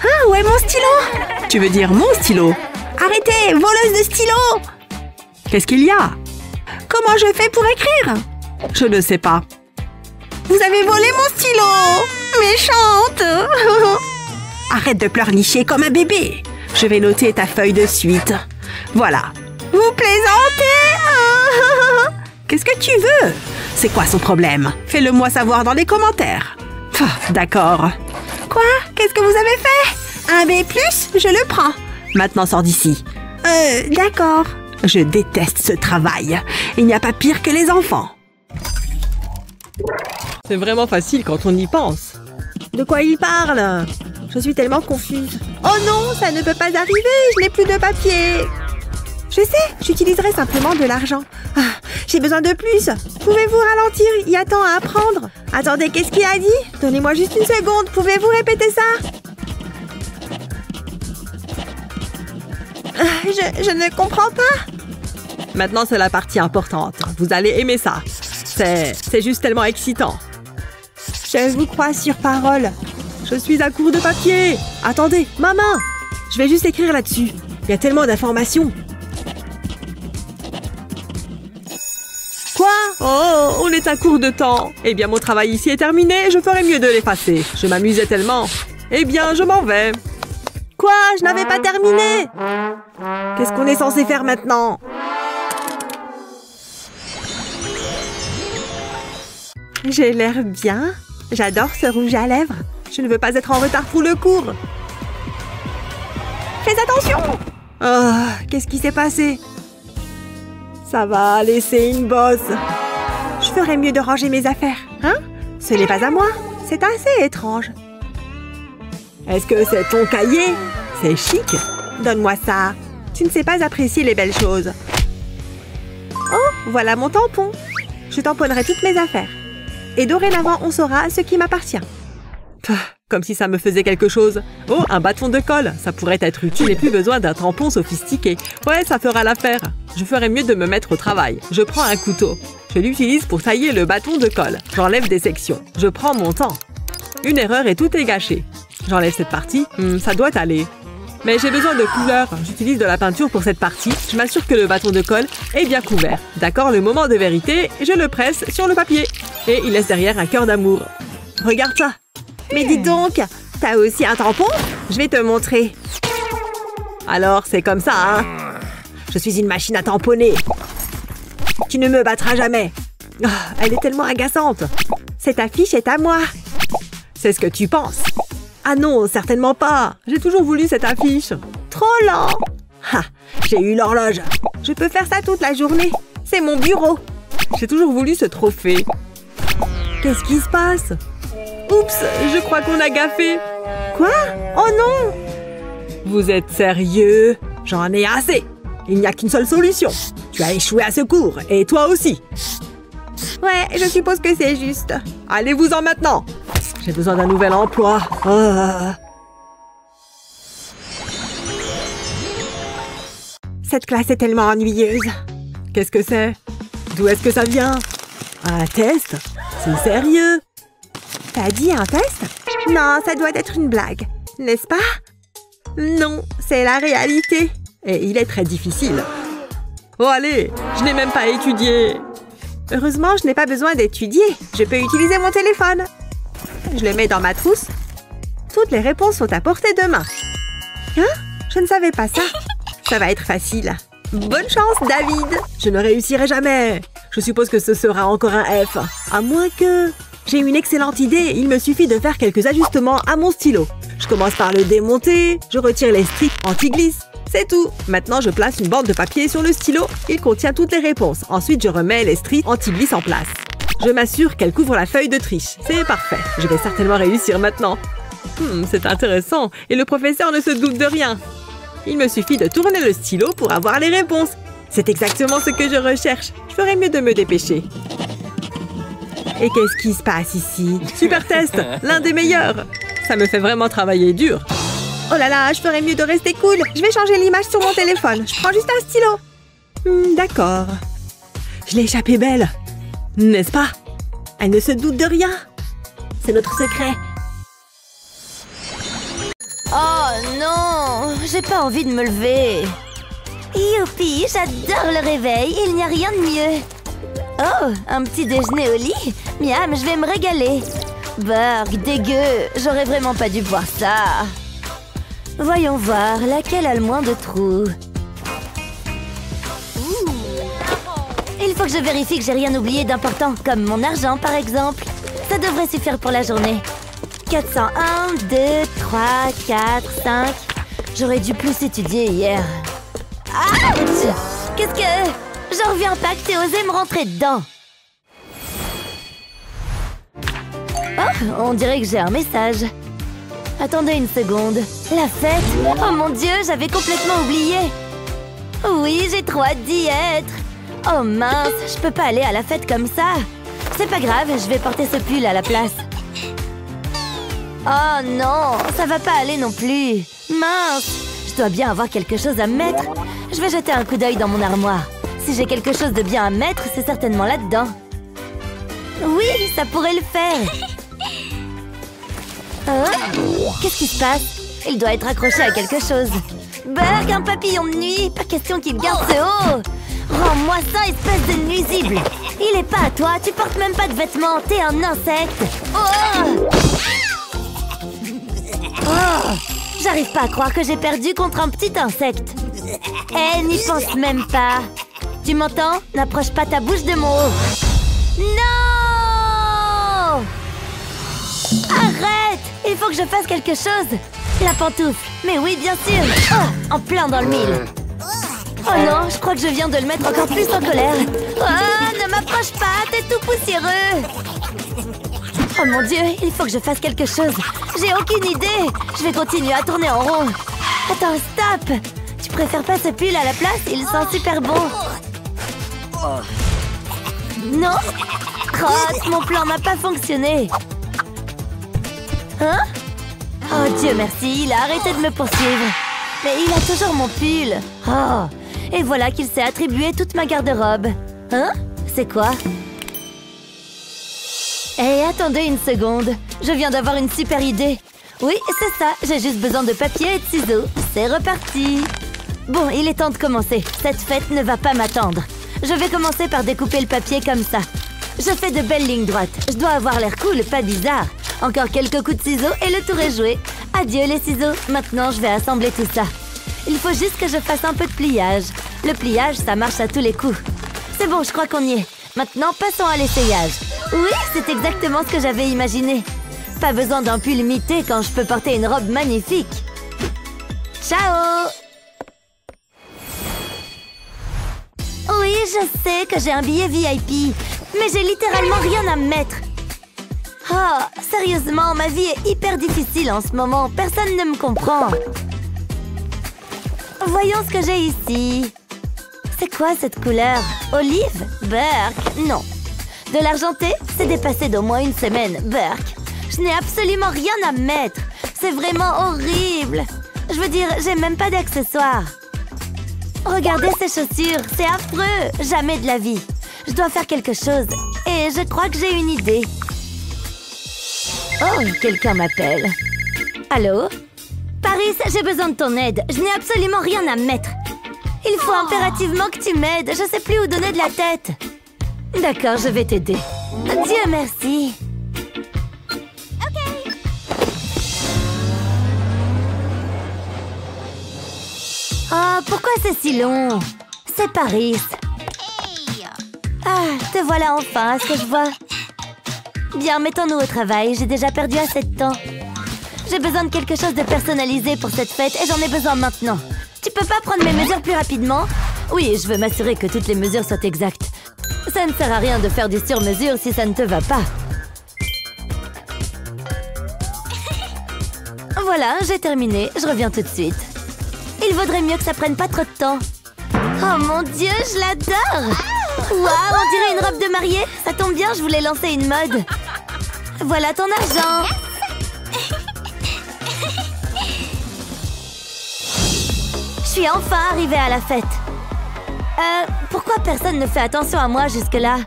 Ah, où est mon stylo? Tu veux dire mon stylo? Arrêtez, voleuse de stylo. Qu'est-ce qu'il y a? Comment je fais pour écrire? Je ne sais pas. Vous avez volé mon stylo. Méchante. Arrête de pleurnicher comme un bébé. Je vais noter ta feuille de suite. Voilà. Vous plaisantez? Qu'est-ce que tu veux? C'est quoi son problème? Fais-le-moi savoir dans les commentaires. D'accord. Quoi? Qu'est-ce que vous avez fait? Un B+, je le prends. Maintenant, sors d'ici. D'accord. Je déteste ce travail. Il n'y a pas pire que les enfants. C'est vraiment facile quand on y pense. De quoi il parle? Je suis tellement confuse. Oh non, ça ne peut pas arriver. Je n'ai plus de papier. Je sais, j'utiliserai simplement de l'argent. Ah, j'ai besoin de plus. Pouvez-vous ralentir? Il y a tant à apprendre. Attendez, qu'est-ce qu'il a dit? Donnez-moi juste une seconde. Pouvez-vous répéter ça? Je ne comprends pas. Maintenant, c'est la partie importante. Vous allez aimer ça. C'est juste tellement excitant. Je vous crois sur parole. Je suis à court de papier. Attendez, ma main. Je vais juste écrire là-dessus. Il y a tellement d'informations. Quoi? Oh, on est à court de temps. Eh bien, mon travail ici est terminé. Je ferais mieux de l'effacer. Je m'amusais tellement. Eh bien, je m'en vais. Quoi? Je n'avais pas terminé. Qu'est-ce qu'on est censé faire maintenant? J'ai l'air bien. J'adore ce rouge à lèvres. Je ne veux pas être en retard pour le cours. Fais attention! Oh, qu'est-ce qui s'est passé? Ça va, laisser une bosse. Je ferais mieux de ranger mes affaires, hein? Ce n'est pas à moi. C'est assez étrange. Est-ce que c'est ton cahier? C'est chic. Donne-moi ça. Tu ne sais pas apprécier les belles choses. Oh, voilà mon tampon. Je tamponnerai toutes mes affaires. Et dorénavant, on saura ce qui m'appartient. Comme si ça me faisait quelque chose. Oh, un bâton de colle. Ça pourrait être utile. Je n'ai plus besoin d'un tampon sophistiqué. Ouais, ça fera l'affaire. Je ferais mieux de me mettre au travail. Je prends un couteau. Je l'utilise pour tailler le bâton de colle. J'enlève des sections. Je prends mon temps. Une erreur et tout est gâché. J'enlève cette partie. Ça doit aller. Mais j'ai besoin de couleur. J'utilise de la peinture pour cette partie. Je m'assure que le bâton de colle est bien couvert. D'accord, le moment de vérité, je le presse sur le papier. Et il laisse derrière un cœur d'amour. Regarde ça. Mais dis donc, t'as aussi un tampon? Je vais te montrer. Alors, c'est comme ça, hein? Je suis une machine à tamponner. Tu ne me battras jamais. Oh, elle est tellement agaçante. Cette affiche est à moi. C'est ce que tu penses. Ah non, certainement pas. J'ai toujours voulu cette affiche. Trop lent. Ha, j'ai eu l'horloge. Je peux faire ça toute la journée. C'est mon bureau. J'ai toujours voulu ce trophée. Qu'est-ce qui se passe? Oups, je crois qu'on a gaffé. Quoi? Oh non! Vous êtes sérieux? J'en ai assez. Il n'y a qu'une seule solution. Tu as échoué à ce cours, et toi aussi. Ouais, je suppose que c'est juste. Allez-vous-en maintenant. J'ai besoin d'un nouvel emploi. Oh. Cette classe est tellement ennuyeuse. Qu'est-ce que c'est? D'où est-ce que ça vient? Un test? C'est sérieux? T'as dit un test? Non, ça doit être une blague, n'est-ce pas? Non, c'est la réalité. Et il est très difficile. Oh allez, je n'ai même pas étudié. Heureusement, je n'ai pas besoin d'étudier. Je peux utiliser mon téléphone. Je le mets dans ma trousse. Toutes les réponses sont à portée de main. Hein? Je ne savais pas ça. Ça va être facile. Bonne chance, David. Je ne réussirai jamais. Je suppose que ce sera encore un F. À moins que... J'ai une excellente idée. Il me suffit de faire quelques ajustements à mon stylo. Je commence par le démonter. Je retire les strips anti-glisse. C'est tout. Maintenant, je place une bande de papier sur le stylo. Il contient toutes les réponses. Ensuite, je remets les strips anti-glisse en place. Je m'assure qu'elle couvre la feuille de triche. C'est parfait. Je vais certainement réussir maintenant. C'est intéressant. Et le professeur ne se doute de rien. Il me suffit de tourner le stylo pour avoir les réponses. C'est exactement ce que je recherche. Je ferais mieux de me dépêcher. Et qu'est-ce qui se passe ici? Super test, l'un des meilleurs. Ça me fait vraiment travailler dur. Oh là là, je ferais mieux de rester cool. Je vais changer l'image sur mon téléphone. Je prends juste un stylo. D'accord. Je l'ai échappé belle. N'est-ce pas? Elle ne se doute de rien. C'est notre secret. Oh non, j'ai pas envie de me lever. Youpi, j'adore le réveil. Il n'y a rien de mieux. Oh, un petit déjeuner au lit? Miam, je vais me régaler. Burg, dégueu. J'aurais vraiment pas dû boire ça. Voyons voir, laquelle a le moins de trous? Il faut que je vérifie que j'ai rien oublié d'important, comme mon argent par exemple. Ça devrait suffire pour la journée. 401, 2, 3, 4, 5. J'aurais dû plus étudier hier. Ah! Qu'est-ce que... J'en reviens pas que t'aies osé me rentrer dedans. Oh, on dirait que j'ai un message. Attendez une seconde. La fête? Oh mon Dieu, j'avais complètement oublié. Oui, j'ai trop hâte d'y être. Oh mince, je peux pas aller à la fête comme ça. C'est pas grave, je vais porter ce pull à la place. Oh non, ça va pas aller non plus. Mince, je dois bien avoir quelque chose à mettre. Je vais jeter un coup d'œil dans mon armoire. Si j'ai quelque chose de bien à mettre, c'est certainement là-dedans. Oui, ça pourrait le faire. Qu'est-ce qui se passe? Il doit être accroché à quelque chose. Burk, un papillon de nuit. Pas question qu'il garde ce haut. Rends-moi ça, espèce de nuisible. Il est pas à toi, tu portes même pas de vêtements. T'es un insecte. J'arrive pas à croire que j'ai perdu contre un petit insecte. N'y pense même pas. Tu m'entends? N'approche pas ta bouche de mon haut. Non! Arrête! Il faut que je fasse quelque chose. La pantoufle. Mais oui, bien sûr. En plein dans le mille. Oh non, je crois que je viens de le mettre encore plus en colère. Ne m'approche pas, t'es tout poussiéreux. Oh mon Dieu, il faut que je fasse quelque chose. J'ai aucune idée. Je vais continuer à tourner en rond. Attends, stop. Tu préfères pas ce pull à la place? Il sent super bon. Non? Crotte, mon plan n'a pas fonctionné. Hein? Oh Dieu merci, il a arrêté de me poursuivre. Mais il a toujours mon pull. Oh, et voilà qu'il s'est attribué toute ma garde-robe. Hein? C'est quoi? Hey, attendez une seconde. Je viens d'avoir une super idée. Oui, c'est ça. J'ai juste besoin de papier et de ciseaux. C'est reparti. Bon, il est temps de commencer. Cette fête ne va pas m'attendre. Je vais commencer par découper le papier comme ça. Je fais de belles lignes droites. Je dois avoir l'air cool, pas bizarre. Encore quelques coups de ciseaux et le tour est joué. Adieu les ciseaux. Maintenant, je vais assembler tout ça. Il faut juste que je fasse un peu de pliage. Le pliage, ça marche à tous les coups. C'est bon, je crois qu'on y est. Maintenant, passons à l'essayage. Oui, c'est exactement ce que j'avais imaginé. Pas besoin d'un pull imité quand je peux porter une robe magnifique. Ciao! Oui, je sais que j'ai un billet VIP, mais j'ai littéralement rien à me mettre. Oh, sérieusement, ma vie est hyper difficile en ce moment. Personne ne me comprend. Voyons ce que j'ai ici. C'est quoi cette couleur? Olive? Burk? Non. De l'argenté? C'est dépassé d'au moins une semaine. Burk. Je n'ai absolument rien à mettre. C'est vraiment horrible. Je veux dire, j'ai même pas d'accessoires. Regardez ces chaussures, c'est affreux. Jamais de la vie. Je dois faire quelque chose. Et je crois que j'ai une idée. Oh, quelqu'un m'appelle. Allô? Paris, j'ai besoin de ton aide. Je n'ai absolument rien à mettre. Il faut impérativement que tu m'aides. Je sais plus où donner de la tête. D'accord, je vais t'aider. Dieu merci. Oh, pourquoi c'est si long? C'est Paris. Ah, te voilà enfin, est-ce que je vois? Bien, mettons-nous au travail. J'ai déjà perdu assez de temps. J'ai besoin de quelque chose de personnalisé pour cette fête et j'en ai besoin maintenant. Tu peux pas prendre mes mesures plus rapidement? Oui, je veux m'assurer que toutes les mesures soient exactes. Ça ne sert à rien de faire du sur-mesure si ça ne te va pas. Voilà, j'ai terminé. Je reviens tout de suite. Il vaudrait mieux que ça prenne pas trop de temps. Oh mon Dieu, je l'adore! Waouh, on dirait une robe de mariée. Ça tombe bien, je voulais lancer une mode. Voilà ton argent. Je suis enfin arrivée à la fête. Pourquoi personne ne fait attention à moi jusque-là?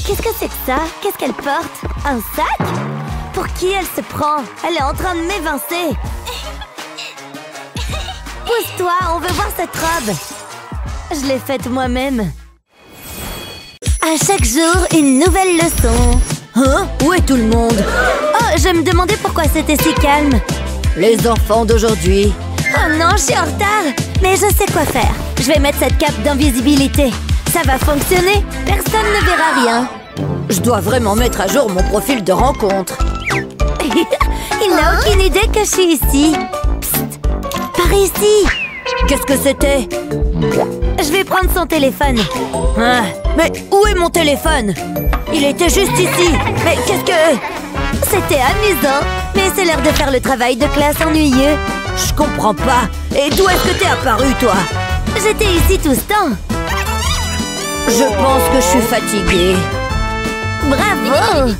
Qu'est-ce que c'est que ça? Qu'est-ce qu'elle porte? Un sac? Pour qui elle se prend? Elle est en train de m'évincer. Pousse-toi, on veut voir cette robe. Je l'ai faite moi-même. À chaque jour, une nouvelle leçon. Hein? Où est tout le monde? Oh, je me demandais pourquoi c'était si calme. Les enfants d'aujourd'hui. Oh non, je suis en retard. Mais je sais quoi faire. Je vais mettre cette cape d'invisibilité. Ça va fonctionner. Personne ne verra rien. Je dois vraiment mettre à jour mon profil de rencontre. Il n'a aucune idée que je suis ici. Psst. Par ici. Qu'est-ce que c'était? Je vais prendre son téléphone. Ah, mais où est mon téléphone? Il était juste ici. Mais qu'est-ce que... C'était amusant. Mais c'est l'heure de faire le travail de classe ennuyeux. Je comprends pas. Et d'où est-ce que t'es apparu, toi? J'étais ici tout ce temps. Je pense que je suis fatiguée. Bravo!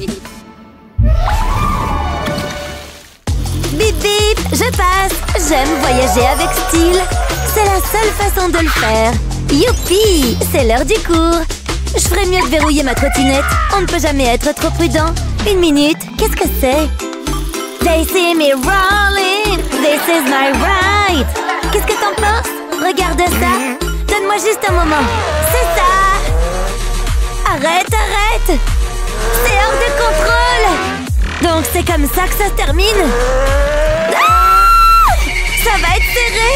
Bip bip, je passe. J'aime voyager avec style. C'est la seule façon de le faire. Youpi! C'est l'heure du cours. Je ferais mieux de verrouiller ma trottinette. On ne peut jamais être trop prudent. Une minute, qu'est-ce que c'est? They see me rolling, this is my right. Qu'est-ce que t'en penses? Regarde ça. Donne-moi juste un moment. C'est ça. Arrête, arrête. C'est hors de contrôle. Donc c'est comme ça que ça se termine? Ah! Ça va être serré.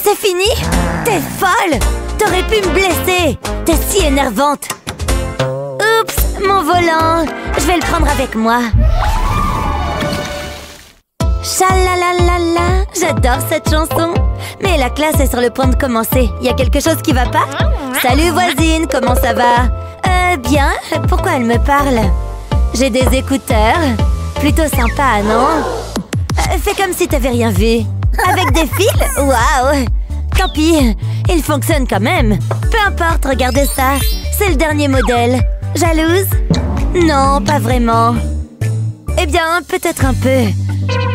C'est fini? T'es folle. T'aurais pu me blesser. T'es si énervante. Oups, mon volant. Je vais le prendre avec moi. Chalalalala, j'adore cette chanson. Mais la classe est sur le point de commencer. Y a quelque chose qui va pas? Salut voisine, comment ça va? Bien, pourquoi elle me parle? J'ai des écouteurs. Plutôt sympa, non? Fais comme si t'avais rien vu. Avec des fils? Waouh! Tant pis, il fonctionne quand même. Peu importe, regardez ça. C'est le dernier modèle. Jalouse? Non, pas vraiment. Eh bien, peut-être un peu.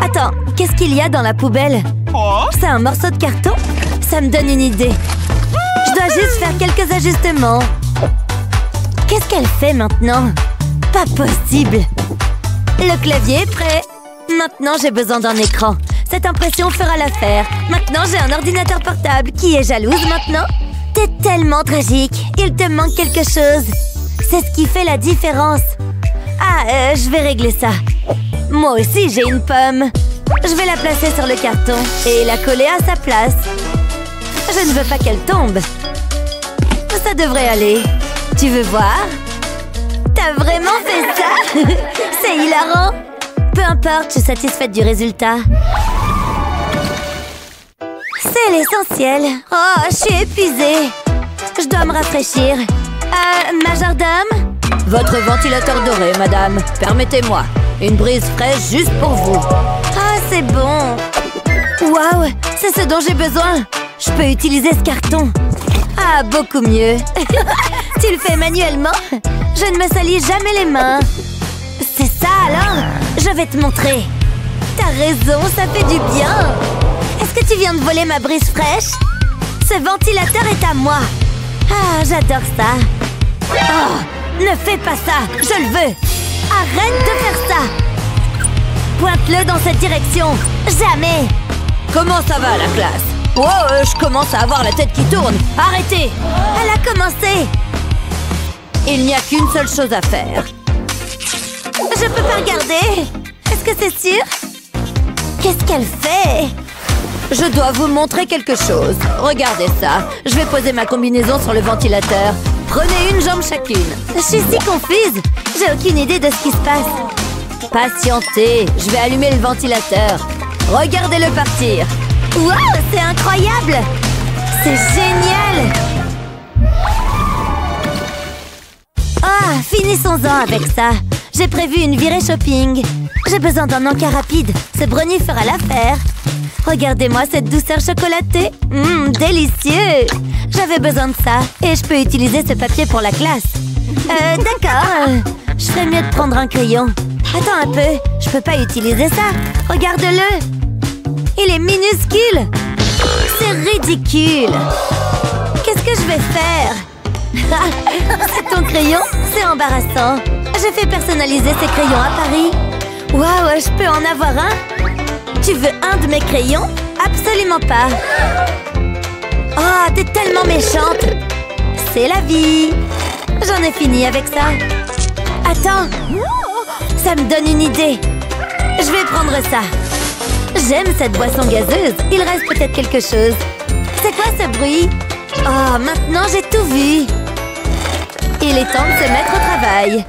Attends, qu'est-ce qu'il y a dans la poubelle? C'est un morceau de carton? Ça me donne une idée. Je dois juste faire quelques ajustements. Qu'est-ce qu'elle fait maintenant? Pas possible. Le clavier est prêt. Maintenant, j'ai besoin d'un écran. Cette impression fera l'affaire. Maintenant, j'ai un ordinateur portable. Qui est jalouse maintenant? T'es tellement tragique. Il te manque quelque chose. C'est ce qui fait la différence. Ah, je vais régler ça. Moi aussi, j'ai une pomme. Je vais la placer sur le carton et la coller à sa place. Je ne veux pas qu'elle tombe. Ça devrait aller. Tu veux voir? T'as vraiment fait ça? C'est hilarant. Peu importe, je suis satisfaite du résultat. C'est l'essentiel. Oh, je suis épuisée. Je dois me rafraîchir. Majordome? Votre ventilateur doré, madame. Permettez-moi. Une brise fraîche juste pour vous. Ah, c'est bon. Waouh, c'est ce dont j'ai besoin. Je peux utiliser ce carton. Ah, beaucoup mieux. Tu le fais manuellement? Je ne me salis jamais les mains. C'est ça, alors? Je vais te montrer. T'as raison, ça fait du bien. Est-ce que tu viens de voler ma brise fraîche? Ce ventilateur est à moi. Ah, j'adore ça. Oh, ne fais pas ça, je le veux. Arrête de faire ça. Pointe-le dans cette direction. Jamais. Comment ça va, la classe? Oh, je commence à avoir la tête qui tourne. Arrêtez. Elle a commencé. Il n'y a qu'une seule chose à faire. Je peux pas regarder. Est-ce que c'est sûr? Qu'est-ce qu'elle fait? Je dois vous montrer quelque chose. Regardez ça. Je vais poser ma combinaison sur le ventilateur. Prenez une jambe chacune. Je suis si confuse. J'ai aucune idée de ce qui se passe. Patientez. Je vais allumer le ventilateur. Regardez-le partir. Waouh, c'est incroyable. C'est génial. Ah, finissons-en avec ça. J'ai prévu une virée shopping. J'ai besoin d'un encas rapide. Ce brownie fera l'affaire. Regardez-moi cette douceur chocolatée. Délicieux. J'avais besoin de ça. Et je peux utiliser ce papier pour la classe. D'accord. Je ferais mieux de prendre un crayon. Attends un peu. Je peux pas utiliser ça. Regarde-le. Il est minuscule. C'est ridicule. Qu'est-ce que je vais faire? C'est ton crayon? C'est embarrassant. J'ai fait personnaliser ces crayons à Paris. Waouh, je peux en avoir un? Tu veux un de mes crayons? Absolument pas. Oh, t'es tellement méchante. C'est la vie. J'en ai fini avec ça. Attends. Ça me donne une idée. Je vais prendre ça. J'aime cette boisson gazeuse. Il reste peut-être quelque chose. C'est quoi ce bruit? Oh, maintenant j'ai tout vu. Il est temps de se mettre au travail.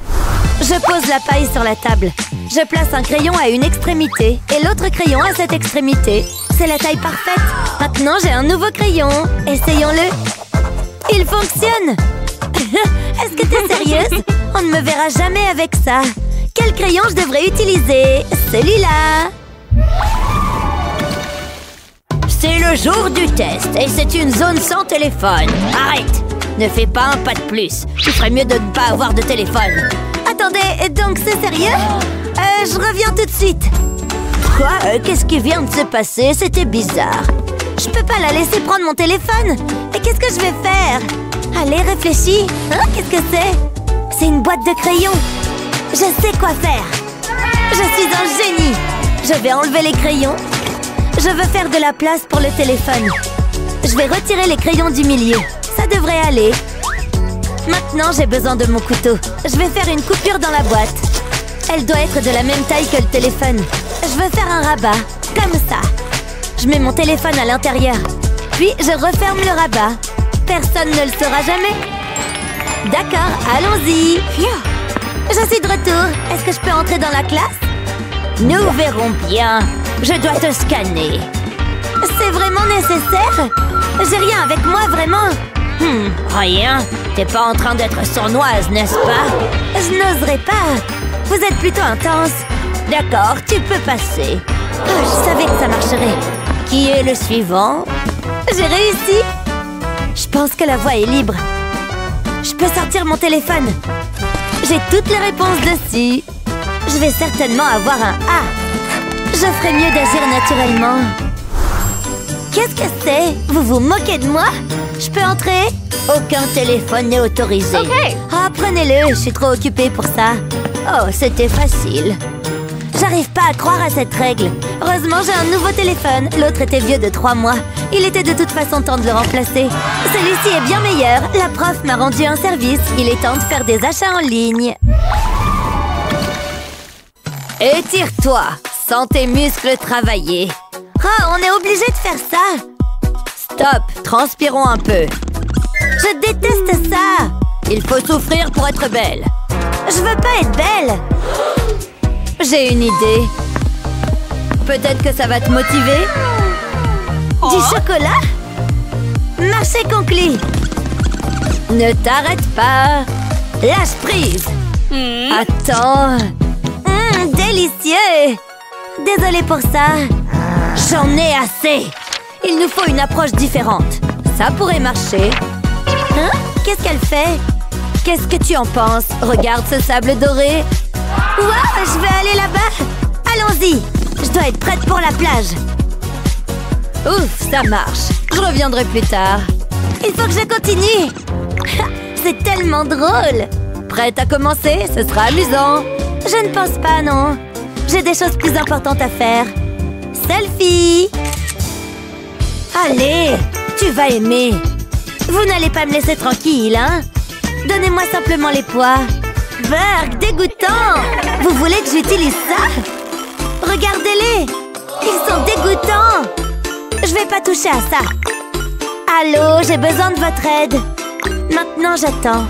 Je pose la paille sur la table. Je place un crayon à une extrémité et l'autre crayon à cette extrémité. C'est la taille parfaite. Maintenant, j'ai un nouveau crayon. Essayons-le. Il fonctionne. Est-ce que t'es sérieuse? On ne me verra jamais avec ça. Quel crayon je devrais utiliser? Celui-là. C'est le jour du test et c'est une zone sans téléphone. Arrête! Ne fais pas un pas de plus. Tu ferais mieux de ne pas avoir de téléphone. Attendez, donc c'est sérieux? Je reviens tout de suite. Quoi? Qu'est-ce qui vient de se passer? C'était bizarre. Je peux pas la laisser prendre mon téléphone. Et qu'est-ce que je vais faire? Allez, réfléchis. Hein? Qu'est-ce que c'est? C'est une boîte de crayons. Je sais quoi faire. Je suis un génie. Je vais enlever les crayons. Je veux faire de la place pour le téléphone. Je vais retirer les crayons du milieu. Ça devrait aller. Maintenant, j'ai besoin de mon couteau. Je vais faire une coupure dans la boîte. Elle doit être de la même taille que le téléphone. Je veux faire un rabat, comme ça. Je mets mon téléphone à l'intérieur. Puis, je referme le rabat. Personne ne le saura jamais. D'accord, allons-y. Je suis de retour. Est-ce que je peux entrer dans la classe? Nous verrons bien. Je dois te scanner. C'est vraiment nécessaire? J'ai rien avec moi, vraiment. Rien. T'es pas en train d'être sournoise, n'est-ce pas? Je n'oserais pas. Vous êtes plutôt intense. D'accord, tu peux passer. Oh, je savais que ça marcherait. Qui est le suivant? J'ai réussi. Je pense que la voie est libre. Je peux sortir mon téléphone. J'ai toutes les réponses dessus. Je vais certainement avoir un A. Je ferais mieux d'agir naturellement. Qu'est-ce que c'est? Vous vous moquez de moi? Je peux entrer? Aucun téléphone n'est autorisé. Ah, prenez-le, je suis trop occupée pour ça. Oh, c'était facile. J'arrive pas à croire à cette règle. Heureusement, j'ai un nouveau téléphone. L'autre était vieux de 3 mois. Il était de toute façon temps de le remplacer. Celui-ci est bien meilleur. La prof m'a rendu un service. Il est temps de faire des achats en ligne. Étire-toi. Sens tes muscles travailler. Oh, on est obligé de faire ça. Stop, transpirons un peu. Je déteste ça. Il faut souffrir pour être belle. Je veux pas être belle. J'ai une idée. Peut-être que ça va te motiver. Du chocolat? Marché conclu. Ne t'arrête pas. Lâche prise. Attends. Délicieux. Désolée pour ça. J'en ai assez. Il nous faut une approche différente. Ça pourrait marcher. Hein? Qu'est-ce qu'elle fait? Qu'est-ce que tu en penses? Regarde ce sable doré. Wow, je vais aller là-bas. Allons-y. Je dois être prête pour la plage. Ouf, ça marche. Je reviendrai plus tard. Il faut que je continue. C'est tellement drôle. Prête à commencer? Ce sera amusant. Je ne pense pas, non. J'ai des choses plus importantes à faire. Selfie. Allez, tu vas aimer. Vous n'allez pas me laisser tranquille, hein? Donnez-moi simplement les pois. Burk, dégoûtant. Vous voulez que j'utilise ça? Regardez-les. Ils sont dégoûtants. Je vais pas toucher à ça. Allô, j'ai besoin de votre aide. Maintenant, j'attends.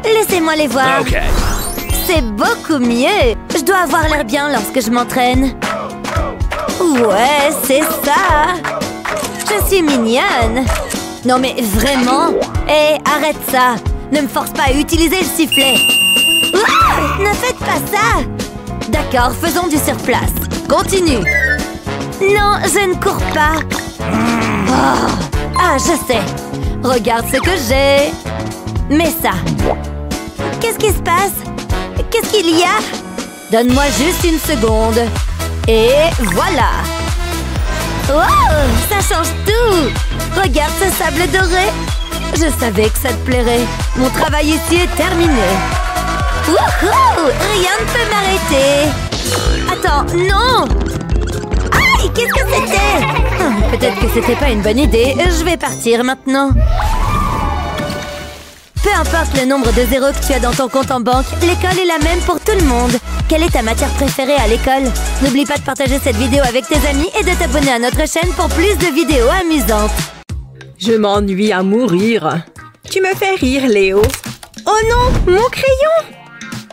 Laissez-moi les voir. OK. C'est beaucoup mieux. Je dois avoir l'air bien lorsque je m'entraîne. Ouais, c'est ça. Je suis mignonne. Non mais vraiment? Hé, arrête ça. Ne me force pas à utiliser le sifflet. Ouah, ne faites pas ça. D'accord, faisons du surplace. Continue. Non, je ne cours pas. Oh. Ah, je sais. Regarde ce que j'ai. Mets ça. Qu'est-ce qui se passe? Qu'est-ce qu'il y a? Donne-moi juste une seconde. Et voilà. Wow, ça change tout. Regarde ce sable doré. Je savais que ça te plairait. Mon travail ici est terminé. Wouhou! Rien ne peut m'arrêter. Attends, non! Aïe, qu'est-ce que c'était? Peut-être que c'était pas une bonne idée. Je vais partir maintenant. Peu importe le nombre de zéros que tu as dans ton compte en banque, l'école est la même pour tout le monde. Quelle est ta matière préférée à l'école? N'oublie pas de partager cette vidéo avec tes amis et de t'abonner à notre chaîne pour plus de vidéos amusantes. Je m'ennuie à mourir. Tu me fais rire, Léo. Oh non, mon crayon!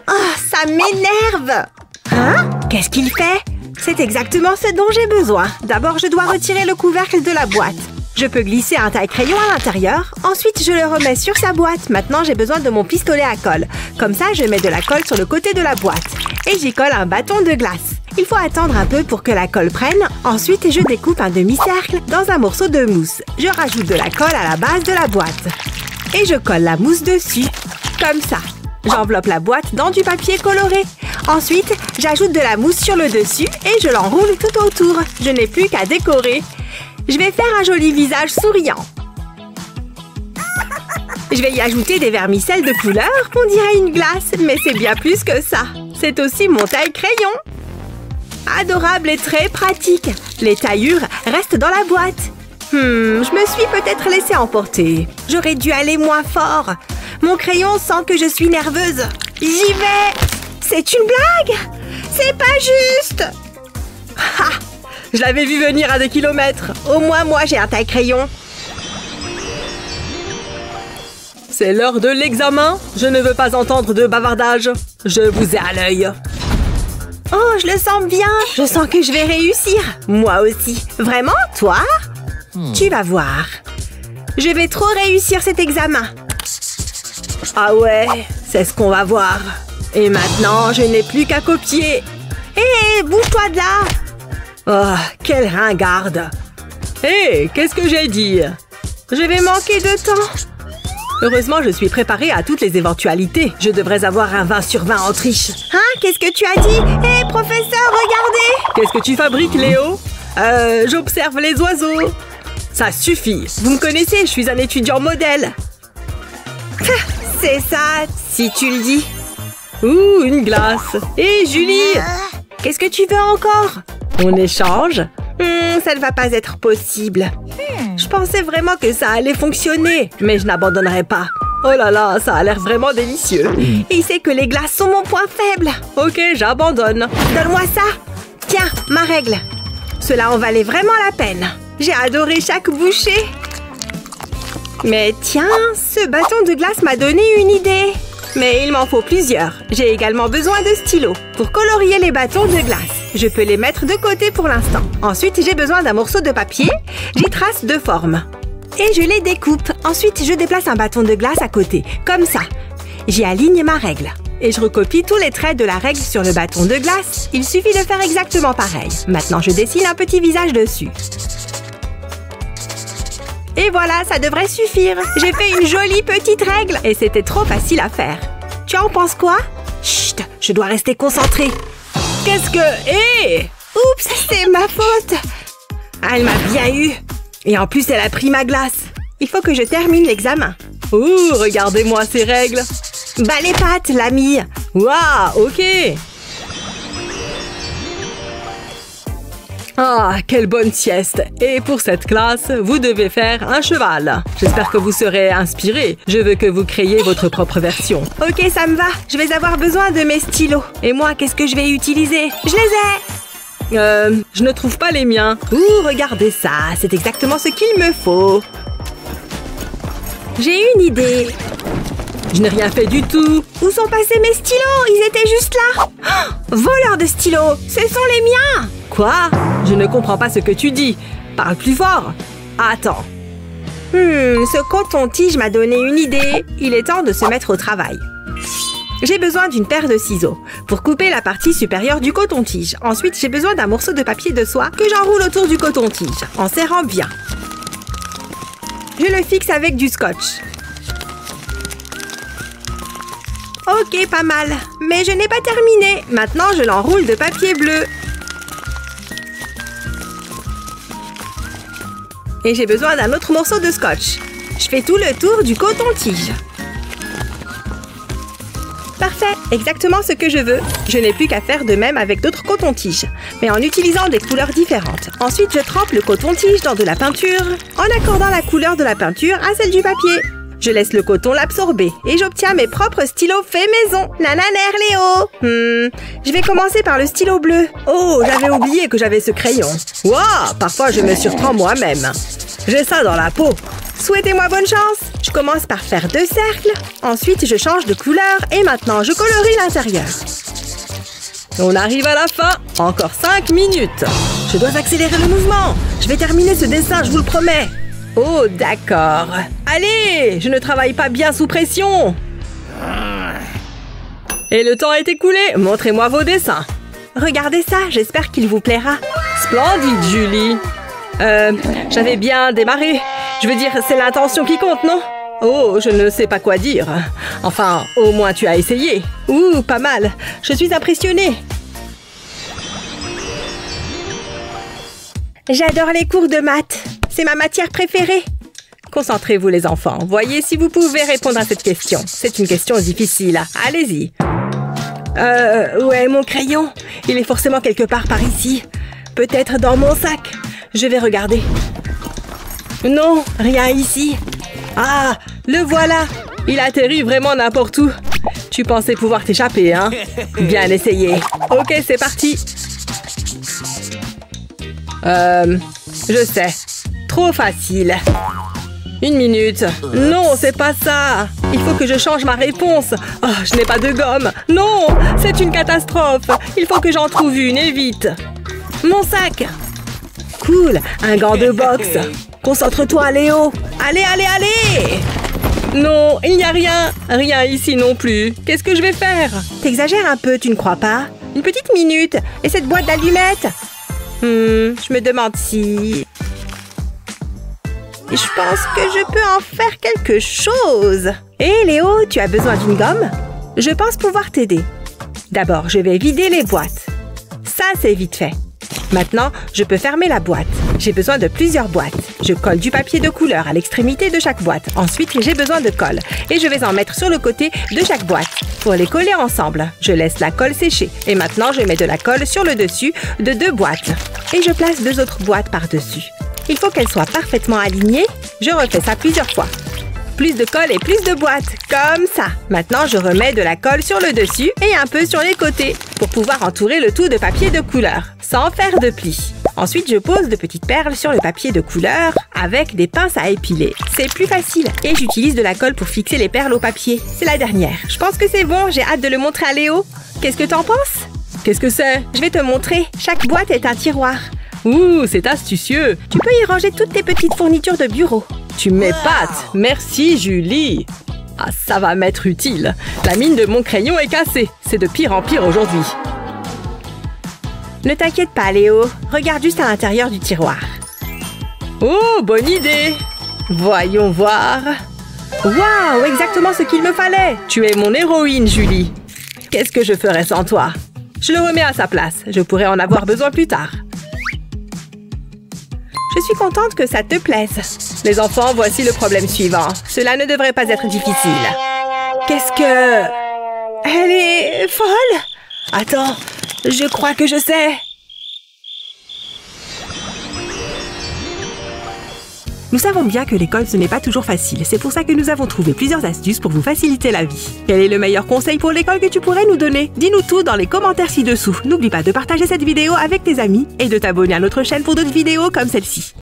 Ah, ça m'énerve! Hein? Qu'est-ce qu'il fait? C'est exactement ce dont j'ai besoin. D'abord, je dois retirer le couvercle de la boîte. Je peux glisser un taille-crayon à l'intérieur. Ensuite, je le remets sur sa boîte. Maintenant, j'ai besoin de mon pistolet à colle. Comme ça, je mets de la colle sur le côté de la boîte. Et j'y colle un bâton de glace. Il faut attendre un peu pour que la colle prenne. Ensuite, je découpe un demi-cercle dans un morceau de mousse. Je rajoute de la colle à la base de la boîte. Et je colle la mousse dessus. Comme ça. J'enveloppe la boîte dans du papier coloré. Ensuite, j'ajoute de la mousse sur le dessus et je l'enroule tout autour. Je n'ai plus qu'à décorer. Je vais faire un joli visage souriant. Je vais y ajouter des vermicelles de couleur qu'on dirait une glace, mais c'est bien plus que ça. C'est aussi mon taille-crayon. Adorable et très pratique. Les taillures restent dans la boîte. Je me suis peut-être laissée emporter. J'aurais dû aller moins fort. Mon crayon sent que je suis nerveuse. J'y vais. C'est une blague. C'est pas juste. Ha! Je l'avais vu venir à des kilomètres. Au moins, moi, j'ai un taille-crayon. C'est l'heure de l'examen. Je ne veux pas entendre de bavardage. Je vous ai à l'œil. Oh, je le sens bien. Je sens que je vais réussir. Moi aussi. Vraiment, toi? Tu vas voir. Je vais trop réussir cet examen. Ah ouais, c'est ce qu'on va voir. Et maintenant, je n'ai plus qu'à copier. Hé, bouge-toi de là. Oh, quelle ringarde. Hé, qu'est-ce que j'ai dit? Je vais manquer de temps. Heureusement, je suis préparée à toutes les éventualités. Je devrais avoir un 20 sur 20 en triche. Hein? Qu'est-ce que tu as dit? Hé, professeur, regardez! Qu'est-ce que tu fabriques, Léo? J'observe les oiseaux. Ça suffit. Vous me connaissez, je suis un étudiant modèle. C'est ça, si tu le dis. Ouh, une glace. Hé, Julie! Qu'est-ce que tu veux encore? On échange? Ça ne va pas être possible. Je pensais vraiment que ça allait fonctionner, mais je n'abandonnerai pas. Oh là là, ça a l'air vraiment délicieux. Et il sait que les glaces sont mon point faible. Ok, j'abandonne. Donne-moi ça. Tiens, ma règle. Cela en valait vraiment la peine. J'ai adoré chaque bouchée. Mais tiens, ce bâton de glace m'a donné une idée. Mais il m'en faut plusieurs. J'ai également besoin de stylos pour colorier les bâtons de glace. Je peux les mettre de côté pour l'instant. Ensuite, j'ai besoin d'un morceau de papier. J'y trace deux formes. Et je les découpe. Ensuite, je déplace un bâton de glace à côté, comme ça. J'y aligne ma règle. Et je recopie tous les traits de la règle sur le bâton de glace. Il suffit de faire exactement pareil. Maintenant, je dessine un petit visage dessus. Et voilà, ça devrait suffire. J'ai fait une jolie petite règle. Et c'était trop facile à faire. Tu en penses quoi? Chut, je dois rester concentrée. Qu'est-ce que... Hé! Oups, c'est ma faute. Elle m'a bien eu. Et en plus, elle a pris ma glace. Il faut que je termine l'examen. Ouh, regardez-moi ces règles. Bas les pattes, l'ami. Waouh, ok. Ah, quelle bonne sieste. Et pour cette classe, vous devez faire un cheval. J'espère que vous serez inspirés. Je veux que vous créiez votre propre version. Ok, ça me va. Je vais avoir besoin de mes stylos. Et moi, qu'est-ce que je vais utiliser? Je les ai. Je ne trouve pas les miens. Ouh, regardez ça. C'est exactement ce qu'il me faut. J'ai une idée. Je n'ai rien fait du tout. Où sont passés mes stylos? Ils étaient juste là. Oh, voleur de stylos. Ce sont les miens. Quoi? Je ne comprends pas ce que tu dis. Parle plus fort. Attends. Ce coton-tige m'a donné une idée. Il est temps de se mettre au travail. J'ai besoin d'une paire de ciseaux pour couper la partie supérieure du coton-tige. Ensuite, j'ai besoin d'un morceau de papier de soie que j'enroule autour du coton-tige en serrant bien. Je le fixe avec du scotch. Ok, pas mal. Mais je n'ai pas terminé. Maintenant, je l'enroule de papier bleu. Et j'ai besoin d'un autre morceau de scotch. Je fais tout le tour du coton-tige. Parfait, exactement ce que je veux. Je n'ai plus qu'à faire de même avec d'autres cotons-tiges, mais en utilisant des couleurs différentes. Ensuite, je trempe le coton-tige dans de la peinture, en accordant la couleur de la peinture à celle du papier. Je laisse le coton l'absorber et j'obtiens mes propres stylos faits maison. Nananer, Léo. Je vais commencer par le stylo bleu. Oh, j'avais oublié que j'avais ce crayon. Waouh, parfois je me surprends moi-même. J'ai ça dans la peau. Souhaitez-moi bonne chance. Je commence par faire 2 cercles. Ensuite, je change de couleur et maintenant, je colorie l'intérieur. On arrive à la fin. Encore 5 minutes. Je dois accélérer le mouvement. Je vais terminer ce dessin, je vous le promets. Oh, d'accord. Allez, je ne travaille pas bien sous pression. Et le temps est écoulé. Montrez-moi vos dessins. Regardez ça, j'espère qu'il vous plaira. Splendide, Julie. J'avais bien démarré. Je veux dire, c'est l'intention qui compte, non? Oh, je ne sais pas quoi dire. Enfin, au moins tu as essayé. Ouh, pas mal. Je suis impressionnée. J'adore les cours de maths. C'est ma matière préférée. Concentrez-vous, les enfants. Voyez si vous pouvez répondre à cette question. C'est une question difficile. Allez-y. Où est mon crayon? Il est forcément quelque part par ici. Peut-être dans mon sac. Je vais regarder. Non, rien ici. Ah, le voilà. Il atterrit vraiment n'importe où. Tu pensais pouvoir t'échapper, hein? Bien essayé. Ok, c'est parti. Je sais. Trop facile. 1 minute. Non, c'est pas ça. Il faut que je change ma réponse. Oh, je n'ai pas de gomme. Non, c'est une catastrophe. Il faut que j'en trouve une et vite. Mon sac. Cool, un gant de boxe. Concentre-toi, Léo. Allez, allez, allez. Non, il n'y a rien. Rien ici non plus. Qu'est-ce que je vais faire? T'exagères un peu, tu ne crois pas? Une petite minute. Et cette boîte d'allumettes? Je me demande si... Je pense que je peux en faire quelque chose. Hé, Léo, tu as besoin d'une gomme? Je pense pouvoir t'aider. D'abord, je vais vider les boîtes. Ça, c'est vite fait. Maintenant, je peux fermer la boîte. J'ai besoin de plusieurs boîtes. Je colle du papier de couleur à l'extrémité de chaque boîte. Ensuite, j'ai besoin de colle. Et je vais en mettre sur le côté de chaque boîte. Pour les coller ensemble, je laisse la colle sécher. Et maintenant, je mets de la colle sur le dessus de 2 boîtes. Et je place 2 autres boîtes par-dessus. Il faut qu'elles soient parfaitement alignées. Je refais ça plusieurs fois. Plus de colle et plus de boîtes, comme ça. Maintenant, je remets de la colle sur le dessus et un peu sur les côtés pour pouvoir entourer le tout de papier de couleur, sans faire de plis. Ensuite, je pose de petites perles sur le papier de couleur avec des pinces à épiler. C'est plus facile. Et j'utilise de la colle pour fixer les perles au papier. C'est la dernière. Je pense que c'est bon. J'ai hâte de le montrer à Léo. Qu'est-ce que t'en penses? Qu'est-ce que c'est? Je vais te montrer. Chaque boîte est un tiroir. Ouh, c'est astucieux. Tu peux y ranger toutes tes petites fournitures de bureau. Tu m'épates. Merci, Julie. Ah, ça va m'être utile. La mine de mon crayon est cassée. C'est de pire en pire aujourd'hui. Ne t'inquiète pas, Léo. Regarde juste à l'intérieur du tiroir. Oh, bonne idée. Voyons voir. Waouh, exactement ce qu'il me fallait. Tu es mon héroïne, Julie. Qu'est-ce que je ferais sans toi? Je le remets à sa place. Je pourrais en avoir besoin plus tard. Je suis contente que ça te plaise. Les enfants, voici le problème suivant. Cela ne devrait pas être difficile. Qu'est-ce que... Elle est folle? Attends, je crois que je sais. Nous savons bien que l'école, ce n'est pas toujours facile. C'est pour ça que nous avons trouvé plusieurs astuces pour vous faciliter la vie. Quel est le meilleur conseil pour l'école que tu pourrais nous donner? Dis-nous tout dans les commentaires ci-dessous. N'oublie pas de partager cette vidéo avec tes amis et de t'abonner à notre chaîne pour d'autres vidéos comme celle-ci.